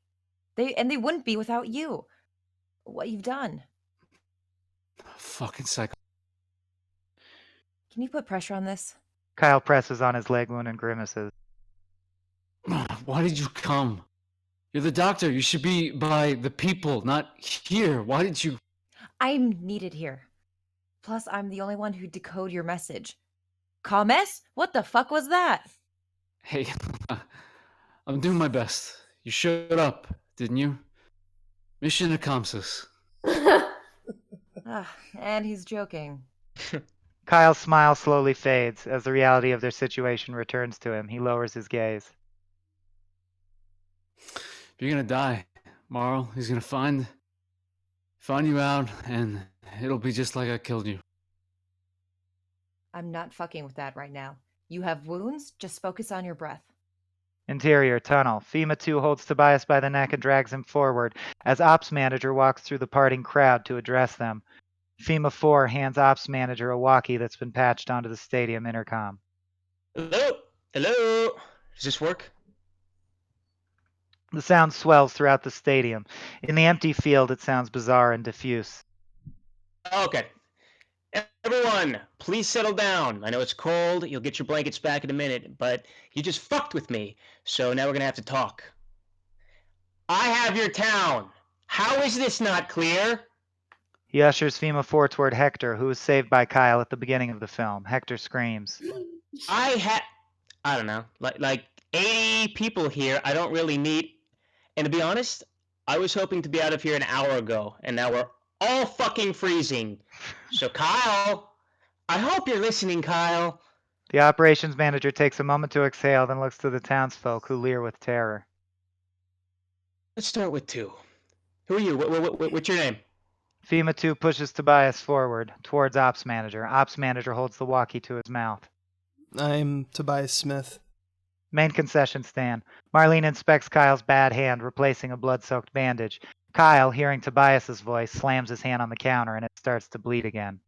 without you. What you've done. Fucking psycho. Can you put pressure on this? Kyle presses on his leg wound and grimaces. Why did you come? You're the doctor. You should be by the people, not here. Why did you? I'm needed here. Plus, I'm the only one who decode your message. Comes? What the fuck was that? Hey, I'm doing my best. You showed up, didn't you? Mission accomplished. And he's joking. Kyle's smile slowly fades as the reality of their situation returns to him. He lowers his gaze. You're gonna die. Marl, he's gonna find you out, and it'll be just like I killed you. I'm not fucking with that right now. You have wounds, just focus on your breath. Interior, tunnel. FEMA 2 holds Tobias by the neck and drags him forward as Ops Manager walks through the parting crowd to address them. FEMA 4 hands Ops Manager a walkie that's been patched onto the stadium intercom. Hello? Hello? Does this work? The sound swells throughout the stadium. In the empty field, it sounds bizarre and diffuse. Okay. Everyone, please settle down. I know it's cold. You'll get your blankets back in a minute, but you just fucked with me. So now we're gonna have to talk. I have your town. How is this not clear? He ushers FEMA 4 toward Hector, who was saved by Kyle at the beginning of the film. Hector screams. I don't know, like 80 people here I don't really need. And to be honest, I was hoping to be out of here an hour ago, and now we're all fucking freezing. So Kyle, I hope you're listening, Kyle. The operations manager takes a moment to exhale, then looks to the townsfolk, who leer with terror. Let's start with 2. Who are you? What's your name? FEMA 2 pushes Tobias forward, towards Ops Manager. Ops Manager holds the walkie to his mouth. I'm Tobias Smith. Main concession stand. Marlene inspects Kyle's bad hand, replacing a blood-soaked bandage. Kyle, hearing Tobias's voice, slams his hand on the counter and it starts to bleed again.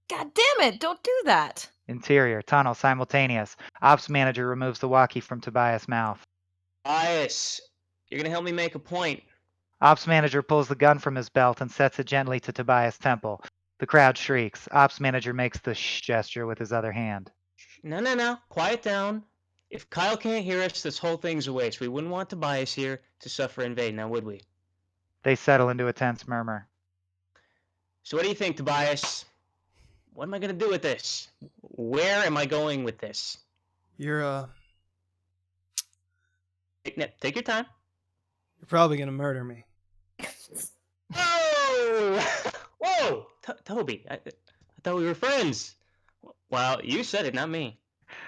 God damn it, don't do that. Interior, tunnel, simultaneous. Ops manager removes the walkie from Tobias' mouth. Bias, you're gonna help me make a point. Ops manager pulls the gun from his belt and sets it gently to Tobias' temple. The crowd shrieks. Ops manager makes the shh gesture with his other hand. No. Quiet down. If Kyle can't hear us, this whole thing's a waste. We wouldn't want Tobias here to suffer in vain, now would we? They settle into a tense murmur. So what do you think, Tobias? What am I gonna do with this? Where am I going with this? You're Take your time. probably gonna murder me. Oh! Whoa! Toby, I thought we were friends. Well, you said it, not me.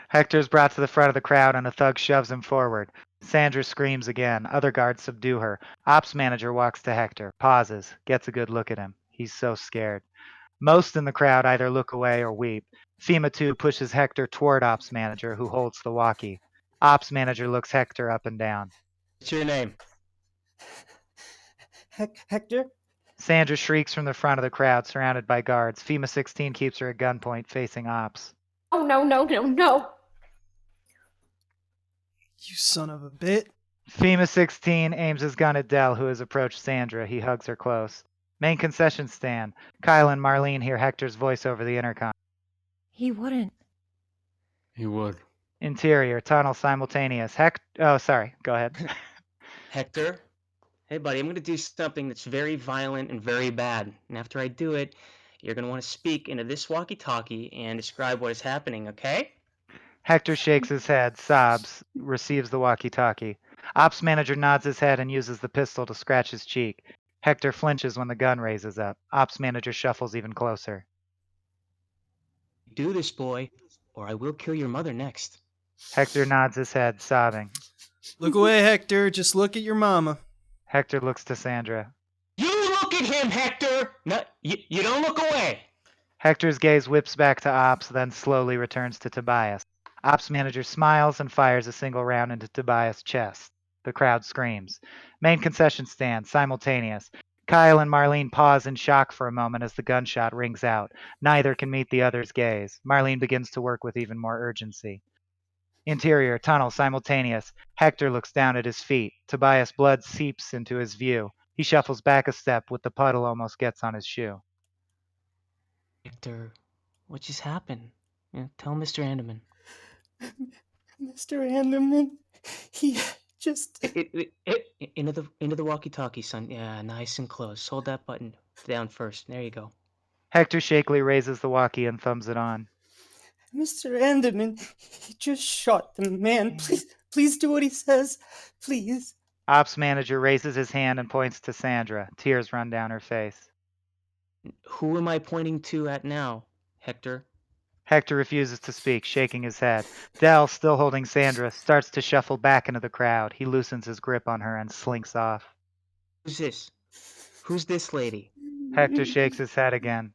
Hector's brought to the front of the crowd and a thug shoves him forward. Sandra screams again. Other guards subdue her. Ops manager walks to Hector, pauses, gets a good look at him. He's so scared. Most in the crowd either look away or weep. FEMA 2 pushes Hector toward Ops manager, who holds the walkie. Ops manager looks Hector up and down. What's your name? Hector? Sandra shrieks from the front of the crowd, surrounded by guards. FEMA 16 keeps her at gunpoint, facing Ops. Oh, no. You son of a bit. FEMA 16 aims his gun at Dell, who has approached Sandra. He hugs her close. Main concession stand. Kyle and Marlene hear Hector's voice over the intercom. He wouldn't. He would. Interior, tunnel, simultaneous. Oh, sorry. Go ahead. Hector? Hey, buddy, I'm going to do something that's very violent and very bad. And after I do it, you're going to want to speak into this walkie-talkie and describe what is happening, okay? Hector shakes his head, sobs, receives the walkie-talkie. Ops manager nods his head and uses the pistol to scratch his cheek. Hector flinches when the gun raises up. Ops manager shuffles even closer. Do this, boy, or I will kill your mother next. Hector nods his head, sobbing. Look away, Hector. Just look at your mama. Hector looks to Sandra. You look at him, Hector! No, you don't look away! Hector's gaze whips back to Ops, then slowly returns to Tobias. Ops manager smiles and fires a single round into Tobias' chest. The crowd screams. Main concession stand, simultaneous. Kyle and Marlene pause in shock for a moment as the gunshot rings out. Neither can meet the other's gaze. Marlene begins to work with even more urgency. Interior, tunnel, simultaneous. Hector looks down at his feet. Tobias' blood seeps into his view. He shuffles back a step with the puddle almost gets on his shoe. Hector, what just happened? Tell Mr. Anderman. Mr. Anderman, he just... Into the walkie-talkie, son. Yeah, nice and close. Hold that button down first. There you go. Hector shakily raises the walkie and thumbs it on. Mr. Anderman, he just shot the man. Please do what he says. Please. Ops manager raises his hand and points to Sandra. Tears run down her face. Who am I pointing to at now, Hector? Hector refuses to speak, shaking his head. Dell, still holding Sandra, starts to shuffle back into the crowd. He loosens his grip on her and slinks off. Who's this? Who's this lady? Hector shakes his head again.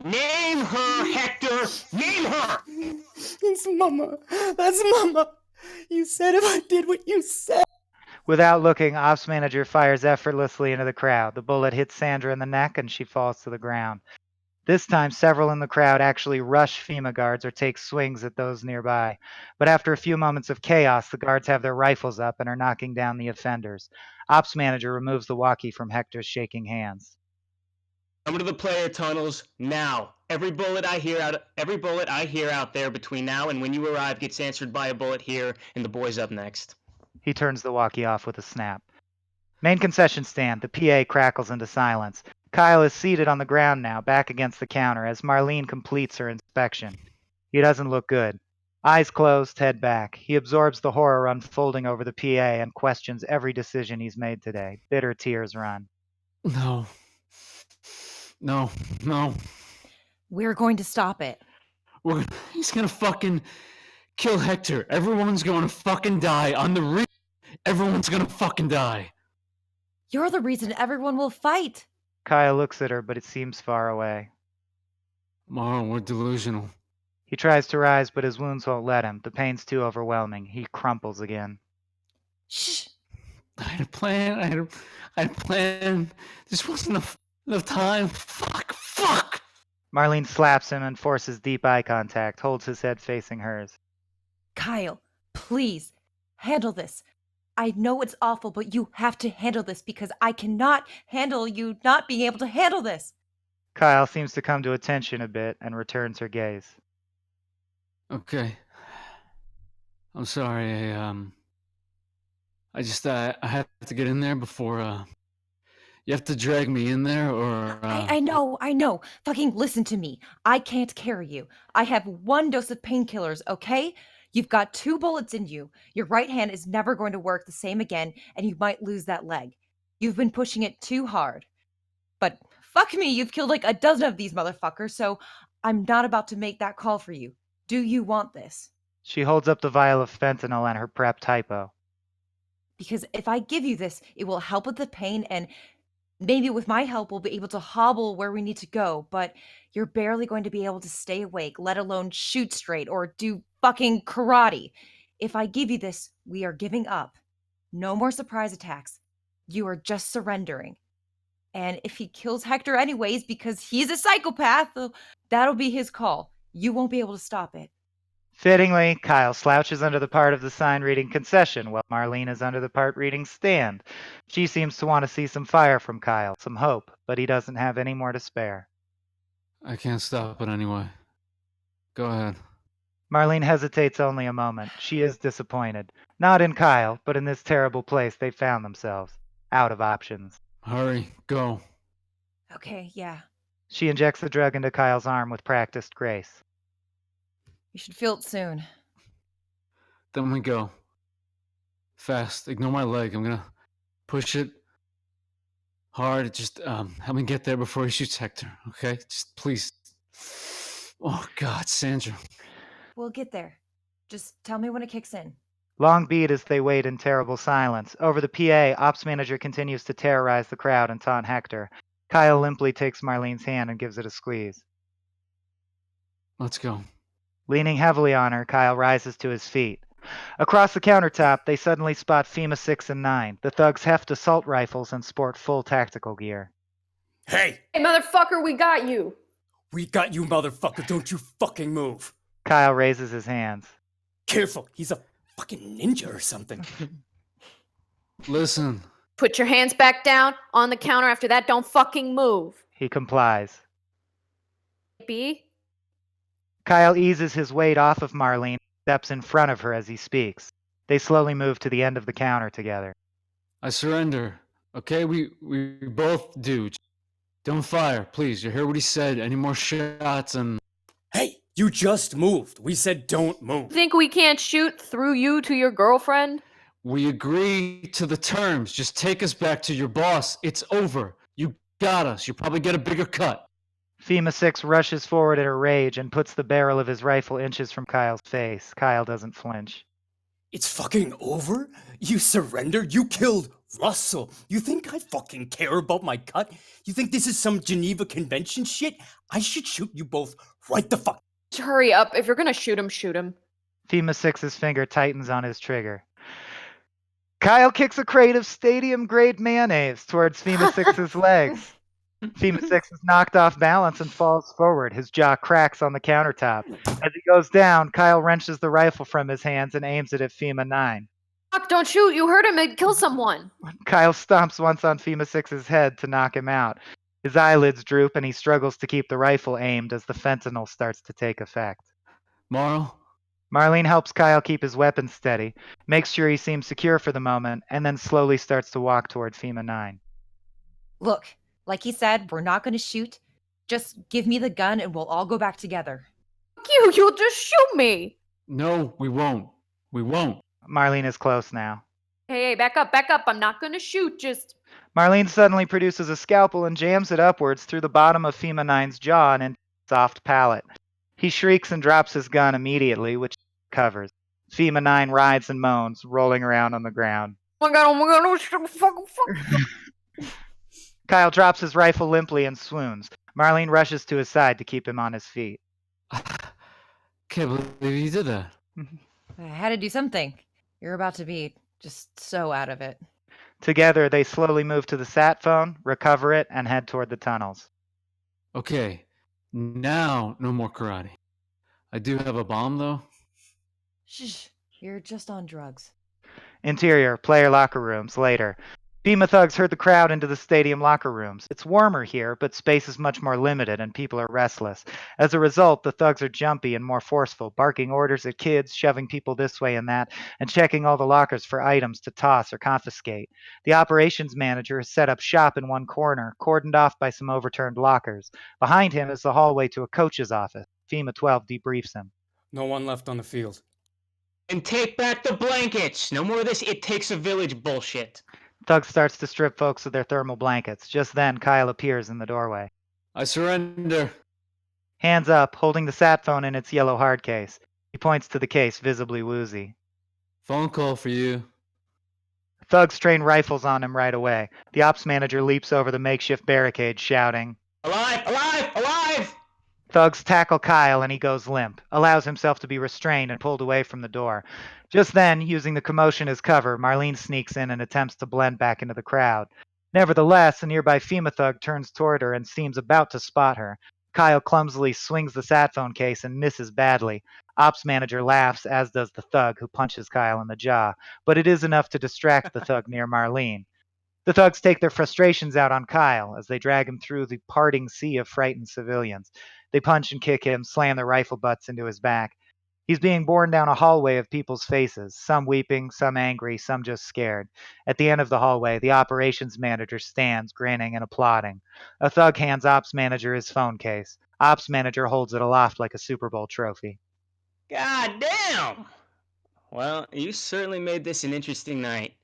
Name her, Hector! Name her! It's Mama. That's Mama. You said if I did what you said. Without looking, Ops manager fires effortlessly into the crowd. The bullet hits Sandra in the neck and she falls to the ground. This time, several in the crowd actually rush FEMA guards or take swings at those nearby. But after a few moments of chaos, the guards have their rifles up and are knocking down the offenders. Ops manager removes the walkie from Hector's shaking hands. Come to the player tunnels now. Every bullet I hear out there between now and when you arrive gets answered by a bullet here, and the boy's up next. He turns the walkie off with a snap. Main concession stand. The PA crackles into silence. Kyle is seated on the ground now, back against the counter, as Marlene completes her inspection. He doesn't look good. Eyes closed, head back. He absorbs the horror unfolding over the PA and questions every decision he's made today. Bitter tears run. No. We're going to stop it. He's gonna fucking kill Hector. Everyone's gonna fucking die. On the real, everyone's gonna fucking die. You're the reason everyone will fight. Kyle looks at her, but it seems far away. Mara, we're delusional. He tries to rise, but his wounds won't let him. The pain's too overwhelming. He crumples again. Shh. I had a plan. I had a plan. This wasn't enough time. Fuck. Marlene slaps him and forces deep eye contact, holds his head facing hers. Kyle, please, handle this. I know it's awful, but you have to handle this because I cannot handle you not being able to handle this. Kyle seems to come to attention a bit and returns her gaze. Okay. I'm sorry. I have to get in there before. You have to drag me in there, or. I know. Fucking listen to me. I can't carry you. I have 1 dose of painkillers, okay? You've got 2 bullets in you. Your right hand is never going to work the same again, and you might lose that leg. You've been pushing it too hard. But fuck me, you've killed like a dozen of these motherfuckers, so I'm not about to make that call for you. Do you want this? She holds up the vial of fentanyl and her prepped hypo. Because if I give you this, it will help with the pain, and maybe with my help, we'll be able to hobble where we need to go, but you're barely going to be able to stay awake, let alone shoot straight or do fucking karate. If I give you this, we are giving up. No more surprise attacks. You are just surrendering. And if he kills Hector anyways because he's a psychopath, that'll be his call. You won't be able to stop it. Fittingly, Kyle slouches under the part of the sign reading concession while Marlene is under the part reading stand. She seems to want to see some fire from Kyle, some hope, but he doesn't have any more to spare. I can't stop it anyway. Go ahead. Marlene hesitates only a moment. She is disappointed. Not in Kyle, but in this terrible place they found themselves. Out of options. Hurry, go. Okay, yeah. She injects the drug into Kyle's arm with practiced grace. You should feel it soon. Then we go. Fast. Ignore my leg. I'm gonna push it hard. Just help me get there before he shoots Hector. Okay? Just please. Oh God, Sandra. We'll get there. Just tell me when it kicks in. Long beat as they wait in terrible silence. Over the PA, ops manager continues to terrorize the crowd and taunt Hector. Kyle limply takes Marlene's hand and gives it a squeeze. Let's go. Leaning heavily on her, Kyle rises to his feet. Across the countertop, they suddenly spot FEMA 6 and 9. The thugs heft assault rifles and sport full tactical gear. Hey! Hey, motherfucker, we got you. We got you, motherfucker. Don't you fucking move. Kyle raises his hands. Careful. He's a fucking ninja or something. Listen. Put your hands back down on the counter. After that, don't fucking move. He complies. B? Kyle eases his weight off of Marlene and steps in front of her as he speaks. They slowly move to the end of the counter together. I surrender. Okay, we both do. Don't fire, please. You heard what he said. Any more shots and... Hey, you just moved. We said don't move. Think we can't shoot through you to your girlfriend? We agree to the terms. Just take us back to your boss. It's over. You got us. You'll probably get a bigger cut. FEMA 6 rushes forward in a rage and puts the barrel of his rifle inches from Kyle's face. Kyle doesn't flinch. It's fucking over? You surrendered? You killed Russell? You think I fucking care about my cut? You think this is some Geneva Convention shit? I should shoot you both right the fuck. Hurry up. If you're gonna shoot him, shoot him. FEMA 6's finger tightens on his trigger. Kyle kicks a crate of stadium-grade mayonnaise towards FEMA 6's legs. FEMA 6 is knocked off balance and falls forward. His jaw cracks on the countertop. As he goes down, Kyle wrenches the rifle from his hands and aims it at FEMA 9. Fuck, don't shoot. You hurt him. It'd kill someone. Kyle stomps once on FEMA 6's head to knock him out. His eyelids droop and he struggles to keep the rifle aimed as the fentanyl starts to take effect. Morrow? Marlene helps Kyle keep his weapon steady, makes sure he seems secure for the moment, and then slowly starts to walk toward FEMA 9. Look, like he said, we're not going to shoot. Just give me the gun and we'll all go back together. Fuck you. You'll just shoot me. No, we won't. We won't. Marlene is close now. Hey, back up, back up. I'm not gonna shoot. Just... Marlene suddenly produces a scalpel and jams it upwards through the bottom of FEMA 9's jaw and into his soft palate. He shrieks and drops his gun immediately, which covers. FEMA 9 writhes and moans, rolling around on the ground. Oh my god, oh, fuck. Kyle drops his rifle limply and swoons. Marlene rushes to his side to keep him on his feet. Can't believe you did that. I had to do something. You're about to be just so out of it. Together, they slowly move to the sat phone, recover it, and head toward the tunnels. Okay, now no more karate. I do have a bomb, though. Shh. You're just on drugs. Interior, player locker rooms, later. FEMA thugs herd the crowd into the stadium locker rooms. It's warmer here, but space is much more limited and people are restless. As a result, the thugs are jumpy and more forceful, barking orders at kids, shoving people this way and that, and checking all the lockers for items to toss or confiscate. The operations manager has set up shop in one corner, cordoned off by some overturned lockers. Behind him is the hallway to a coach's office. FEMA 12 debriefs him. No one left on the field. And take back the blankets. No more of this it takes a village bullshit. Thug starts to strip folks of their thermal blankets. Just then, Kyle appears in the doorway. I surrender. Hands up, holding the sat phone in its yellow hard case. He points to the case, visibly woozy. Phone call for you. Thugs train rifles on him right away. The ops manager leaps over the makeshift barricade, shouting, Alive! Alive! Alive! Thugs tackle Kyle and he goes limp, allows himself to be restrained and pulled away from the door. Just then, using the commotion as cover, Marlene sneaks in and attempts to blend back into the crowd. Nevertheless, a nearby FEMA thug turns toward her and seems about to spot her. Kyle clumsily swings the sat phone case and misses badly. Ops manager laughs, as does the thug, who punches Kyle in the jaw, but it is enough to distract the thug near Marlene. The thugs take their frustrations out on Kyle as they drag him through the parting sea of frightened civilians. They punch and kick him, slam their rifle butts into his back. He's being borne down a hallway of people's faces, some weeping, some angry, some just scared. At the end of the hallway, the operations manager stands, grinning and applauding. A thug hands ops manager his phone case. Ops manager holds it aloft like a Super Bowl trophy. God damn! Well, you certainly made this an interesting night.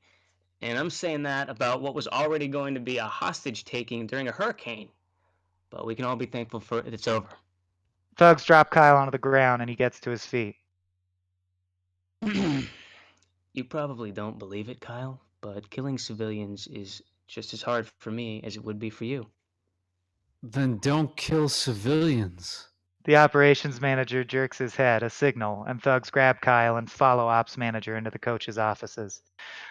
And I'm saying that about what was already going to be a hostage taking during a hurricane. But we can all be thankful for it's over. Thugs drop Kyle onto the ground and he gets to his feet. You probably don't believe it, Kyle, but killing civilians is just as hard for me as it would be for you. Then don't kill civilians. The operations manager jerks his head, a signal, and thugs grab Kyle and follow ops manager into the coach's offices.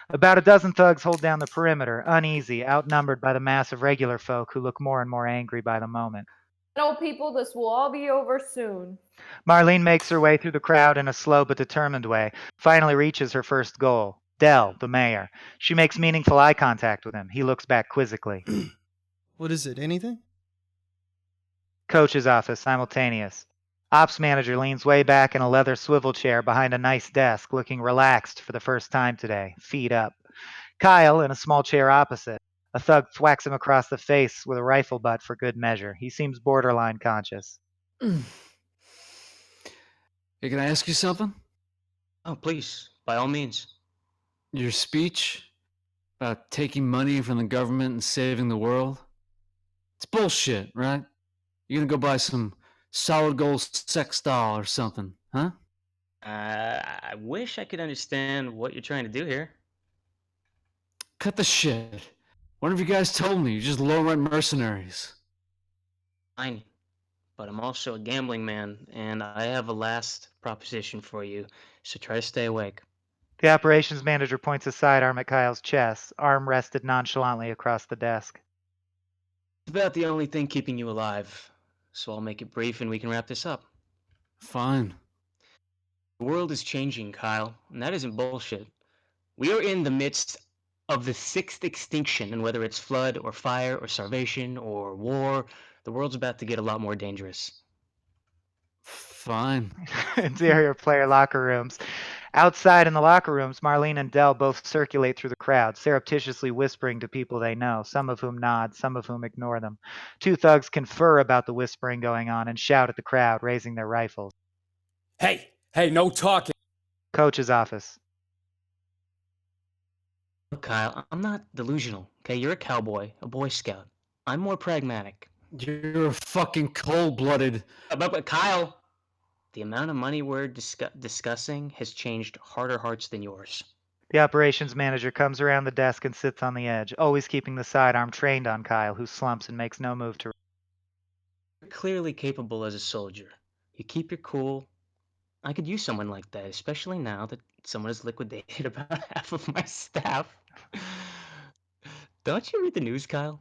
About a dozen thugs hold down the perimeter, uneasy, outnumbered by the mass of regular folk who look more and more angry by the moment. No, people, this will all be over soon. Marlene makes her way through the crowd in a slow but determined way, finally reaches her first goal. Dell, the mayor. She makes meaningful eye contact with him. He looks back quizzically. What is it? Anything? Coach's office, simultaneous. Ops manager leans way back in a leather swivel chair behind a nice desk, looking relaxed for the first time today, feet up. Kyle in a small chair opposite. A thug thwacks him across the face with a rifle butt for good measure. He seems borderline conscious. Hey, can I ask you something? Oh, please, by all means. Your speech about taking money from the government and saving the world? It's bullshit, right? You're gonna go buy some solid gold sex doll or something, huh? I wish I could understand what you're trying to do here. Cut the shit. One of you guys told me you're just low-rent mercenaries. Fine, but I'm also a gambling man, and I have a last proposition for you, so try to stay awake. The operations manager points a sidearm at Kyle's chest, arm rested nonchalantly across the desk. It's about the only thing keeping you alive, so I'll make it brief and we can wrap this up. Fine. The world is changing, Kyle, and that isn't bullshit. We are in the midst of the sixth extinction, and whether it's flood or fire or starvation or war, the world's about to get a lot more dangerous. Fine. Interior player locker rooms. Outside in the locker rooms, Marlene and Dell both circulate through the crowd, surreptitiously whispering to people they know, some of whom nod, some of whom ignore them. Two thugs confer about the whispering going on and shout at the crowd, raising their rifles. Hey, no talking. Coach's office. Look, Kyle, I'm not delusional, okay? You're a cowboy, a Boy Scout. I'm more pragmatic. You're a fucking cold-blooded... But Kyle, the amount of money we're discussing has changed harder hearts than yours. The operations manager comes around the desk and sits on the edge, always keeping the sidearm trained on Kyle, who slumps and makes no move to... You're clearly capable as a soldier. You keep your cool, I could use someone like that, especially now that someone has liquidated about half of my staff. Don't you read the news, Kyle?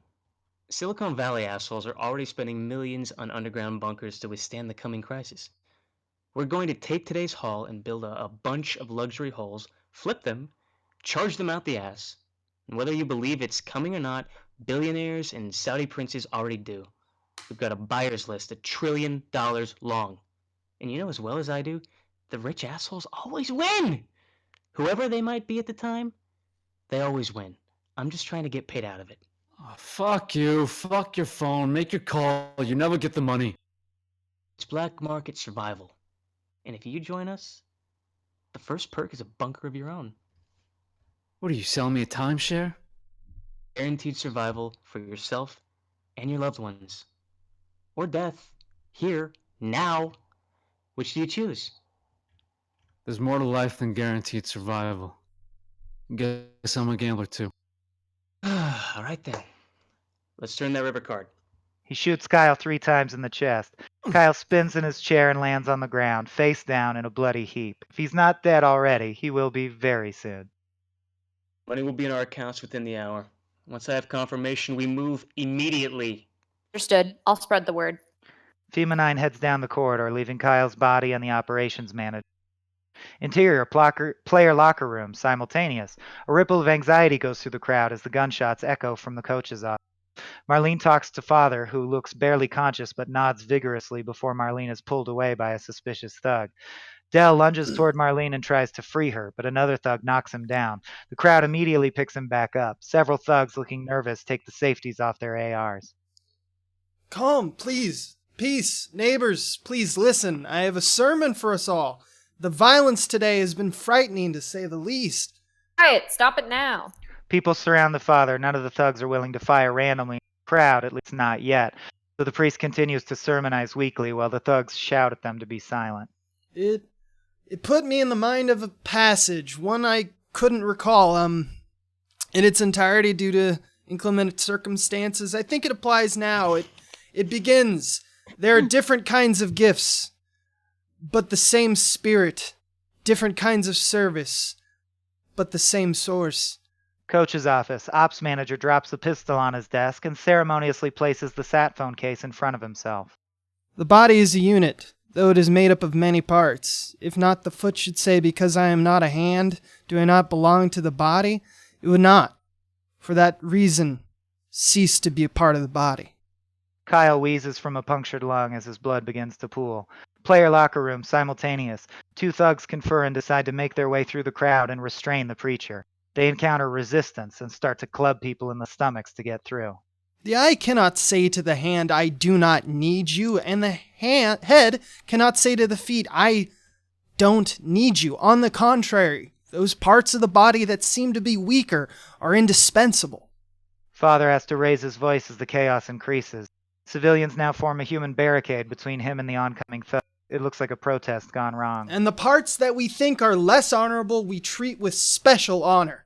Silicon Valley assholes are already spending millions on underground bunkers to withstand the coming crisis. We're going to take today's haul and build a bunch of luxury holes, flip them, charge them out the ass. And whether you believe it's coming or not, billionaires and Saudi princes already do. We've got a buyer's list $1 trillion long. And you know as well as I do, the rich assholes always win! Whoever they might be at the time, they always win. I'm just trying to get paid out of it. Oh, fuck you. Fuck your phone. Make your call. You never get the money. It's black market survival. And if you join us, the first perk is a bunker of your own. What are you selling me a timeshare? Guaranteed survival for yourself and your loved ones. Or death. Here. Now. Which do you choose? There's more to life than guaranteed survival. Guess I'm a gambler too. All right then. Let's turn that river card. He shoots Kyle 3 times in the chest. Kyle spins in his chair and lands on the ground, face down in a bloody heap. If he's not dead already, he will be very soon. Money will be in our accounts within the hour. Once I have confirmation, we move immediately. Understood. I'll spread the word. FEMA 9 heads down the corridor, leaving Kyle's body and the operations manager. Interior player locker room, simultaneous. A ripple of anxiety goes through the crowd as the gunshots echo from the coach's office. Marlene talks to father, who looks barely conscious but nods vigorously before Marlene is pulled away by a suspicious thug. Dell lunges toward Marlene and tries to free her, but another thug knocks him down. The crowd immediately picks him back up. Several thugs, looking nervous, take the safeties off their ARs. Calm, please. Peace. Neighbors, please listen. I have a sermon for us all. The violence today has been frightening, to say the least. Quiet. Stop it now. People surround the father. None of the thugs are willing to fire randomly in the crowd, at least not yet. So the priest continues to sermonize weakly while the thugs shout at them to be silent. It put me in the mind of a passage, one I couldn't recall, in its entirety due to inclement circumstances. I think it applies now. It begins, there are different kinds of gifts, but the same spirit. Different kinds of service, but the same source. Coach's office. Ops manager drops the pistol on his desk and ceremoniously places the sat phone case in front of himself. The body is a unit, though it is made up of many parts. If not, the foot should say, because I am not a hand, do I not belong to the body? It would not, for that reason, cease to be a part of the body. Kyle wheezes from a punctured lung as his blood begins to pool. Player locker room, simultaneous. 2 thugs confer and decide to make their way through the crowd and restrain the preacher. They encounter resistance and start to club people in the stomachs to get through. The eye cannot say to the hand, I do not need you, and the head cannot say to the feet, I don't need you. On the contrary, those parts of the body that seem to be weaker are indispensable. Father has to raise his voice as the chaos increases. Civilians now form a human barricade between him and the oncoming thug. It looks like a protest gone wrong. And the parts that we think are less honorable we treat with special honor.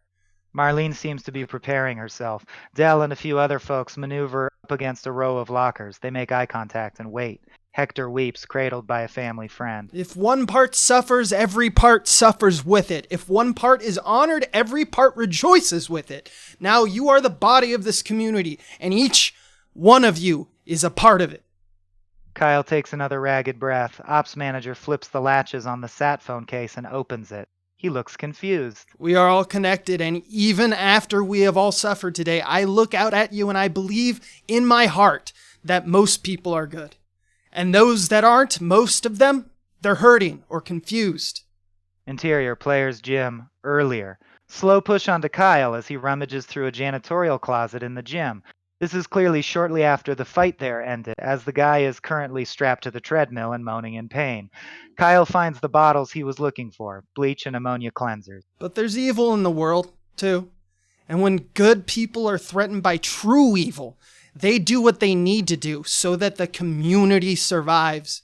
Marlene seems to be preparing herself. Dell and a few other folks maneuver up against a row of lockers. They make eye contact and wait. Hector weeps, cradled by a family friend. If one part suffers, every part suffers with it. If one part is honored, every part rejoices with it. Now you are the body of this community, and each one of you is a part of it. Kyle takes another ragged breath. Ops manager flips the latches on the sat phone case and opens it. He looks confused. We are all connected, and even after we have all suffered today, I look out at you and I believe in my heart that most people are good. And those that aren't, most of them, they're hurting or confused. Interior, player's gym, earlier. Slow push onto Kyle as he rummages through a janitorial closet in the gym. This is clearly shortly after the fight there ended, as the guy is currently strapped to the treadmill and moaning in pain. Kyle finds the bottles he was looking for, bleach and ammonia cleansers. But there's evil in the world, too. And when good people are threatened by true evil, they do what they need to do so that the community survives.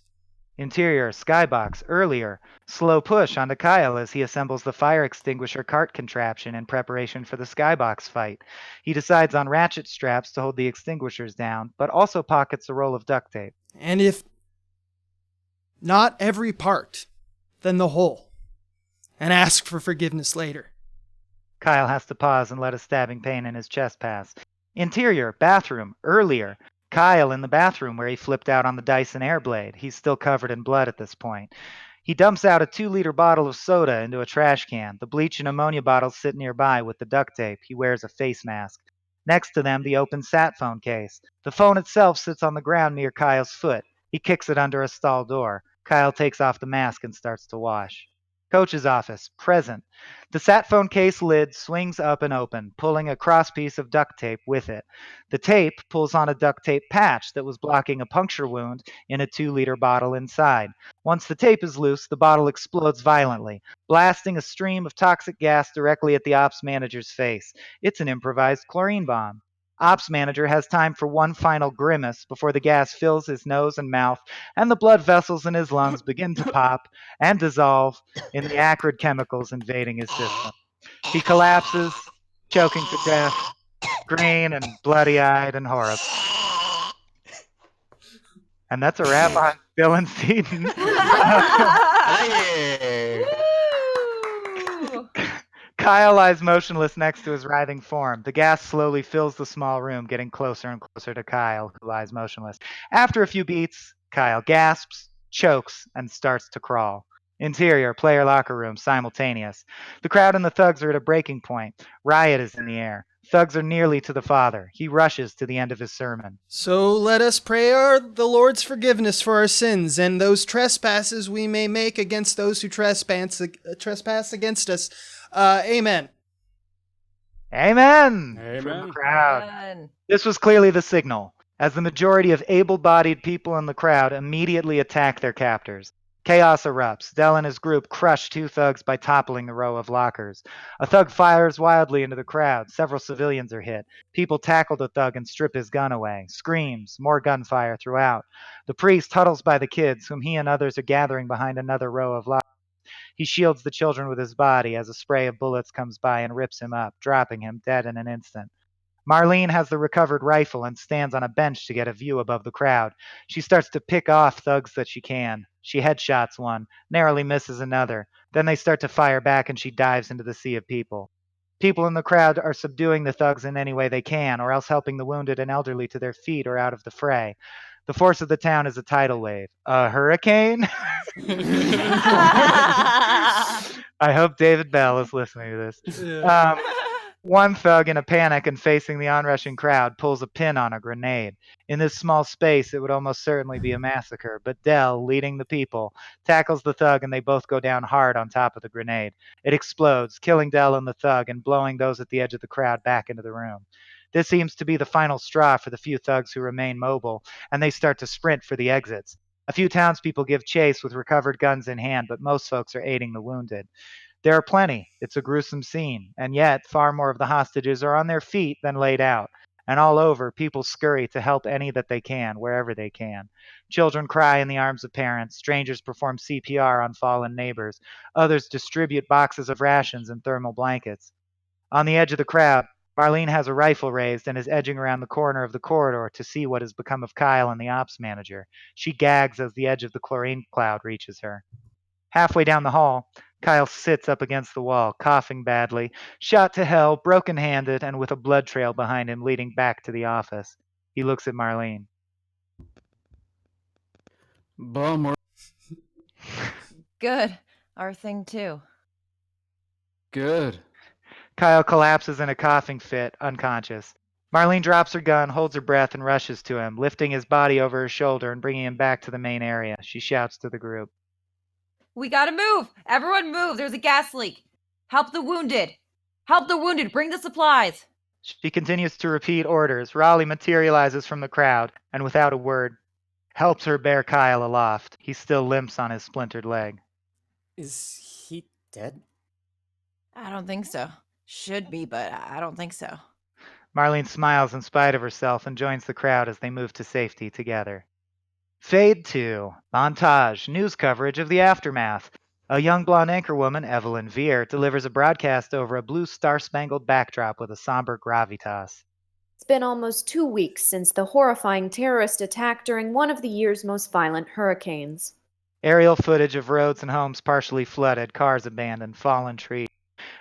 Interior, skybox, earlier. Slow push onto Kyle as he assembles the fire extinguisher cart contraption in preparation for the skybox fight. He decides on ratchet straps to hold the extinguishers down, but also pockets a roll of duct tape. And if not every part, then the whole, and ask for forgiveness later. Kyle has to pause and let a stabbing pain in his chest pass. Interior, bathroom, earlier. Kyle in the bathroom where he flipped out on the Dyson Airblade. He's still covered in blood at this point. He dumps out a 2-liter bottle of soda into a trash can. The bleach and ammonia bottles sit nearby with the duct tape. He wears a face mask. Next to them, the open sat phone case. The phone itself sits on the ground near Kyle's foot. He kicks it under a stall door. Kyle takes off the mask and starts to wash. Coach's office, present. The sat phone case lid swings up and open, pulling a crosspiece of duct tape with it. The tape pulls on a duct tape patch that was blocking a puncture wound in a 2-liter bottle inside. Once the tape is loose, the bottle explodes violently, blasting a stream of toxic gas directly at the ops manager's face. It's an improvised chlorine bomb. Ops manager has time for one final grimace before the gas fills his nose and mouth, and the blood vessels in his lungs begin to pop and dissolve in the acrid chemicals invading his system. He collapses, choking to death, green and bloody-eyed and horrible. And that's a wrap on Dylan Seaton. Kyle lies motionless next to his writhing form. The gas slowly fills the small room, getting closer and closer to Kyle, who lies motionless. After a few beats, Kyle gasps, chokes, and starts to crawl. Interior, player locker room, simultaneous. The crowd and the thugs are at a breaking point. Riot is in the air. Thugs are nearly to the father. He rushes to the end of his sermon. So let us pray the Lord's forgiveness for our sins and those trespasses we may make against those who trespass against us. Amen. Amen. Amen. From the crowd. Amen. This was clearly the signal, as the majority of able-bodied people in the crowd immediately attack their captors. Chaos erupts. Dell and his group crush 2 thugs by toppling the row of lockers. A thug fires wildly into the crowd. Several civilians are hit. People tackle the thug and strip his gun away. Screams, more gunfire throughout. The priest huddles by the kids, whom he and others are gathering behind another row of lockers. He shields the children with his body as a spray of bullets comes by and rips him up, dropping him dead in an instant. Marlene has the recovered rifle and stands on a bench to get a view above the crowd. She starts to pick off thugs that she can. She headshots one, narrowly misses another. Then they start to fire back and she dives into the sea of people. People in the crowd are subduing the thugs in any way they can, or else helping the wounded and elderly to their feet or out of the fray. The force of the town is a tidal wave. A hurricane? I hope David Bell is listening to this. One thug, in a panic and facing the onrushing crowd, pulls a pin on a grenade. In this small space, it would almost certainly be a massacre, but Dell, leading the people, tackles the thug and they both go down hard on top of the grenade. It explodes, killing Dell and the thug and blowing those at the edge of the crowd back into the room. This seems to be the final straw for the few thugs who remain mobile, and they start to sprint for the exits. A few townspeople give chase with recovered guns in hand, but most folks are aiding the wounded. There are plenty. It's a gruesome scene, and yet far more of the hostages are on their feet than laid out. And all over, people scurry to help any that they can, wherever they can. Children cry in the arms of parents. Strangers perform CPR on fallen neighbors. Others distribute boxes of rations and thermal blankets. On the edge of the crowd, Marlene has a rifle raised and is edging around the corner of the corridor to see what has become of Kyle and the ops manager. She gags as the edge of the chlorine cloud reaches her. Halfway down the hall, Kyle sits up against the wall, coughing badly, shot to hell, broken-handed, and with a blood trail behind him leading back to the office. He looks at Marlene. Bummer. Good. Our thing too. Good. Kyle collapses in a coughing fit, unconscious. Marlene drops her gun, holds her breath, and rushes to him, lifting his body over her shoulder and bringing him back to the main area. She shouts to the group. We gotta move! Everyone move! There's a gas leak! Help the wounded! Help the wounded! Bring the supplies! She continues to repeat orders. Raleigh materializes from the crowd, and without a word, helps her bear Kyle aloft. He still limps on his splintered leg. Is he dead? I don't think so. Should be, but I don't think so. Marlene smiles in spite of herself and joins the crowd as they move to safety together. Fade to montage, news coverage of the aftermath. A young blonde anchorwoman, Evelyn Veer, delivers a broadcast over a blue star-spangled backdrop with a somber gravitas. It's been almost 2 weeks since the horrifying terrorist attack during one of the year's most violent hurricanes. Aerial footage of roads and homes partially flooded, cars abandoned, fallen trees.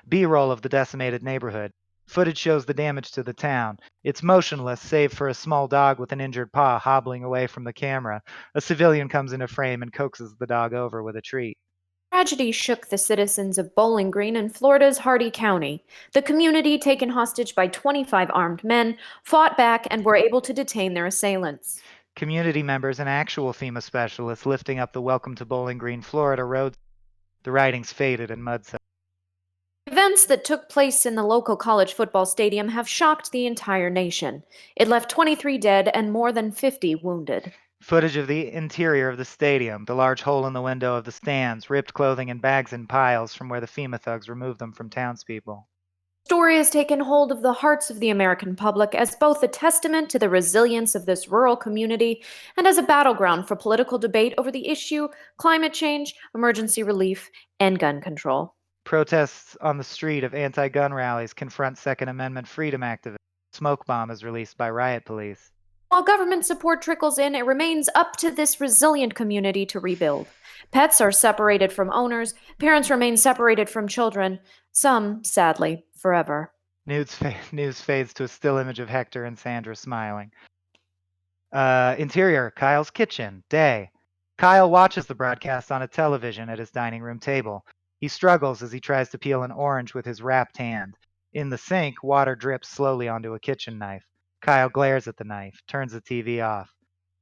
B-roll of the decimated neighborhood. Footage shows the damage to the town. It's motionless, save for a small dog with an injured paw hobbling away from the camera. A civilian comes into frame and coaxes the dog over with a treat. Tragedy shook the citizens of Bowling Green in Florida's Hardee County. The community, taken hostage by 25 armed men, fought back and were able to detain their assailants. Community members and actual FEMA specialists lifting up the Welcome to Bowling Green, Florida road. The writings faded in mud. Events that took place in the local college football stadium have shocked the entire nation. It left 23 dead and more than 50 wounded. Footage of the interior of the stadium, the large hole in the window of the stands, ripped clothing and bags in piles from where the FEMA thugs removed them from townspeople. The story has taken hold of the hearts of the American public as both a testament to the resilience of this rural community and as a battleground for political debate over the issue, climate change, emergency relief, and gun control. Protests on the street of anti-gun rallies confront Second Amendment freedom activists. Smoke bomb is released by riot police. While government support trickles in, it remains up to this resilient community to rebuild. Pets are separated from owners, parents remain separated from children, some, sadly, forever. News fades to a still image of Hector and Sandra smiling. Interior, Kyle's kitchen, day. Kyle watches the broadcast on a television at his dining room table. He struggles as he tries to peel an orange with his wrapped hand. In the sink, water drips slowly onto a kitchen knife. Kyle glares at the knife, turns the TV off.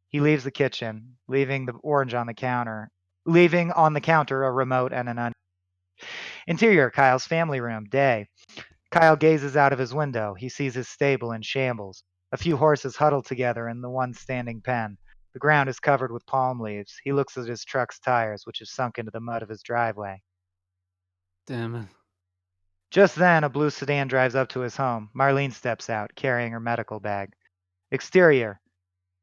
He leaves the kitchen, leaving the orange on the counter, leaving on the counter a remote and an onion. Interior, Kyle's family room, day. Kyle gazes out of his window. He sees his stable in shambles. A few horses huddled together in the one standing pen. The ground is covered with palm leaves. He looks at his truck's tires, which have sunk into the mud of his driveway. Damn it. Just then, a blue sedan drives up to his home. Marlene steps out, carrying her medical bag. Exterior.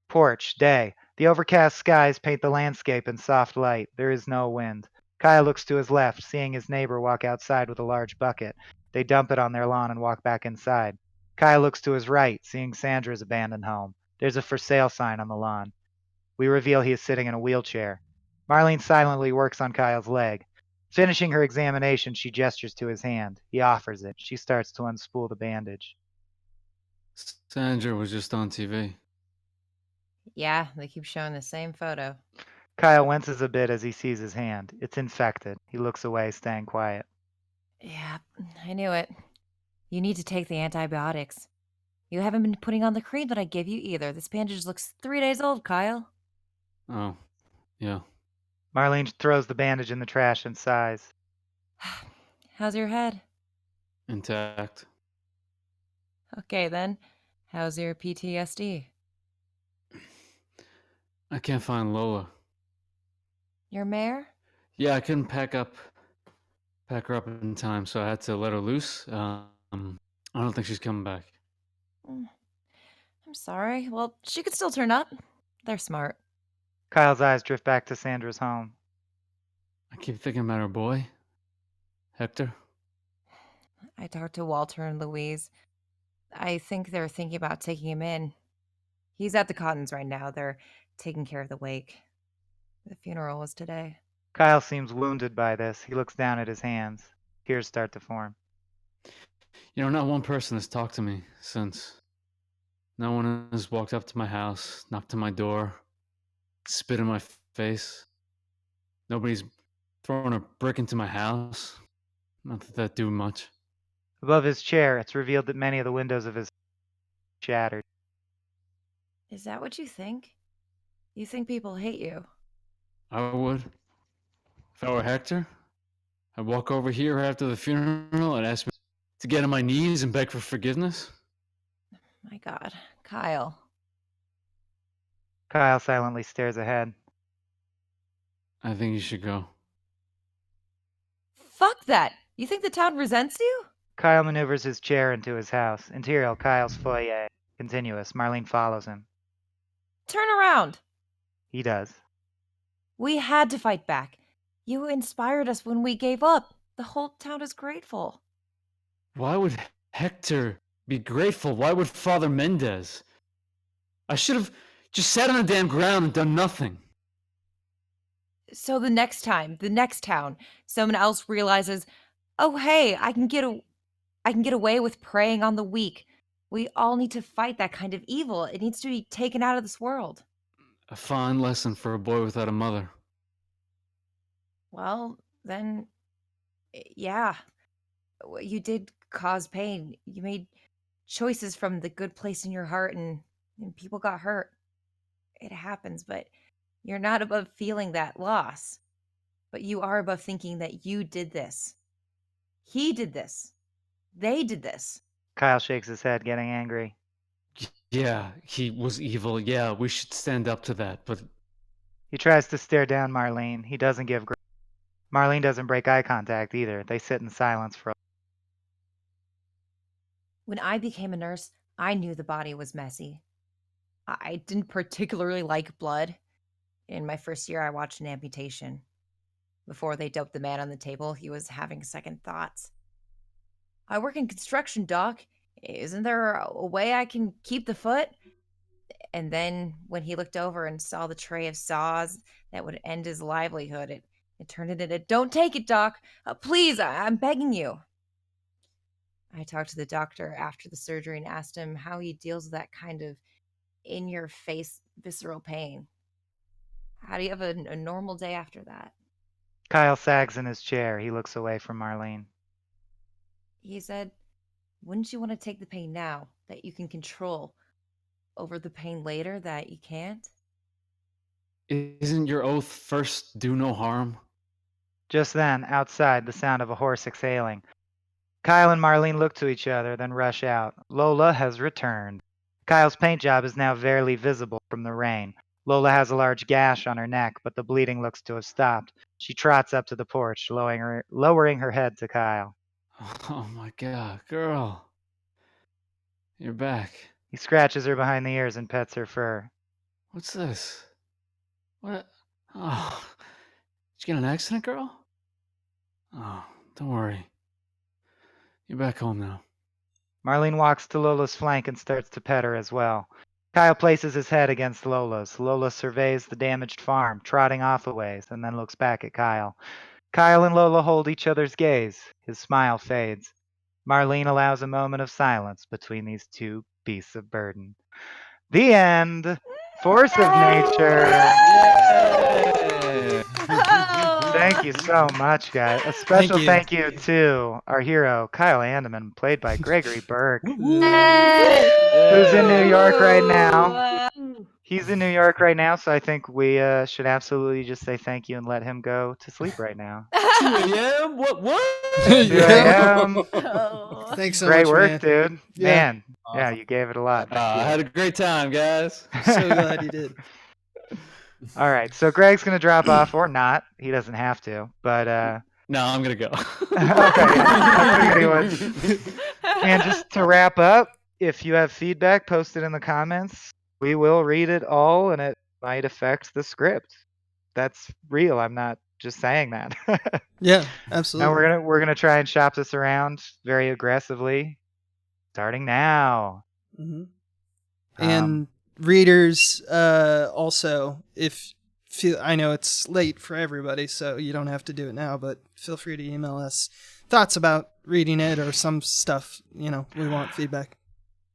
Porch, day. The overcast skies paint the landscape in soft light. There is no wind. Kyle looks to his left, seeing his neighbor walk outside with a large bucket. They dump it on their lawn and walk back inside. Kyle looks to his right, seeing Sandra's abandoned home. There's a for sale sign on the lawn. We reveal he is sitting in a wheelchair. Marlene silently works on Kyle's leg. Finishing her examination, she gestures to his hand. He offers it. She starts to unspool the bandage. Sandra was just on TV. Yeah, they keep showing the same photo. Kyle winces a bit as he sees his hand. It's infected. He looks away, staying quiet. Yeah, I knew it. You need to take the antibiotics. You haven't been putting on the cream that I gave you either. This bandage looks 3 days old, Kyle. Oh, yeah. Marlene throws the bandage in the trash and sighs. How's your head? Intact. Okay, then. How's your PTSD? I can't find Lola. Your mare? Yeah, I couldn't pack her up in time, so I had to let her loose. I don't think she's coming back. I'm sorry. Well, she could still turn up. They're smart. Kyle's eyes drift back to Sandra's home. I keep thinking about her boy, Hector. I talked to Walter and Louise. I think they're thinking about taking him in. He's at the Cottons right now. They're taking care of the wake. The funeral was today. Kyle seems wounded by this. He looks down at his hands. Tears start to form. You know, not one person has talked to me since. No one has walked up to my house, knocked on my door, spit in my face. Nobody's thrown a brick into my house. Not that that'd do much. Above his chair, it's revealed that many of the windows of his shattered. Is that what you think? You think people hate you? I would. If I were Hector, I'd walk over here after the funeral and ask me to get on my knees and beg for forgiveness. My God, Kyle. Kyle silently stares ahead. I think you should go. Fuck that! You think the town resents you? Kyle maneuvers his chair into his house. Interior, Kyle's foyer. Continuous. Marlene follows him. Turn around! He does. We had to fight back. You inspired us when we gave up. The whole town is grateful. Why would Hector be grateful? Why would Father Mendez? I should have just sat on the damn ground and done nothing. So the next time, the next town, someone else realizes, oh hey, I can get away with preying on the weak. We all need to fight that kind of evil. It needs to be taken out of this world. A fine lesson for a boy without a mother. Well, then, yeah, you did cause pain. You made choices from the good place in your heart, and people got hurt. It happens, but you're not above feeling that loss. But you are above thinking that you did this. He did this. They did this. Kyle shakes his head, getting angry. Yeah, he was evil. Yeah, we should stand up to that. But He tries to stare down Marlene. He doesn't give ground. Marlene doesn't break eye contact either. They sit in silence for a When I became a nurse, I knew the body was messy. I didn't particularly like blood. In my first year, I watched an amputation. Before they doped the man on the table, he was having second thoughts. I work in construction, Doc. Isn't there a way I can keep the foot? And then when he looked over and saw the tray of saws that would end his livelihood, it turned into, don't take it, Doc. Please, I'm begging you. I talked to the doctor after the surgery and asked him how he deals with that kind of in-your-face visceral pain. How do you have a normal day after that? Kyle sags in his chair. He looks away from Marlene. He said, wouldn't you want to take the pain now that you can control over the pain later that you can't? isn't your oath first do no harm? Just then, outside, the sound of a horse exhaling. Kyle and Marlene look to each other, then rush out. Lola has returned. Kyle's paint job is now barely visible from the rain. Lola has a large gash on her neck, but the bleeding looks to have stopped. She trots up to the porch, lowering her head to Kyle. Oh my god, girl. You're back. He scratches her behind the ears and pets her fur. What's this? What? Oh, did you get in an accident, girl? Oh, don't worry. You're back home now. Marlene walks to Lola's flank and starts to pet her as well. Kyle places his head against Lola's. Lola surveys the damaged farm, trotting off a ways, and then looks back at Kyle. Kyle and Lola hold each other's gaze. His smile fades. Marlene allows a moment of silence between these two beasts of burden. The end. Force of nature. Thank you so much, guys. A special thank you to our hero, Kyle Andaman, played by Gregory Burke, who's in New York right now. He's in New York right now, so I think we should absolutely just say thank you and let him go to sleep right now. 2 a.m.? What? 2 a.m. Thanks so Great much, work, man. dude. Yeah. Man, yeah, you gave it a lot. I had a great time, guys. So glad you did. All right, so Greg's gonna drop off or not. He doesn't have to, but No, I'm gonna go. Okay. And just to wrap up, if you have feedback, post it in the comments. We will read it all, and it might affect the script. That's real. I'm not just saying that. Yeah, absolutely. Now we're gonna try and shop this around very aggressively, starting now. Mhm. And readers, also, I know it's late for everybody, so you don't have to do it now, but feel free to email us thoughts about reading it or some stuff. We want feedback.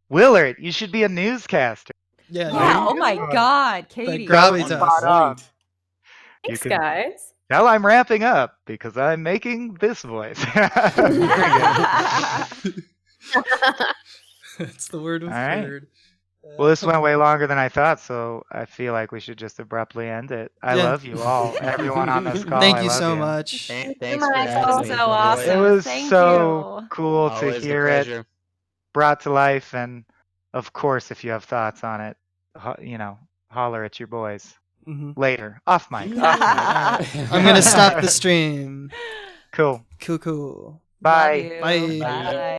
Willard, you should be a newscaster. Yeah. Yeah, oh my God, Katie. gravitas. Spot on. Thanks, You can- guys. Now I'm ramping up because I'm making this voice. Very good. That's the word with All right. third. Well, this went way longer than I thought, so I feel like we should just abruptly end it. I Yeah. love you all, everyone on this call. Thank I you love so you. much. Thanks for Michael. having me. So awesome. It was Thank so you. cool Always to the hear it pleasure. brought to life, and of course, if you have thoughts on it, holler at your boys Mhm. later, off mic. I'm going to stop the stream. Cool. Cool. Love Bye. you. Bye. Bye.